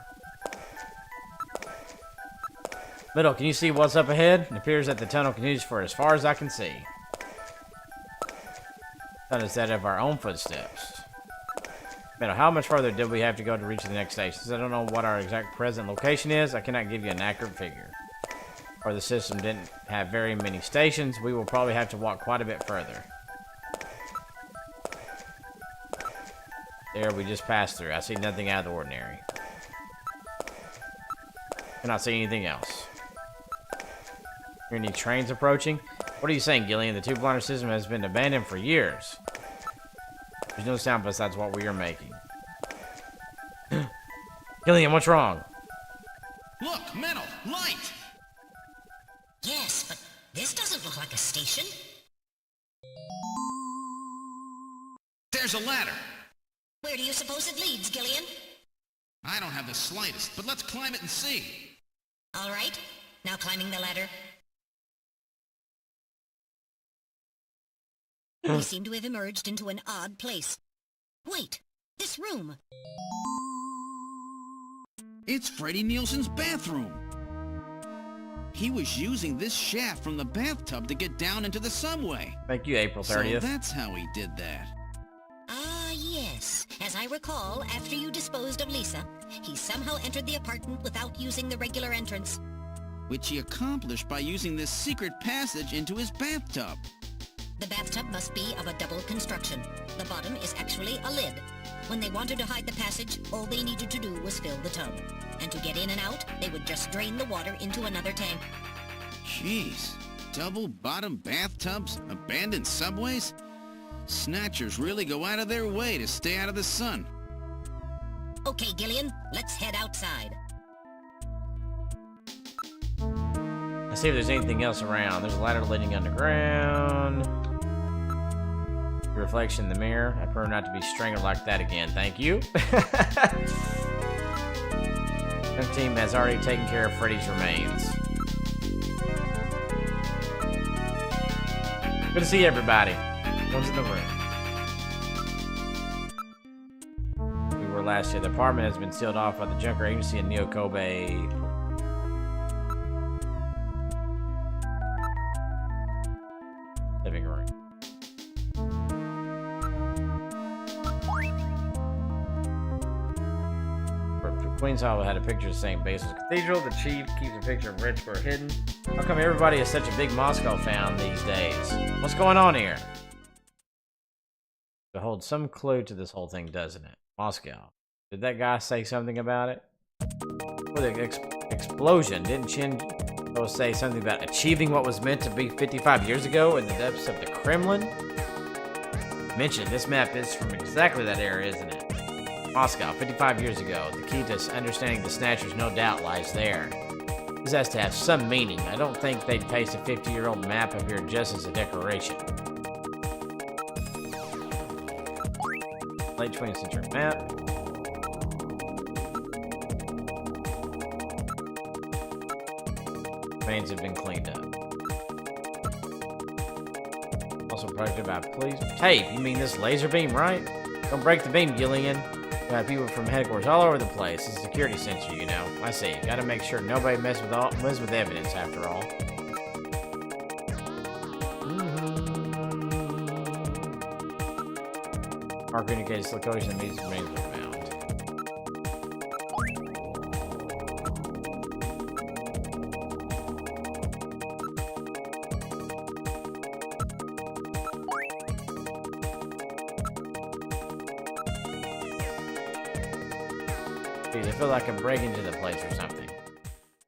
Middle, can you see what's up ahead? It appears that the tunnel continues for as far as I can see. That is that of our own footsteps. Middle, how much further did we have to go to reach the next station? Since I don't know what our exact present location is, I cannot give you an accurate figure. Or the system didn't have very many stations, we will probably have to walk quite a bit further. There, we just passed through. I see nothing out of the ordinary. Cannot see anything else. Hear any trains approaching? What are you saying, Gillian? The tube liner system has been abandoned for years. There's no sound besides what we are making. Gillian, what's wrong? Look, metal, light! Yes, but this doesn't look like a station. There's a ladder. Where do you suppose it leads, Gillian? I don't have the slightest, but let's climb it and see. All right, now climbing the ladder. We seem to have emerged into an odd place. Wait, this room. It's Freddie Nielsen's bathroom. He was using this shaft from the bathtub to get down into the subway. Thank you, April 30th. So that's how he did that. Ah, yes. As I recall, after you disposed of Lisa, he somehow entered the apartment without using the regular entrance. Which he accomplished by using this secret passage into his bathtub. The bathtub must be of a double construction. The bottom is actually a lid. When they wanted to hide the passage, all they needed to do was fill the tub. And to get in and out, they would just drain the water into another tank. Jeez. Double-bottom bathtubs? Abandoned subways? Snatchers really go out of their way to stay out of the sun. Okay, Gillian, let's head outside. Let's see if there's anything else around. There's a ladder leading underground. Reflection in the mirror. I prefer not to be strangled like that again. Thank you. The team has already taken care of Freddy's remains. Good to see everybody. One's in the room. We were last year. The apartment has been sealed off by the Junker Agency in Neo Kobe. Living room. Queens Hall had a picture of St. Basil's Cathedral. The chief keeps a picture of Red Square hidden. How come everybody is such a big Moscow fan these days? What's going on here? It holds some clue to this whole thing, doesn't it? Moscow. Did that guy say something about it? With the explosion, didn't Shinjo say something about achieving what was meant to be 55 years ago in the depths of the Kremlin? Mentioned, this map is from exactly that era, isn't it? Moscow, 55 years ago. The key to understanding the Snatchers no doubt lies there. This has to have some meaning. I don't think they'd paste a 50-year-old map up here just as a decoration. Late 20th century map. Remains have been cleaned up. Also protected by police tape. You mean this laser beam, right? Don't break the beam, Gillian. We have people from headquarters all over the place. It's a security sensor, you know. I see. Gotta make sure nobody messes with evidence, after all. Marker indicates location of these remains were found. Jeez, I feel like I'm breaking into the place or something.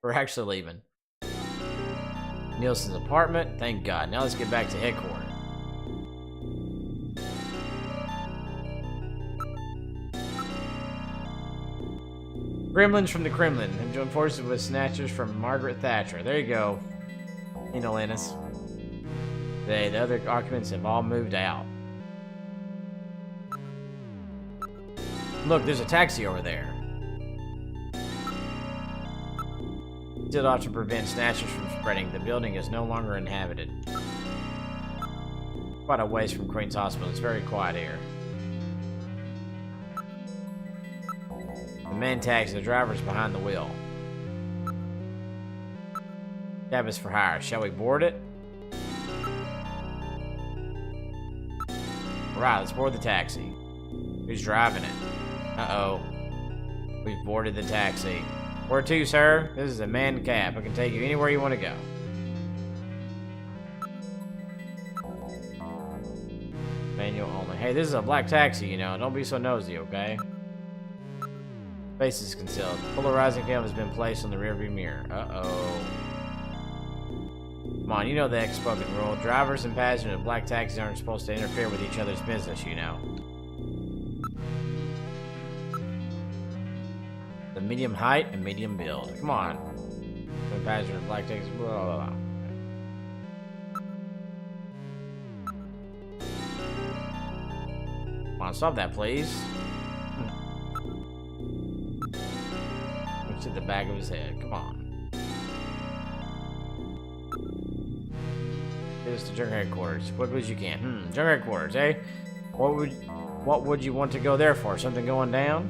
We're actually leaving. Nielsen's apartment. Thank God. Now let's get back to headquarters. Gremlins from the Kremlin have joined forces with Snatchers from Margaret Thatcher. There you go. You know, Linus. Today, the other occupants have all moved out. Look, there's a taxi over there. Still ought to prevent Snatchers from spreading. The building is no longer inhabited. Quite a ways from Queen's Hospital. It's very quiet here. The man taxi, the driver's behind the wheel. Cab is for hire. Shall we board it? Right, let's board the taxi. Who's driving it? Uh-oh. We've boarded the taxi. Where to, sir? This is a manned cab. I can take you anywhere you want to go. Manual only. Hey, this is a black taxi, you know. Don't be so nosy, okay? Face is concealed. Polarizing film has been placed on the rearview mirror. Uh-oh. Come on, you know the unspoken rule. Drivers and passengers of black taxis aren't supposed to interfere with each other's business, you know. The medium height and medium build. Come on. The passenger of black taxis. Blah, blah, blah. Come on, stop that, please. Looks at the back of his head. Come on. Get us to Junker headquarters as quickly as you can. Junker headquarters, eh? What would you want to go there for? Something going down?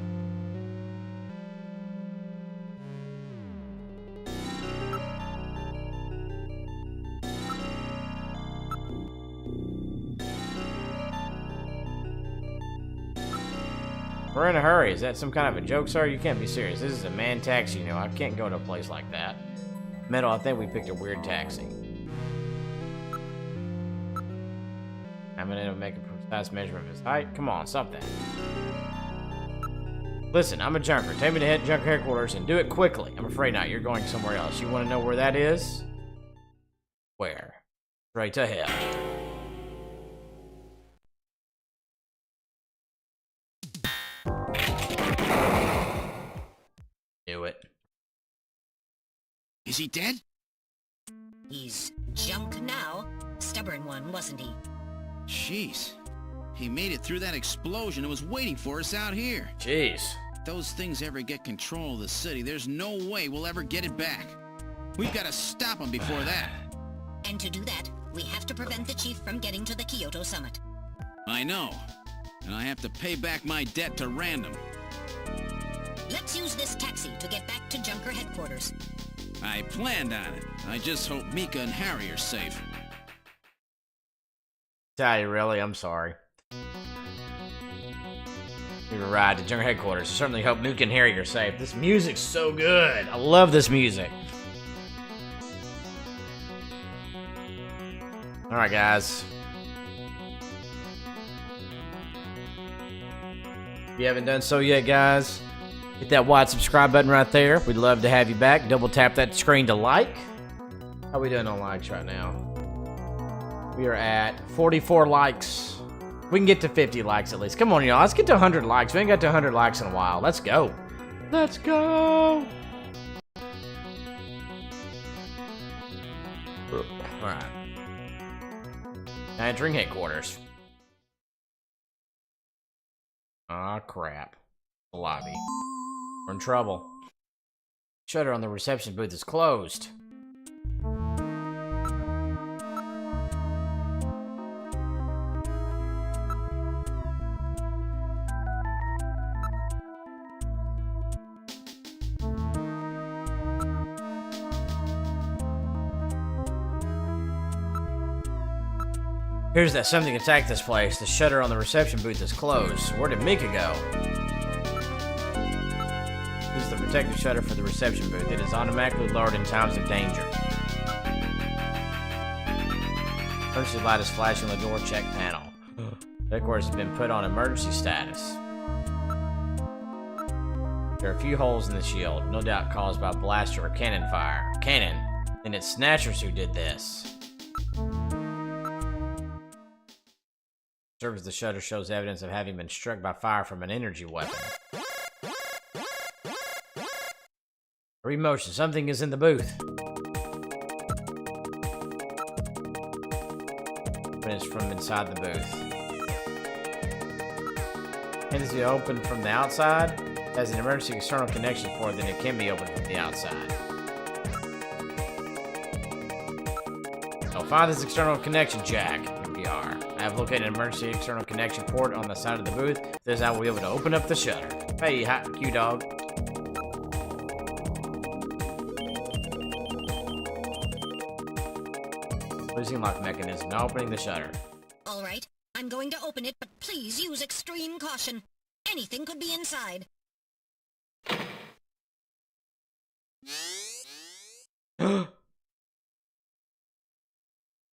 We're in a hurry. Is that some kind of a joke, sir? You can't be serious. This is a manned taxi, you know. I can't go to a place like that. Metal, I think we picked a weird taxi. I'm gonna make a precise measurement of his height. Come on, stop that. Listen, I'm a junker. Take me to Junker headquarters and do it quickly. I'm afraid not. You're going somewhere else. You want to know where that is? Where? Straight to hell. Do it. Is he dead? He's junk now. Stubborn one, wasn't he? Jeez. He made it through that explosion and was waiting for us out here. Jeez. If those things ever get control of the city, there's no way we'll ever get it back. We've got to stop them before that. And to do that, we have to prevent the chief from getting to the Kyoto summit. I know. And I have to pay back my debt to Random. Let's use this taxi to get back to Junker headquarters. I planned on it. I just hope Mika and Harry are safe. Tally, really? I'm sorry. We were right to Junker headquarters. I certainly hope Nuke and Harry are safe. This music's so good. I love this music. Alright, guys. If you haven't done so yet, guys, hit that white subscribe button right there. We'd love to have you back. Double tap that screen to like. How we doing on likes right now? We are at 44 likes. We can get to 50 likes at least. Come on, y'all. Let's get to 100 likes. We ain't got to 100 likes in a while. Let's go. Let's go. Alright. Now entering headquarters. Aw, crap. The lobby. We're in trouble. Shutter on the reception booth is closed. Here's that something attacked this place. The shutter on the reception booth is closed. Where did Mika go? This is the protective shutter for the reception booth. It is automatically lowered in times of danger. Emergency light is flashing on the door check panel. Headquarters has been put on emergency status. There are a few holes in the shield, no doubt caused by blaster or cannon fire. Cannon? Then it's Snatchers who did this. Surface of the shutter shows evidence of having been struck by fire from an energy weapon. Remotion. Something is in the booth. When it's from inside the booth. It is open from the outside. It has an emergency external connection port, then it can be opened from the outside. So find this external connection jack. Here we are. I have located an emergency external connection port on the side of the booth. This I will be able to open up the shutter. Hey, hot Q-Dog. Losing lock mechanism. Now opening the shutter. All right, I'm going to open it, but please use extreme caution. Anything could be inside.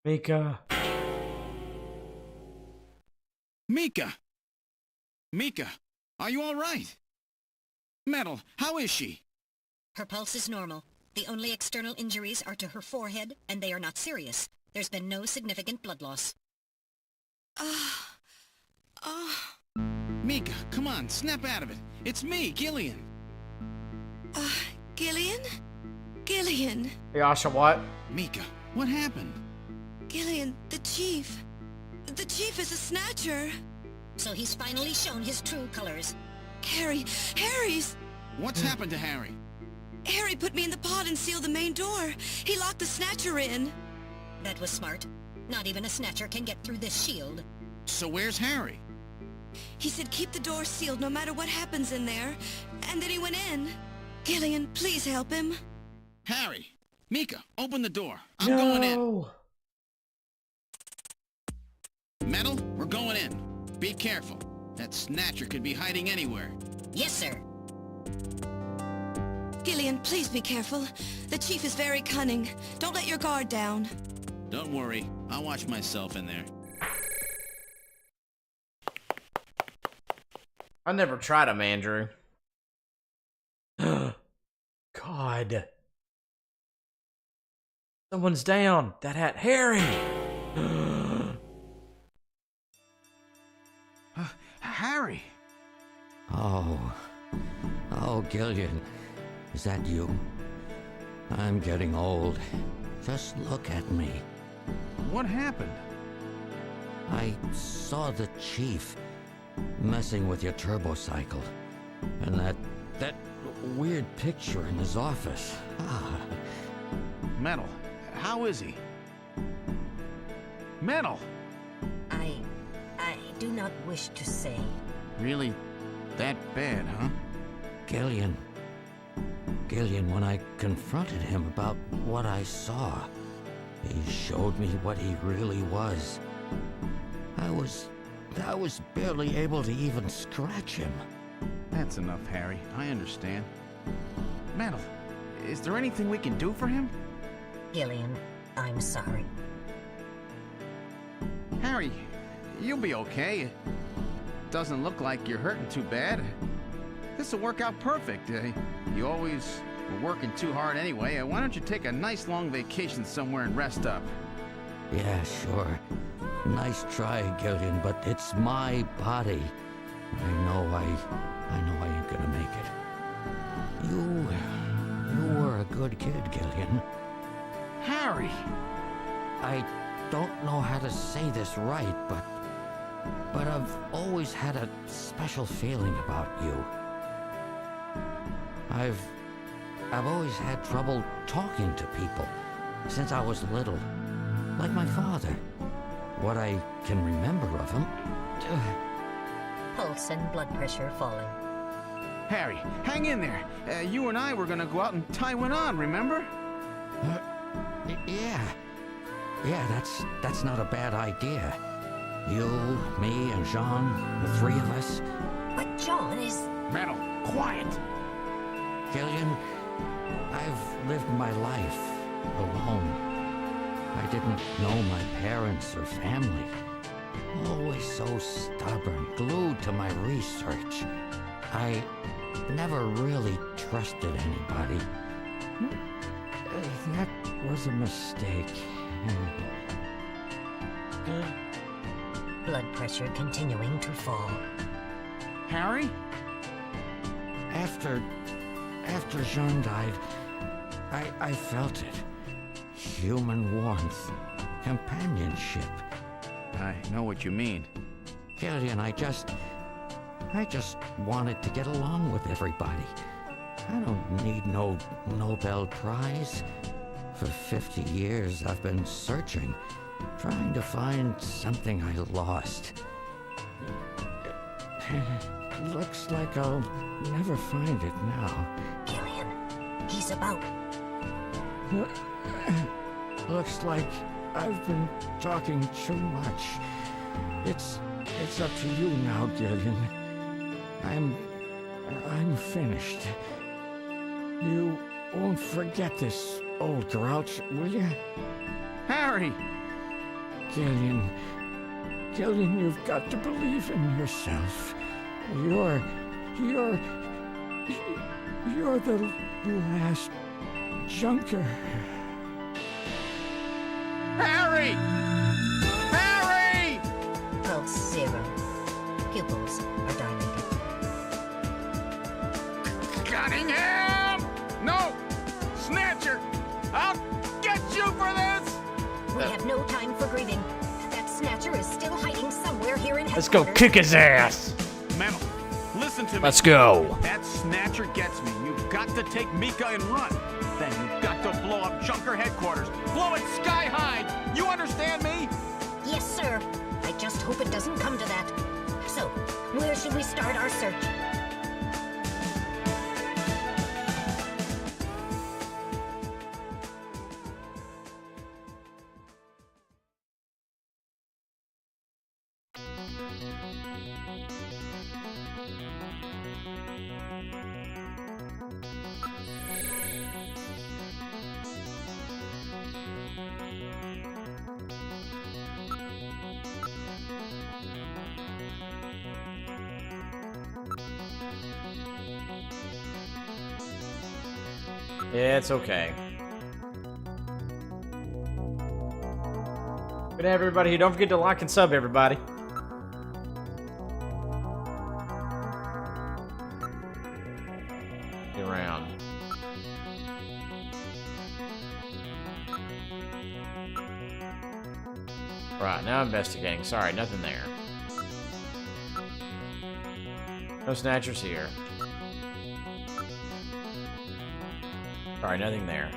Mika. Mika! Mika, are you all right? Metal, how is she? Her pulse is normal. The only external injuries are to her forehead, and they are not serious. There's been no significant blood loss. Mika, come on, snap out of it. It's me, Gillian. Gillian? Gillian! Yasha, what? Mika, what happened? Gillian, the Chief. The Chief is a Snatcher. So he's finally shown his true colors. Harry's... What's happened to Harry? Harry put me in the pod and sealed the main door. He locked the Snatcher in. That was smart. Not even a Snatcher can get through this shield. So where's Harry? He said keep the door sealed no matter what happens in there. And then he went in. Gillian, please help him. Harry! Mika, open the door. I'm going in. Metal, we're going in. Be careful. That Snatcher could be hiding anywhere. Yes, sir. Gillian, please be careful. The Chief is very cunning. Don't let your guard down. Don't worry. I'll watch myself in there. I never tried them, Andrew. God. Someone's down. That hat. Harry! Harry! Oh, Gillian. Is that you? I'm getting old. Just look at me. What happened? I saw the Chief messing with your turbocycle. And that weird picture in his office. Metal, how is he? Metal! I do not wish to say. Really that bad, huh? Gillian, when I confronted him about what I saw, he showed me what he really was. I was barely able to even scratch him. That's enough, Harry. I understand. Metal, is there anything we can do for him? Gillian, I'm sorry. Harry, you'll be okay. Doesn't look like you're hurting too bad. This'll work out perfect. You always were working too hard anyway. Why don't you take a nice long vacation somewhere and rest up? Yeah, sure. Nice try, Gillian, but it's my body. I know I ain't gonna make it. You were a good kid, Gillian. Harry! I don't know how to say this right, but I've always had a special feeling about you. I've always had trouble talking to people since I was little, like my father. What I can remember of him. Pulse and blood pressure falling. Harry, hang in there. You and I were gonna go out and tie one on, remember? Yeah, that's not a bad idea. You, me, and Jean, the three of us. But John is... Metal, quiet! Gillian, I've lived my life alone. I didn't know my parents or family. Always so stubborn, glued to my research. I never really trusted anybody. That was a mistake. Blood pressure continuing to fall. Harry? After Jean died, I felt it. Human warmth, companionship. I know what you mean. Gillian, I just wanted to get along with everybody. I don't need no Nobel Prize. For 50 years, I've been searching, trying to find something I lost. Looks like I'll never find it now. Gillian, he's about. Looks like I've been talking too much. It's up to you now, Gillian. I'm finished. You won't forget this, old grouch, will you? Harry! Gillian, you've got to believe in yourself. You're the last junker. Harry! Harry! Pulse 0. Pupils are dilated. Cunningham! No! Snatcher! I'll get you for this! We have no time for grieving. That Snatcher is still hiding somewhere here in Let's go headquarters. kick his ass. Memo, listen to me. Let's go. That Snatcher gets me. You've got to take Mika and run. Then you've got to blow up Junker headquarters. Blow it sky high. You understand me? Yes, sir. I just hope it doesn't come to that. So, where should we start our search? Yeah, it's okay. Good night, everybody. Don't forget to like and sub, everybody. Get around. Right, now investigating. Sorry, nothing there. No Snatchers here. Sorry, nothing there.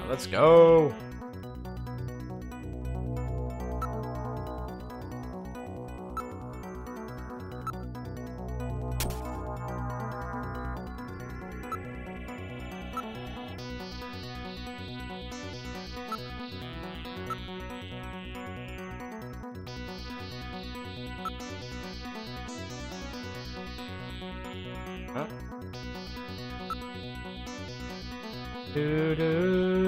Let's go. Huh? Doo-doo.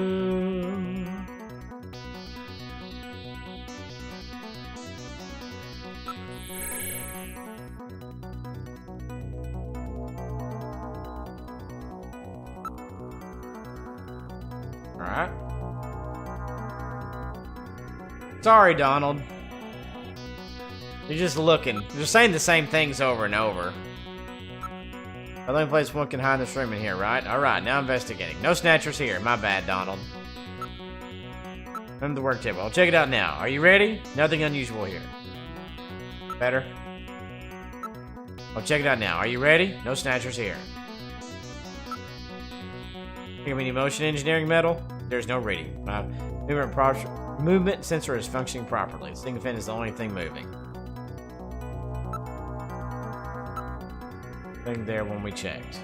Alright. Sorry, Donald. You're just looking. You're saying the same things over and over. The only place one can hide this room in here, right? Alright, now investigating. No Snatchers here. My bad, Donald. Come to the work table. I'll check it out now. Are you ready? Nothing unusual here. Better? I'll check it out now. Are you ready? No Snatchers here. Think of any motion engineering metal? There's no reading. Movement sensor is functioning properly. The single fin is the only thing moving. Thing there when we checked.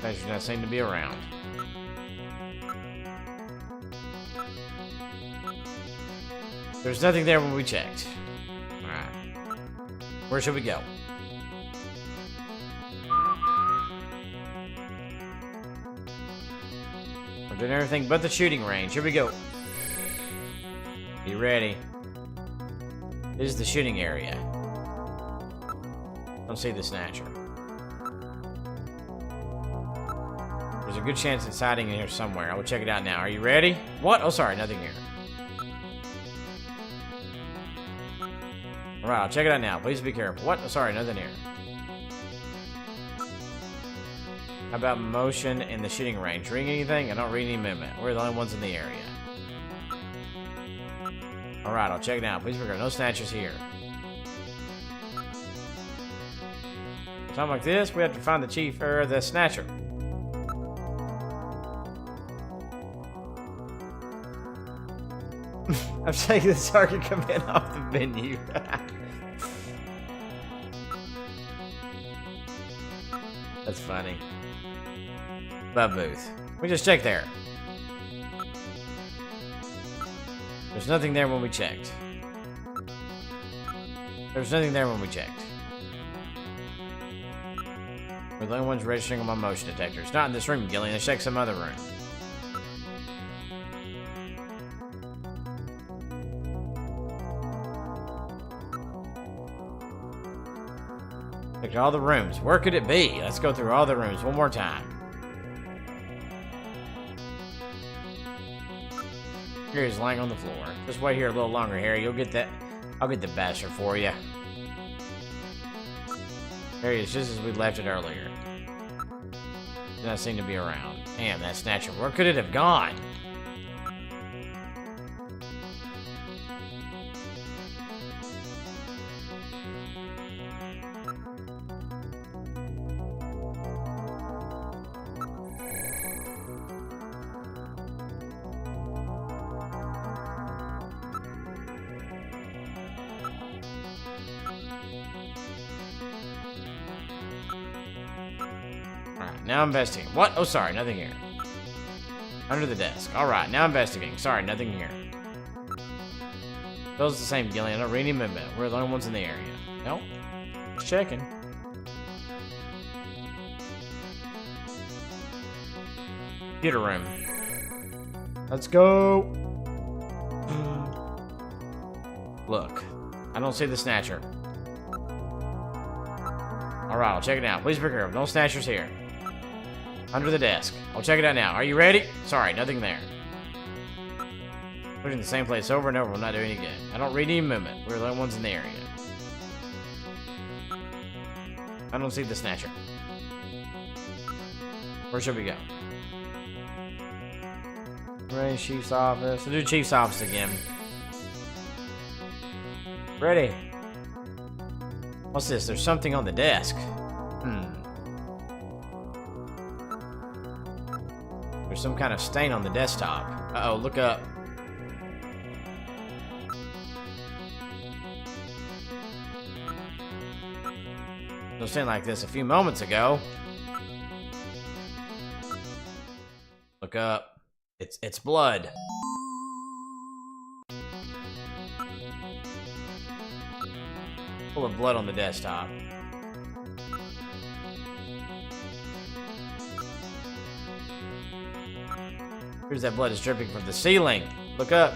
Does not seem to be around. There's nothing there when we checked. Alright. Where should we go? We're doing everything but the shooting range. Here we go. Be ready. This is the shooting area. Don't see the Snatcher. There's a good chance it's hiding in here somewhere. I will check it out now. Are you ready? What? Oh, sorry, nothing here. Alright, I'll check it out now. Please be careful. What? Oh, sorry, nothing here. How about motion in the shooting range? Reading anything? I don't read any movement. We're the only ones in the area. Alright, I'll check it out. Please be careful. No Snatchers here. Something like this, we have to find the Chief, or the Snatcher. I'm saying the target command off the menu. That's funny. Bub booth. We just checked there. There's nothing there when we checked. There's nothing there when we checked. We're the only ones registering on my motion detector. It's not in this room, Gillian. Let's check some other room. Check all the rooms. Where could it be? Let's go through all the rooms one more time. Here he's lying on the floor. Just wait here a little longer, Harry. You'll get that. I'll get the bastard for you. There he is, just as we left it earlier. Does not seem to be around. Damn, that Snatcher. Where could it have gone? Now investigating. What? Oh, sorry, nothing here. Under the desk. Alright, now investigating. Sorry, nothing here. Those the same, Gillian. I don't read any movement. We're the only ones in the area. Nope. Just checking. Computer room. Let's go. Look. I don't see the Snatcher. Alright, I'll check it out. Please be careful. No Snatchers here. Under the desk. I'll check it out now. Are you ready? Sorry, nothing there. Putting the same place over and over will not do any good. I don't read any movement. We're the only ones in the area. I don't see the Snatcher. Where should we go? Ready, Chief's office. We'll do Chief's office again. Ready. What's this? There's something on the desk. There's some kind of stain on the desktop. Uh-oh, look up. No stain like this a few moments ago. Look up. It's blood. Full of blood on the desktop. Here's that blood is dripping from the ceiling. Look up.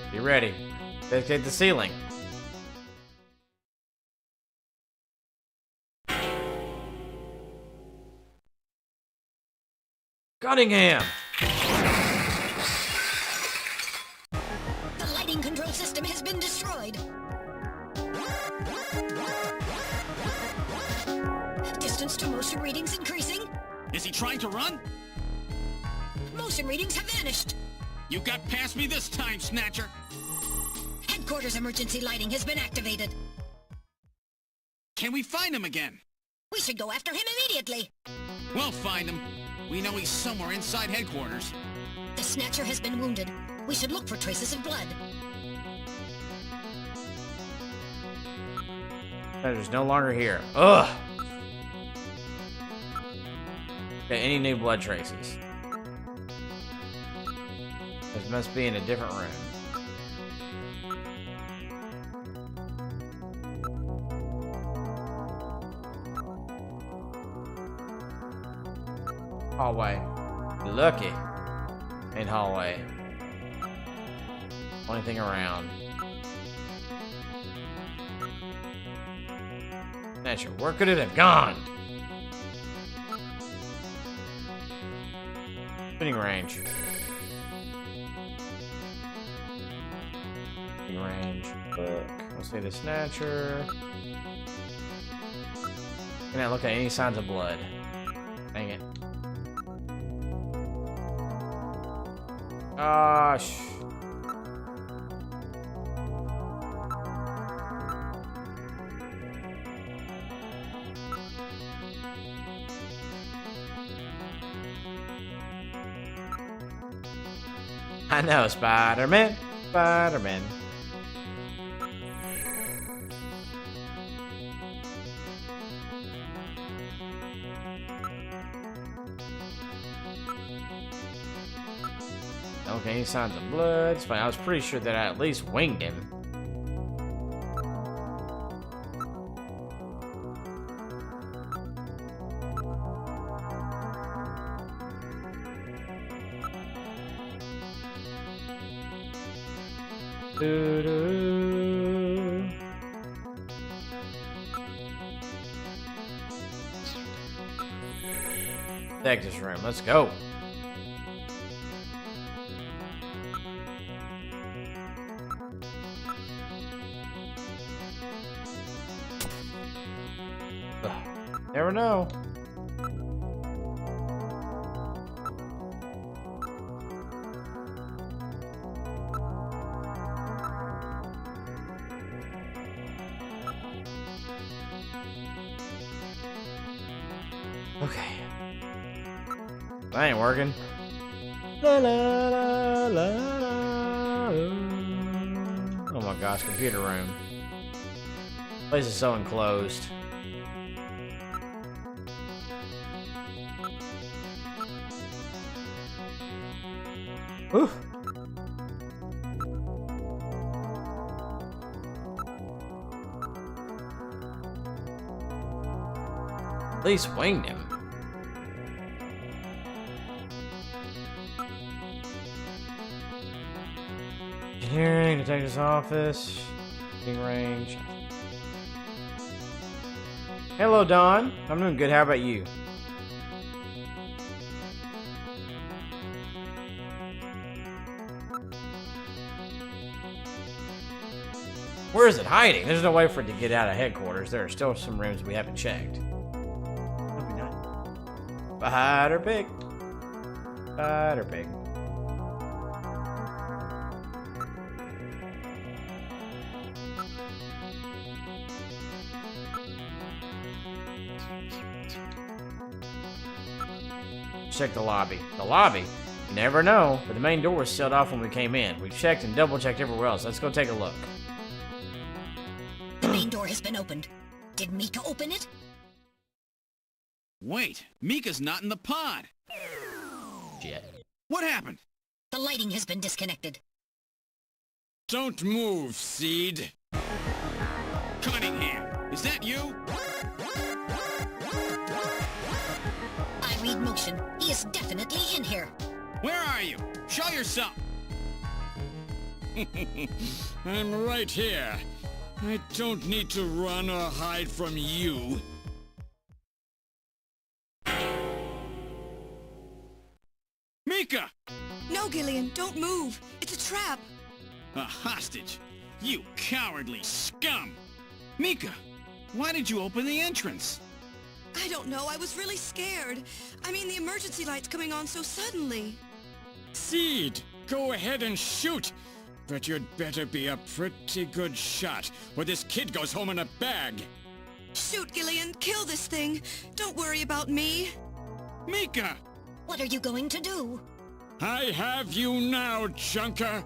Be ready. Vacate the ceiling. Cunningham! The lighting control system has been destroyed. Distance to motion readings increasing. Is he trying to run? Motion readings have vanished. You got past me this time, Snatcher. Headquarters emergency lighting has been activated. Can we find him again? We should go after him immediately. We'll find him. We know he's somewhere inside headquarters. The Snatcher has been wounded. We should look for traces of blood. Snatcher's no longer here. Ugh! Okay, any new blood traces? This must be in a different room. Hallway. Lucky. In hallway. Only thing around. Snatcher, where could it have gone? Spinning range. Spinning range. Look. We'll say the Snatcher. Can I look at any signs of blood? Dang it. Gosh. I know, Spider-Man. Spider-Man. Okay, any signs of blood? It's fine. I was pretty sure that I at least winged him. Doo-doo. Take this room. Let's go. Never know. Okay. That ain't working. La, la, la, la, la. Oh my gosh, computer room. Place is so enclosed. Ooh. At least winged him. Engineering, detective's office, shooting range. Hello, Don. I'm doing good. How about you? Where is it hiding? There's no way for it to get out of headquarters. There are still some rooms we haven't checked. Maybe not. Spider pig. Spider pig. Check the lobby. The lobby? You never know, but the main door was sealed off when we came in. We've checked and double-checked everywhere else. Let's go take a look. The main door has been opened. Did Mika open it? Wait, Mika's not in the pod. Shit. What happened? The lighting has been disconnected. Don't move, Seed. Cunningham, is that you? I read motion. He is definitely in here. Where are you? Show yourself. I'm right here. I don't need to run or hide from you. Mika! No, Gillian, don't move. It's a trap. A hostage? You cowardly scum! Mika, why did you open the entrance? I don't know. I was really scared. I mean, the emergency light's coming on so suddenly. Seed, go ahead and shoot. But you'd better be a pretty good shot, or this kid goes home in a bag. Shoot, Gillian, kill this thing. Don't worry about me. Mika! What are you going to do? I have you now, Junker!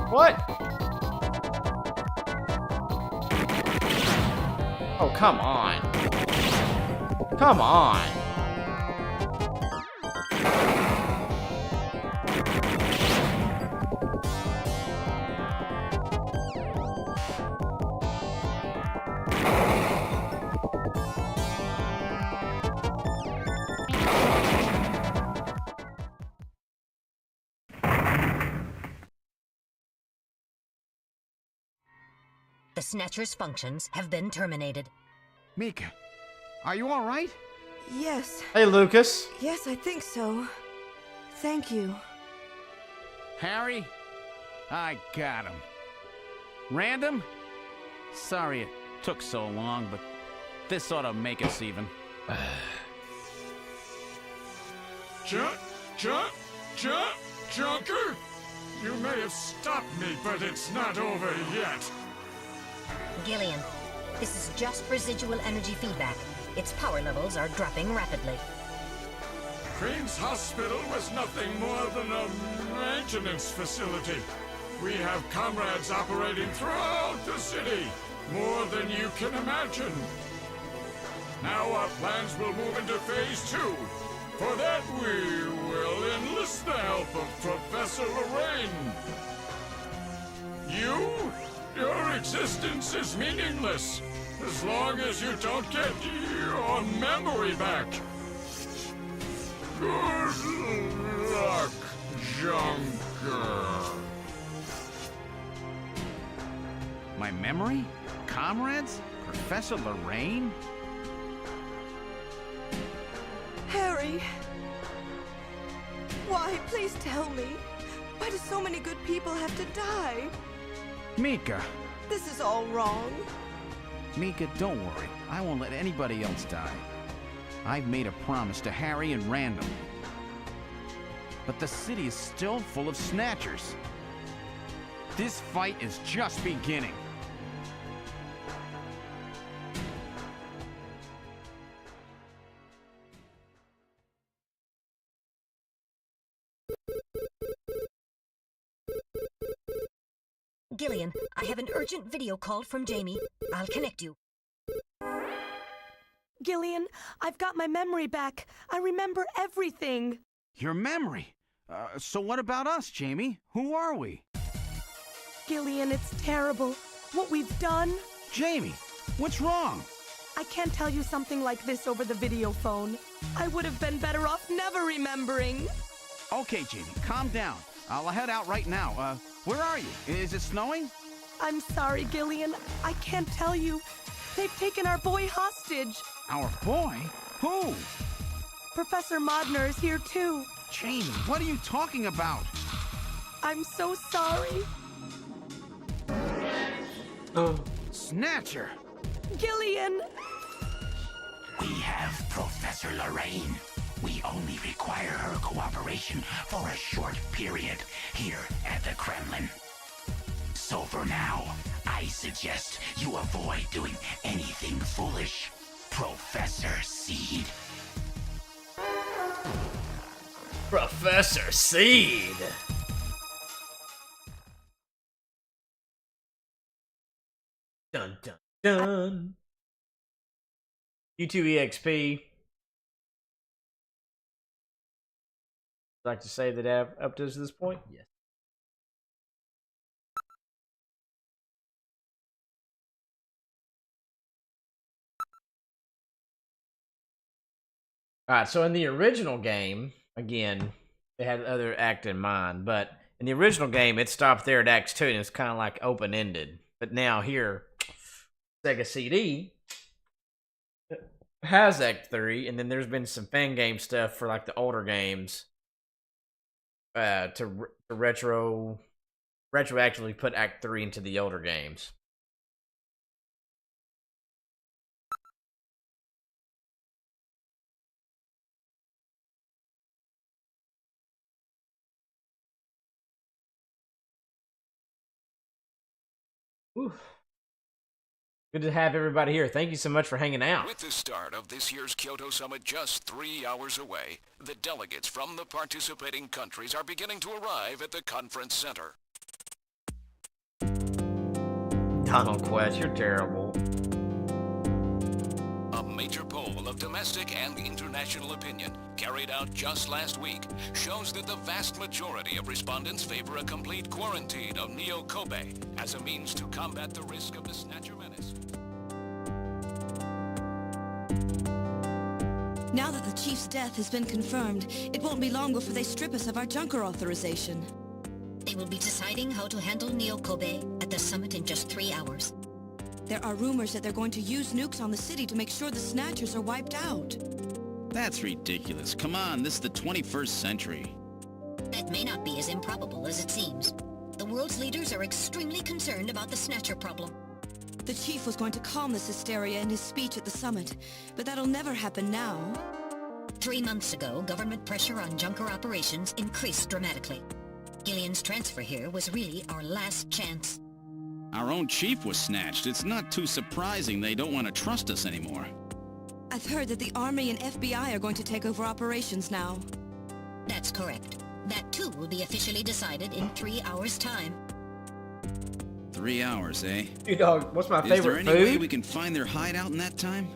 What? Oh, come on. Come on. The Snatcher's functions have been terminated. Mika, are you all right? Yes. Hey, Lucas. Yes, I think so. Thank you. Harry? I got him. Random? Sorry it took so long, but this ought to make us even. Junker? You may have stopped me, but it's not over yet. Gillian, this is just residual energy feedback. Its power levels are dropping rapidly. Queen's Hospital was nothing more than a maintenance facility. We have comrades operating throughout the city, more than you can imagine. Now our plans will move into Phase 2. For that, we will enlist the help of Professor Lorraine. Your existence is meaningless, as long as you don't get your memory back. Good luck, Junker. My memory? Comrades? Professor Lorraine? Harry. Why? Please tell me. Why do so many good people have to die? Mika. This is all wrong. Mika, don't worry. I won't let anybody else die. I've made a promise to Harry and Random. But the city is still full of Snatchers. This fight is just beginning. Gillian, I have an urgent video call from Jamie. I'll connect you. Gillian, I've got my memory back. I remember everything. Your memory? So what about us, Jamie? Who are we? Gillian, it's terrible. What we've done. Jamie, what's wrong? I can't tell you something like this over the video phone. I would have been better off never remembering. Okay, Jamie, calm down. I'll head out right now. Where are you? Is it snowing? I'm sorry, Gillian. I can't tell you. They've taken our boy hostage. Our boy? Who? Professor Modner is here too. Jamie, what are you talking about? I'm so sorry. Snatcher! Gillian! We have Professor Lorraine. We only require her cooperation for a short period here at the Kremlin. So for now, I suggest you avoid doing anything foolish, Professor Seed. Professor Seed! Dun dun dun! U2EXP. Like to say that up to this point? Yes. Alright, so in the original game, again, they had other act in mind, but in the original game, it stopped there at Act 2, and it's kind of like open-ended. But now here, Sega CD has Act 3, and then there's been some fan game stuff for like the older games to retroactively put Act 3 into the older games. Whew. Good to have everybody here. Thank you so much for hanging out. With the start of this year's Kyoto Summit just 3 hours away, the delegates from the participating countries are beginning to arrive at the conference center. Donald Quest, you're terrible. A major poll of domestic and international opinion, carried out just last week, shows that the vast majority of respondents favor a complete quarantine of Neo Kobe as a means to combat the risk of the Snatcher menace. Now that the Chief's death has been confirmed, it won't be long before they strip us of our Junker authorization. They will be deciding how to handle Neo Kobe at the summit in just 3 hours. There are rumors that they're going to use nukes on the city to make sure the Snatchers are wiped out. That's ridiculous. Come on, this is the 21st century. That may not be as improbable as it seems. The world's leaders are extremely concerned about the Snatcher problem. The Chief was going to calm this hysteria in his speech at the summit, but that'll never happen now. 3 months ago, government pressure on Junker operations increased dramatically. Gillian's transfer here was really our last chance. Our own chief was snatched. It's not too surprising they don't want to trust us anymore. I've heard that the Army and FBI are going to take over operations now. That's correct. That too will be officially decided in 3 hours' time. 3 hours, eh? Hey, dog, what's my Is there favorite any way food? we can find their hideout in that time?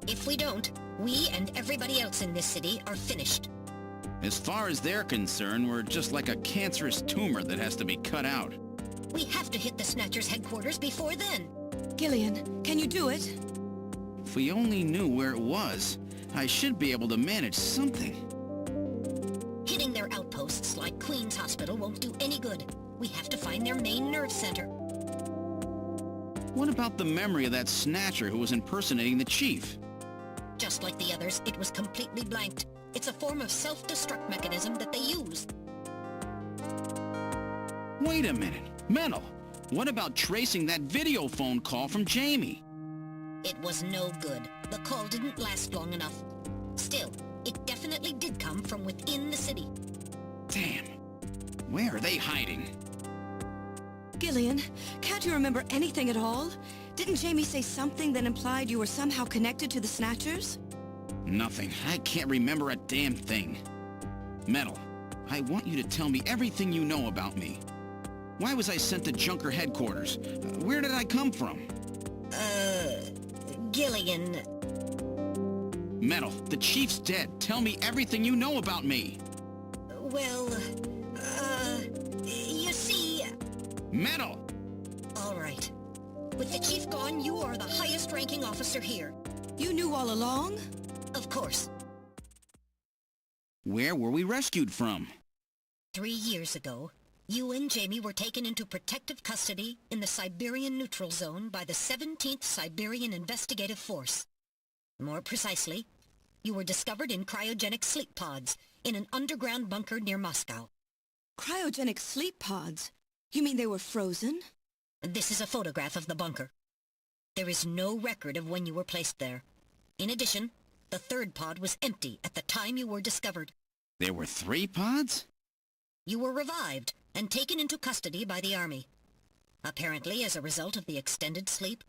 If we don't, we and everybody else in this city are finished. As far as they're concerned, we're just like a cancerous tumor that has to be cut out. We have to hit the Snatchers' headquarters before then. Gillian, can you do it? If we only knew where it was, I should be able to manage something. Hitting their outposts like Queen's Hospital won't do any good. We have to find their main nerve center. What about the memory of that Snatcher who was impersonating the chief? Just like the others, it was completely blanked. It's a form of self-destruct mechanism that they use. Wait a minute. Metal, what about tracing that video phone call from Jamie? It was no good. The call didn't last long enough. Still, it definitely did come from within the city. Damn. Where are they hiding? Gillian, can't you remember anything at all? Didn't Jamie say something that implied you were somehow connected to the Snatchers? Nothing. I can't remember a damn thing. Metal, I want you to tell me everything you know about me. Why was I sent to Junker headquarters? Where did I come from? Gillian. Metal, the chief's dead. Tell me everything you know about me. Well, you see... Metal! All right. With the chief gone, you are the highest-ranking officer here. You knew all along? Of course. Where were we rescued from? 3 years ago, you and Jamie were taken into protective custody in the Siberian Neutral Zone by the 17th Siberian Investigative Force. More precisely, you were discovered in cryogenic sleep pods in an underground bunker near Moscow. Cryogenic sleep pods? You mean they were frozen? This is a photograph of the bunker. There is no record of when you were placed there. In addition, the third pod was empty at the time you were discovered. There were 3 pods? You were revived and taken into custody by the Army. Apparently, as a result of the extended sleep,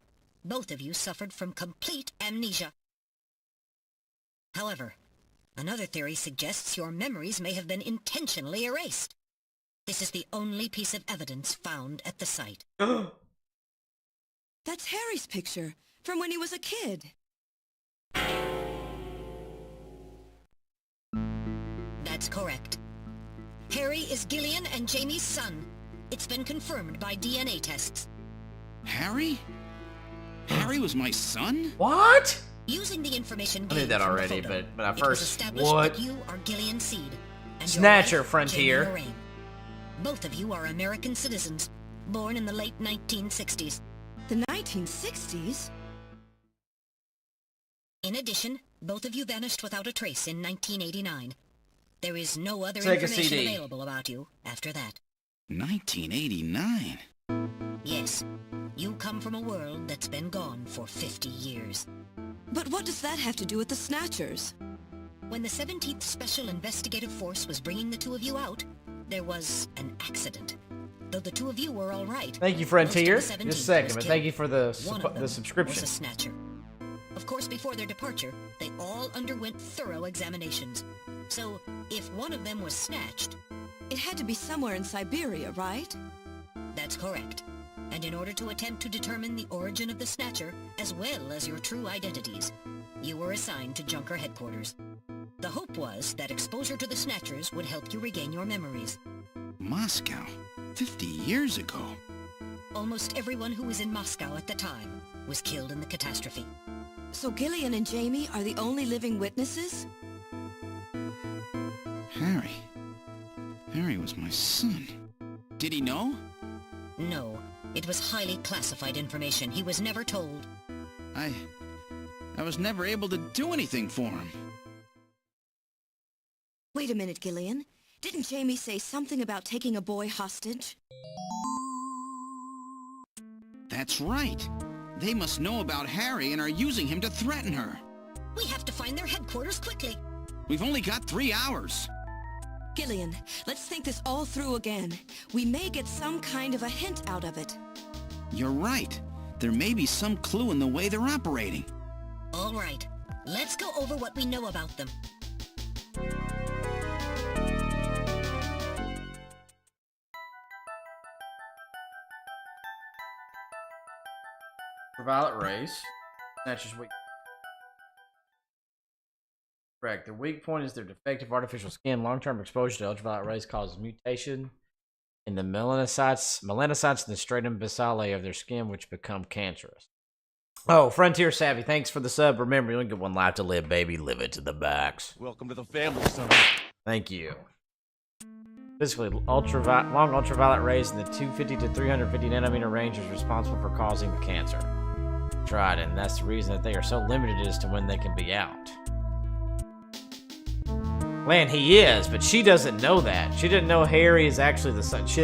both of you suffered from complete amnesia. However, another theory suggests your memories may have been intentionally erased. This is the only piece of evidence found at the site. That's Harry's picture, from when he was a kid. That's correct. Harry is Gillian and Jamie's son. It's been confirmed by DNA tests. Harry? Harry was my son? What? Using the information I knew gained that from the already, photo, but at it was first, established what? that you are Gillian Seed. And Snatcher your wife, Frontier. Jamie Lorraine. Both of you are American citizens, born in the late 1960s. The 1960s? In addition, both of you vanished without a trace in 1989. There is no other Sega information CD. available about you after that. 1989? Yes, you come from a world that's been gone for 50 years. But what does that have to do with the Snatchers? When the 17th Special Investigative Force was bringing the two of you out, there was an accident. though the two of you were all right. Thank you, Frontier. Most of the 17 Just a second, was but killed. thank you for the One of them subscription. was a Snatcher. Of course, before their departure, they all underwent thorough examinations. So, if one of them was snatched... It had to be somewhere in Siberia, right? That's correct. And in order to attempt to determine the origin of the Snatcher, as well as your true identities, you were assigned to Junker headquarters. The hope was that exposure to the Snatchers would help you regain your memories. Moscow? 50 years ago? Almost everyone who was in Moscow at the time was killed in the catastrophe. So Gillian and Jamie are the only living witnesses? Harry. Harry was my son. Did he know? No. It was highly classified information. He was never told. I was never able to do anything for him. Wait a minute, Gillian. Didn't Jamie say something about taking a boy hostage? That's right. They must know about Harry and are using him to threaten her. We have to find their headquarters quickly. We've only got 3 hours. Gillian, let's think this all through again. We may get some kind of a hint out of it. You're right. There may be some clue in the way they're operating. All right. Let's go over what we know about them. Ultraviolet rays. Snatcher's weak. Correct. Their weak point is their defective artificial skin. Long-term exposure to ultraviolet rays causes mutation in the melanocytes and the stratum basale of their skin, which become cancerous. Oh, Frontier Savvy, thanks for the sub. Remember, you only get one life to live, baby. Live it to the max. Welcome to the family, son. Thank you. Basically, long ultraviolet rays in the 250 to 350 nanometer range is responsible for causing the cancer. Tried, and that's the reason that they are so limited as to when they can be out. Man, he is, but she doesn't know that. She didn't know Harry is actually the son. She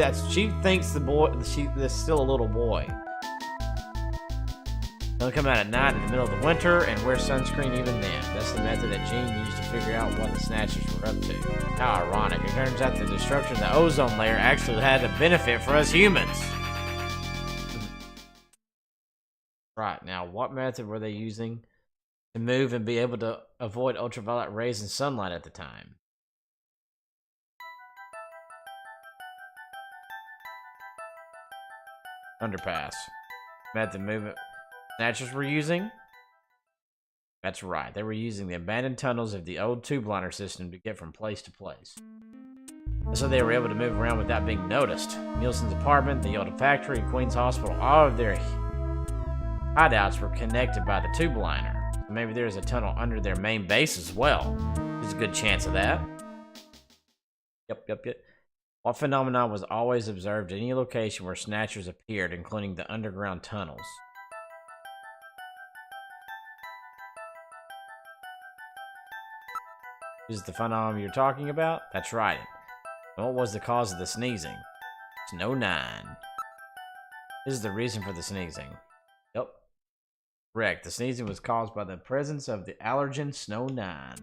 thinks the boy, there's still a little boy. They'll come out at night in the middle of the winter and wear sunscreen even then. That's the method that Gene used to figure out what the Snatchers were up to. How ironic. It turns out the destruction of the ozone layer actually had a benefit for us humans. Right, now what method were they using to move and be able to avoid ultraviolet rays and sunlight at the time? Underpass. Method movement Snatchers were using? That's right, they were using the abandoned tunnels of the old tube liner system to get from place to place. So they were able to move around without being noticed. Nielsen's apartment, the Yoda factory, Queen's Hospital, all of their hideouts were connected by the tube liner. Maybe there's a tunnel under their main base as well. There's a good chance of that. Yep. What phenomenon was always observed at any location where Snatchers appeared, including the underground tunnels? This is the phenomenon you're talking about? That's right. And what was the cause of the sneezing? Snow 9. This is the reason for the sneezing. Yep. Correct. The sneezing was caused by the presence of the allergen Snow 9.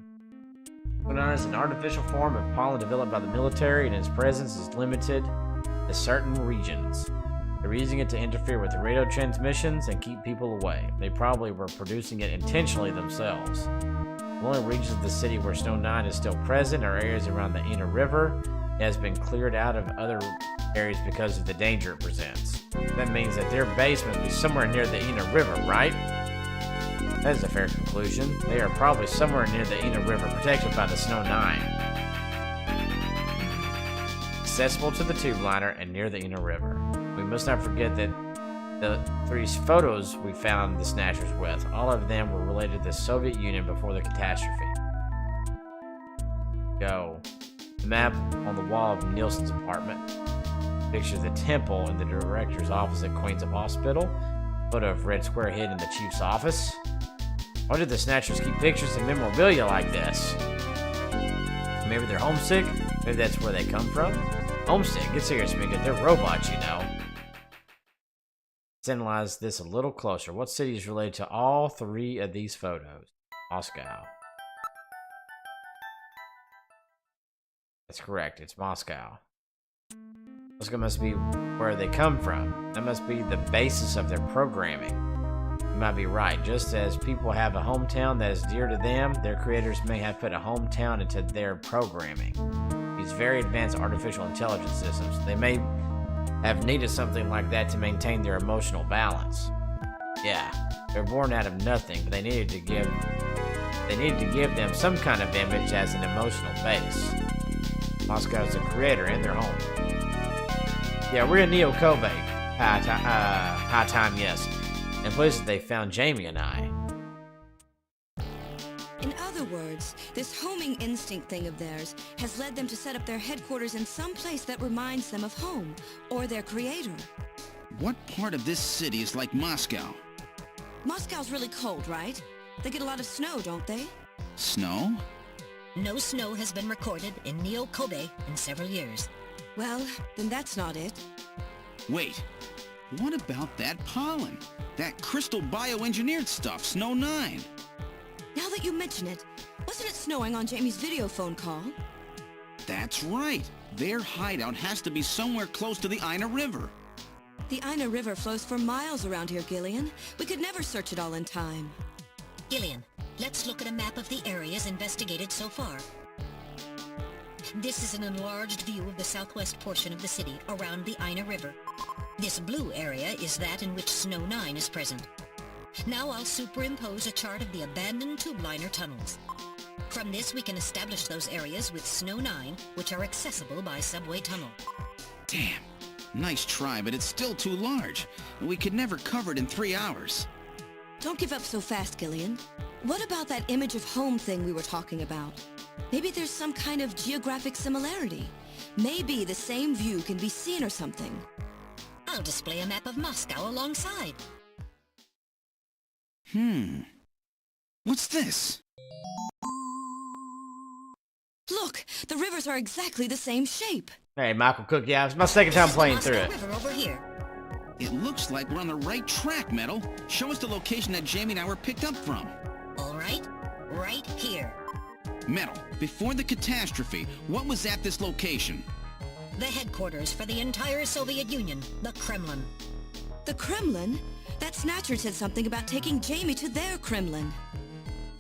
Snow 9 is an artificial form of pollen developed by the military, and its presence is limited to certain regions. They're using it to interfere with the radio transmissions and keep people away. They probably were producing it intentionally themselves. The only regions of the city where Snow 9 is still present are areas around the Inner River. It has been cleared out of other areas because of the danger it presents. That means that their base must be somewhere near the Inner River, right? That is a fair conclusion. They are probably somewhere near the Inner River, protected by the Snow 9. Accessible to the tube liner and near the Inner River. We must not forget that the 3 photos we found the Snatchers with, all of them were related to the Soviet Union before the catastrophe. Go. The map on the wall of Nielsen's apartment. Picture of the temple in the director's office at Queen's Hospital. Photo of Red Square hidden in the chief's office. Why did the Snatchers keep pictures and memorabilia like this? Maybe they're homesick? Maybe that's where they come from? Homesick? Get serious, Mika. They're robots, you know. Let's analyze this a little closer. What city is related to all 3 of these photos? Moscow. That's correct. It's Moscow. Those must be where they come from. That must be the basis of their programming. You might be right. Just as people have a hometown that is dear to them, their creators may have put a hometown into their programming. These very advanced artificial intelligence systems, they may have needed something like that to maintain their emotional balance. Yeah, they're born out of nothing, but they needed to give them some kind of image as an emotional base. Moscow is the creator in their home. Yeah, we're in Neo Kobe. High time, yes. And places they found Jamie and I. In other words, this homing instinct thing of theirs has led them to set up their headquarters in some place that reminds them of home, or their creator. What part of this city is like Moscow? Moscow's really cold, right? They get a lot of snow, don't they? Snow? No snow has been recorded in Neo Kobe in several years. Well, then that's not it. Wait, what about that pollen? That crystal bioengineered stuff, Snow 9? Now that you mention it, wasn't it snowing on Jamie's video phone call? That's right. Their hideout has to be somewhere close to the Ina River. The Ina River flows for miles around here, Gillian. We could never search it all in time. Gillian, let's look at a map of the areas investigated so far. This is an enlarged view of the southwest portion of the city around the Ina River. This blue area is that in which Snow 9 is present. Now I'll superimpose a chart of the abandoned tube liner tunnels. From this we can establish those areas with Snow 9, which are accessible by subway tunnel. Damn. Nice try, but it's still too large. We could never cover it in 3 hours. Don't give up so fast, Gillian. What about that image of home thing we were talking about? Maybe there's some kind of geographic similarity. Maybe the same view can be seen or something. I'll display a map of Moscow alongside. What's this? Look, the rivers are exactly the same shape. Hey, Michael Cook, yeah, it's my second time playing through it. River over here. It looks like we're on the right track, Metal. Show us the location that Jamie and I were picked up from. All right, right here. Metal, before the catastrophe, what was at this location? The headquarters for the entire Soviet Union, the Kremlin. The Kremlin? That Snatcher said something about taking Jamie to their Kremlin.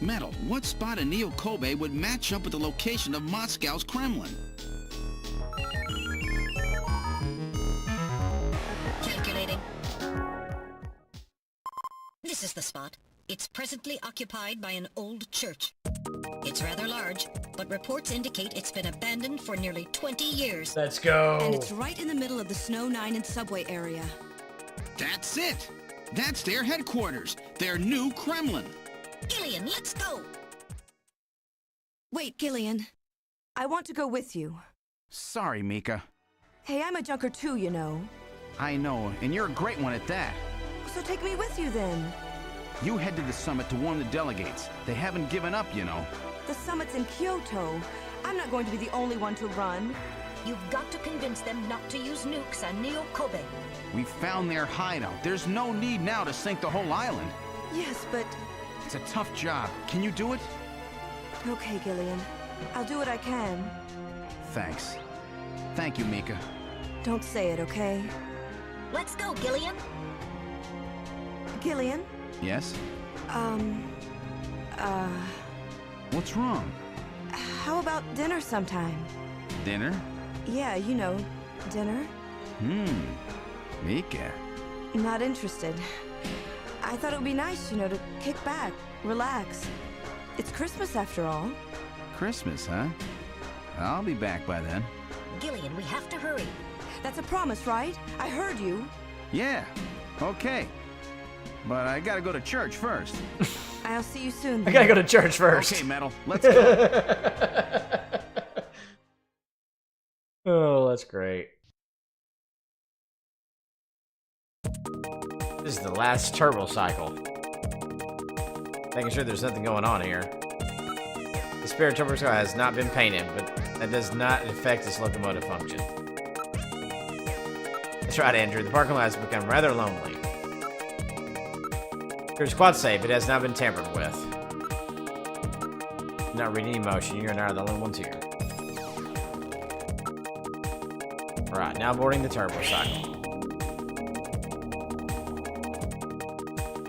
Metal, what spot in Neo Kobe would match up with the location of Moscow's Kremlin? Calculating. This is the spot. It's presently occupied by an old church. It's rather large, but reports indicate it's been abandoned for nearly 20 years. Let's go. And it's right in the middle of the Snow 9 and subway area. That's it! That's their headquarters, their new Kremlin. Gillian, let's go! Wait, Gillian. I want to go with you. Sorry, Mika. Hey, I'm a junker too, you know. I know, and you're a great one at that. So take me with you then. You head to the summit to warn the delegates. They haven't given up, you know. The summit's in Kyoto. I'm not going to be the only one to run. You've got to convince them not to use nukes on Neo Kobe. We found their hideout. There's no need now to sink the whole island. Yes, but... It's a tough job. Can you do it? Okay, Gillian. I'll do what I can. Thanks. Thank you, Mika. Don't say it, okay? Let's go, Gillian. Gillian? Yes? What's wrong? How about dinner sometime? Dinner? Yeah, you know, dinner. Mika. Not interested. I thought it would be nice, you know, to kick back, relax. It's Christmas after all. Christmas, huh? I'll be back by then. Gillian, we have to hurry. That's a promise, right? I heard you. Yeah, okay. But I gotta go to church first. I'll see you soon. I gotta go to church first. Okay, Metal, let's go. Oh, that's great. This is the last turbo cycle. Making sure there's nothing going on here. The spare turbo cycle has not been painted, but that does not affect its locomotive function. That's right, Andrew. The parking lot has become rather lonely. Here's quad save. It has not been tampered with. Not reading any motion. You and I are the only ones here. Alright, now boarding the turbo cycle.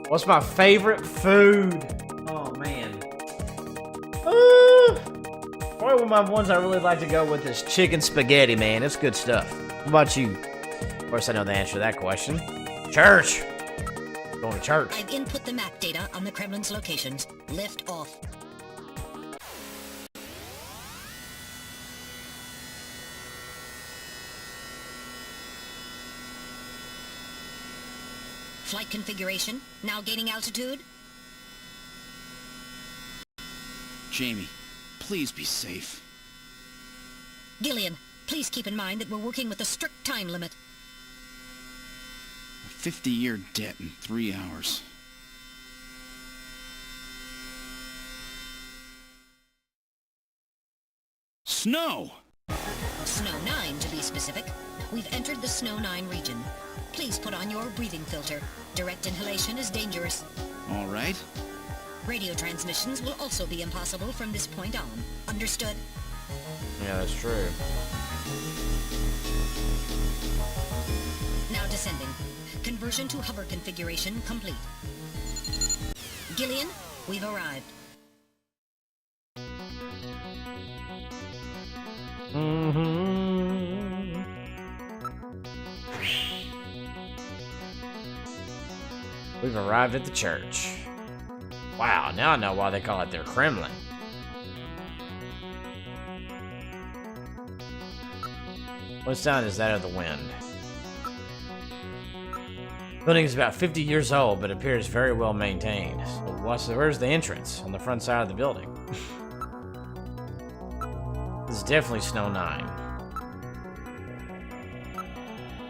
What's my favorite food? Oh, man. Probably one of my ones I really like to go with is chicken spaghetti, man. It's good stuff. What about you? Of course, I know the answer to that question. Church! Going to church. I've input the map data on the Kremlin's locations. Lift off. Flight configuration, now gaining altitude. Jamie, please be safe. Gillian, please keep in mind that we're working with a strict time limit. A 50-year debt in 3 hours. Snow! Snow 9, to be specific. We've entered the Snow 9 region. Please put on your breathing filter. Direct inhalation is dangerous. All right. Radio transmissions will also be impossible from this point on. Understood? Yeah, that's true. Now descending. Conversion to hover configuration complete. Gillian, we've arrived. We've arrived at the church. Wow, now I know why they call it their Kremlin. What sound is that of the wind? The building is about 50 years old, but appears very well maintained. So where's the entrance? On the front side of the building. This is definitely Snow 9.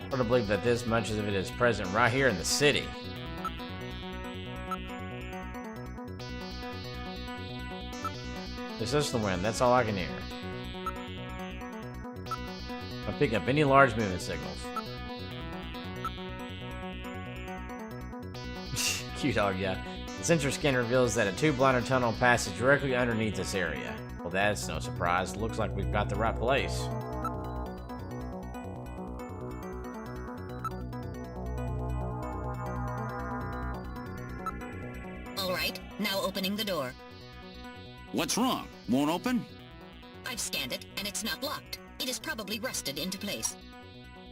Hard to believe that this much of it is present right here in the city. It's just the wind, that's all I can hear. I'm picking up any large movement signals. Cute dog, yeah. The sensor scan reveals that a tube-liner tunnel passes directly underneath this area. Well, that's no surprise. Looks like we've got the right place. All right, now opening the door. What's wrong? Won't open? I've scanned it, and it's not locked. It is probably rusted into place.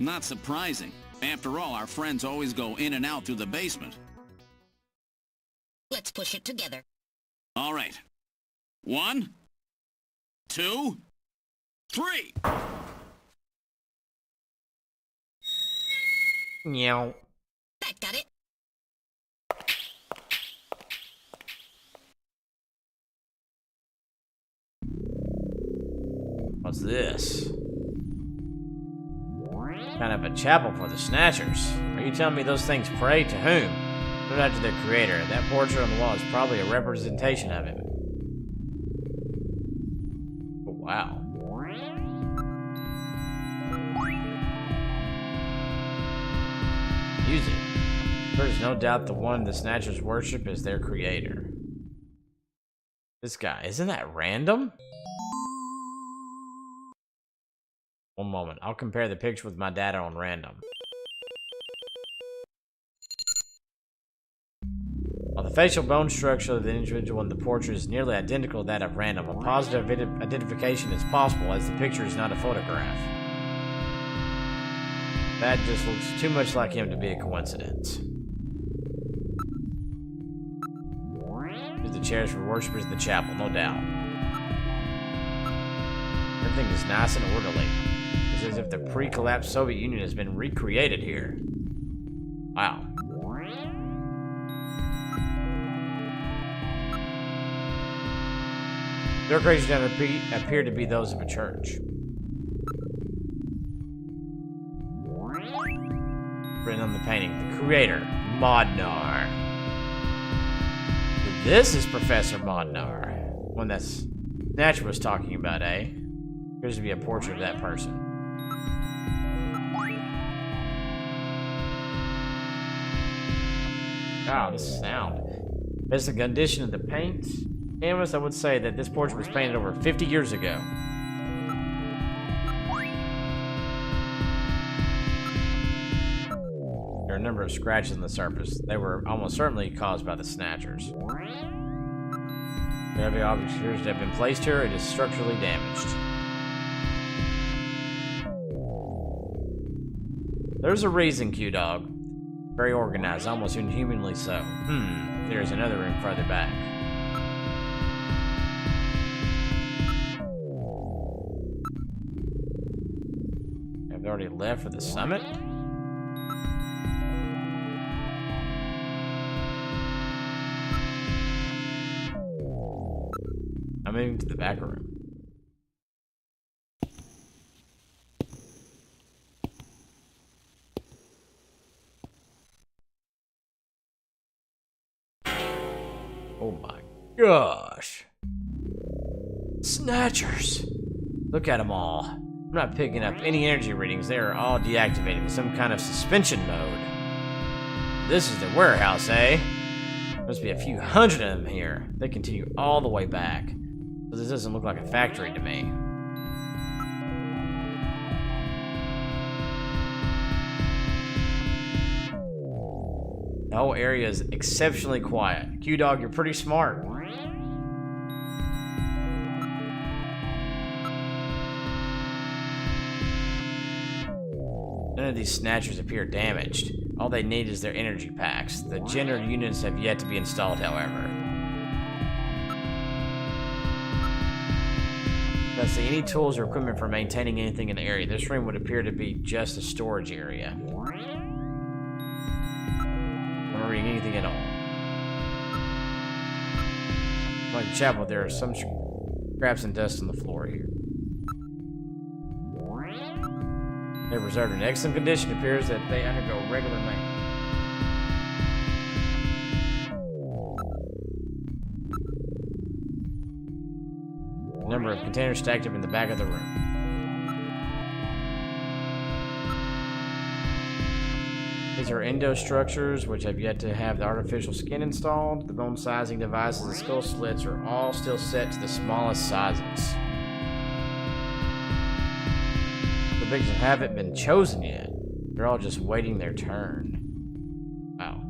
Not surprising. After all, our friends always go in and out through the basement. Let's push it together. All right. 1, 2, 3! Meow. That got it. What's this? Kind of a chapel for the Snatchers. Are you telling me those things pray to whom? Not after their creator. That portrait on the wall is probably a representation of him. Oh, wow. Music. There's no doubt the one the Snatchers worship is their creator. This guy, isn't that random? One moment, I'll compare the picture with my data on random. While the facial bone structure of the individual in the portrait is nearly identical to that of random, a positive identification is possible as the picture is not a photograph. That just looks too much like him to be a coincidence. Here's the chairs for worshippers in the chapel, no doubt. Everything is nice and orderly. It's as if the pre-collapsed Soviet Union has been recreated here. Wow. The decorations appear to be those of a church. Written on the painting, the creator, Modnar. This is Professor Modnar. One that Snatcher was talking about, eh? Appears to be a portrait of that person. Wow, this sound. Based on the condition of the paint canvas, I would say that this portrait was painted over 50 years ago. There are a number of scratches on the surface. They were almost certainly caused by the Snatchers. Every object appears to have been placed here. It is structurally damaged. There's a reason, Q-Dog. Very organized, almost inhumanly so. There's another room further back. Have they already left for the summit? I'm moving to the back room. Oh my gosh. Snatchers. Look at them all. I'm not picking up any energy readings. They are all deactivated in some kind of suspension mode. This is the warehouse, eh? Must be a few hundred of them here. They continue all the way back. So this doesn't look like a factory to me. The whole area is exceptionally quiet. Q-Dog, you're pretty smart. None of these Snatchers appear damaged. All they need is their energy packs. The generator units have yet to be installed, however. Let's see, any tools or equipment for maintaining anything in the area. This room would appear to be just a storage area. I'm not reading anything at all. Like the chapel, there are some scraps and dust on the floor here. They're preserved in excellent condition. It appears that they undergo regular maintenance. A number of containers stacked up in the back of the room. These are endo structures which have yet to have the artificial skin installed. The bone sizing devices and skull slits are all still set to the smallest sizes. The victims haven't been chosen yet. They're all just waiting their turn. Wow.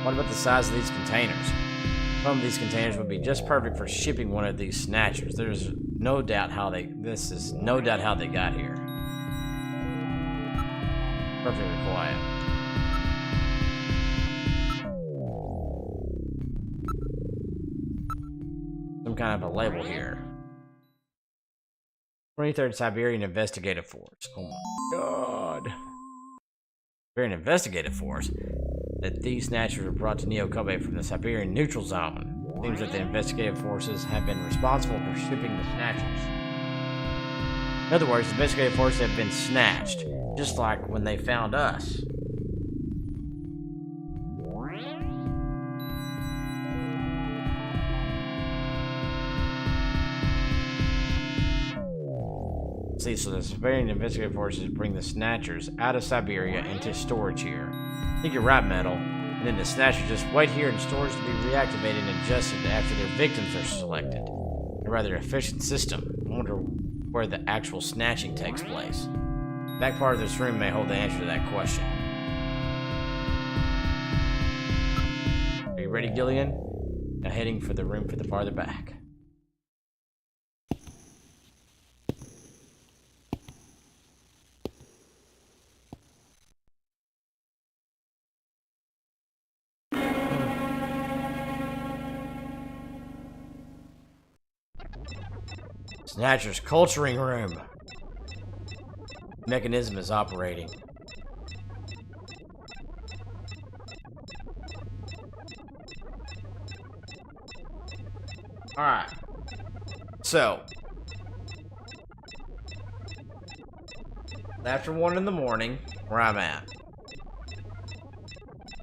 What about the size of these containers? Some of these containers would be just perfect for shipping one of these Snatchers. There's no doubt how they got here. Perfectly quiet. Some kind of a label here. 23rd Siberian Investigative Force. Oh my god. Siberian Investigative Force? That these Snatchers were brought to Neo Kobe from the Siberian Neutral Zone. Seems that the investigative forces have been responsible for shipping the Snatchers. In other words, the investigative forces have been snatched, just like when they found us. See, so the Siberian investigative forces bring the Snatchers out of Siberia into storage here. I think you're right, Metal. And then the Snatchers just wait here in storage to be reactivated and adjusted after their victims are selected. A rather efficient system. I wonder where the actual snatching takes place. The back part of this room may hold the answer to that question. Are you ready, Gillian? Now heading for the room for the farther back. Snatcher's culturing room. Mechanism is operating. Alright. So. After 1 in the morning, where I'm at.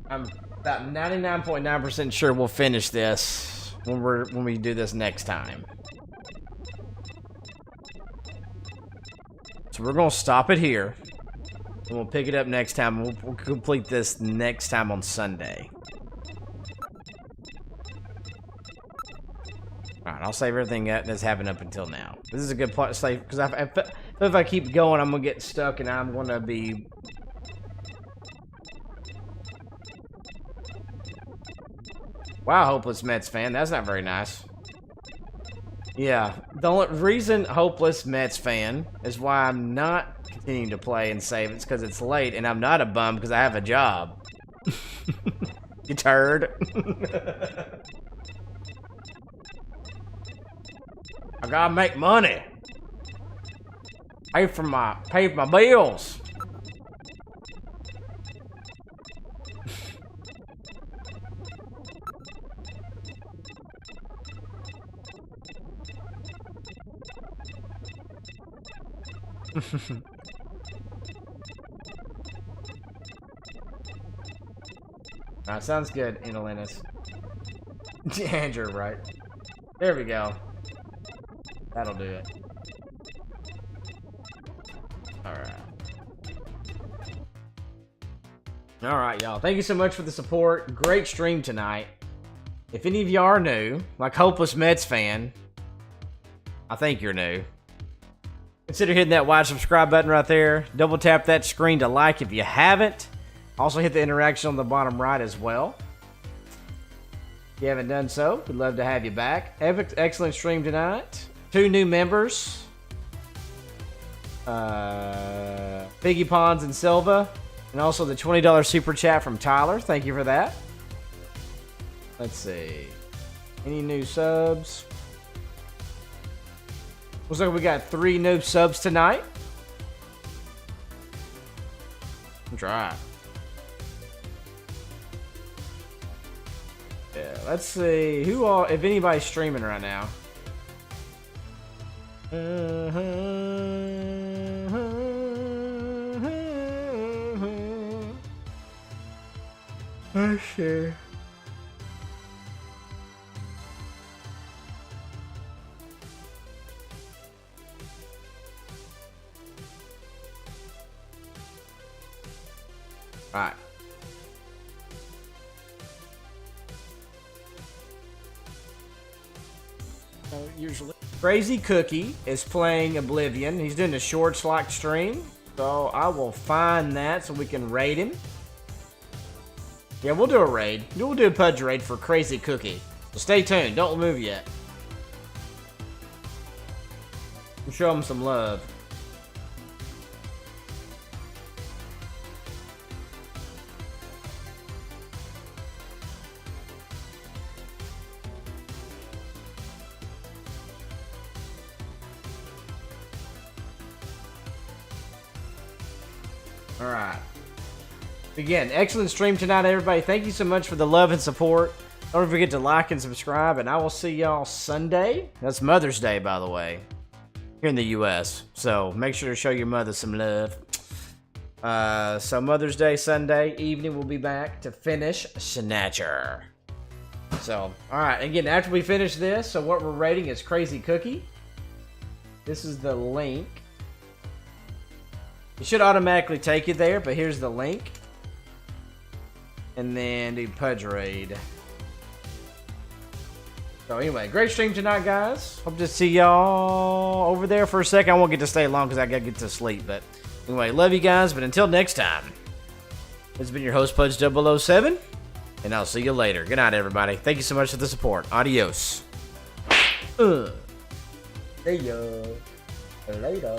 I'm about 99.9% sure we'll finish this when we do this next time. So we're gonna stop it here, and we'll pick it up next time. We'll complete this next time on Sunday. All right, I'll save everything that's happened up until now. This is a good part to save because if If I keep going, I'm gonna get stuck and I'm gonna be... Wow, Hopeless Mets fan. That's not very nice. Yeah, the only reason Hopeless Mets fan is why I'm not continuing to play and save it's because it's late and I'm not a bum because I have a job. You turd. I gotta make money. Pay for my bills. That sounds good, Inalinus. Andrew, right? There we go. That'll do it. Alright, y'all. Thank you so much for the support. Great stream tonight. If any of you are new, like Hopeless Mets fan, I think you're new. Consider hitting that white subscribe button right there. Double tap that screen to like if you haven't. Also hit the interaction on the bottom right as well. If you haven't done so, we'd love to have you back. Excellent stream tonight. 2 new members. Piggy Pons and Silva. And also the $20 super chat from Tyler. Thank you for that. Let's see. Any new subs? Looks like we got 3 new subs tonight. Let's try. Yeah, let's see. Who all, if anybody's streaming right now. Let's see. Alright. Usually. Crazy Cookie is playing Oblivion. He's doing a shorts like stream. So I will find that so we can raid him. Yeah, we'll do a raid. We'll do a Pudge raid for Crazy Cookie. So stay tuned. Don't move yet. We'll show him some love. Alright. Again, excellent stream tonight, everybody. Thank you so much for the love and support. Don't forget to like and subscribe, and I will see y'all Sunday. That's Mother's Day, by the way, here in the U.S. So make sure to show your mother some love. So Mother's Day, Sunday evening, we'll be back to finish Snatcher. So, alright, again, after we finish this, so what we're rating is Crazy Cookie. This is the link. It should automatically take you there, but here's the link. And then do Pudge raid. So anyway, great stream tonight, guys. Hope to see y'all over there for a second. I won't get to stay long because I gotta get to sleep. But anyway, love you guys. But until next time, this has been your host, Pudge 007. And I'll see you later. Good night, everybody. Thank you so much for the support. Adios. See ya. Later.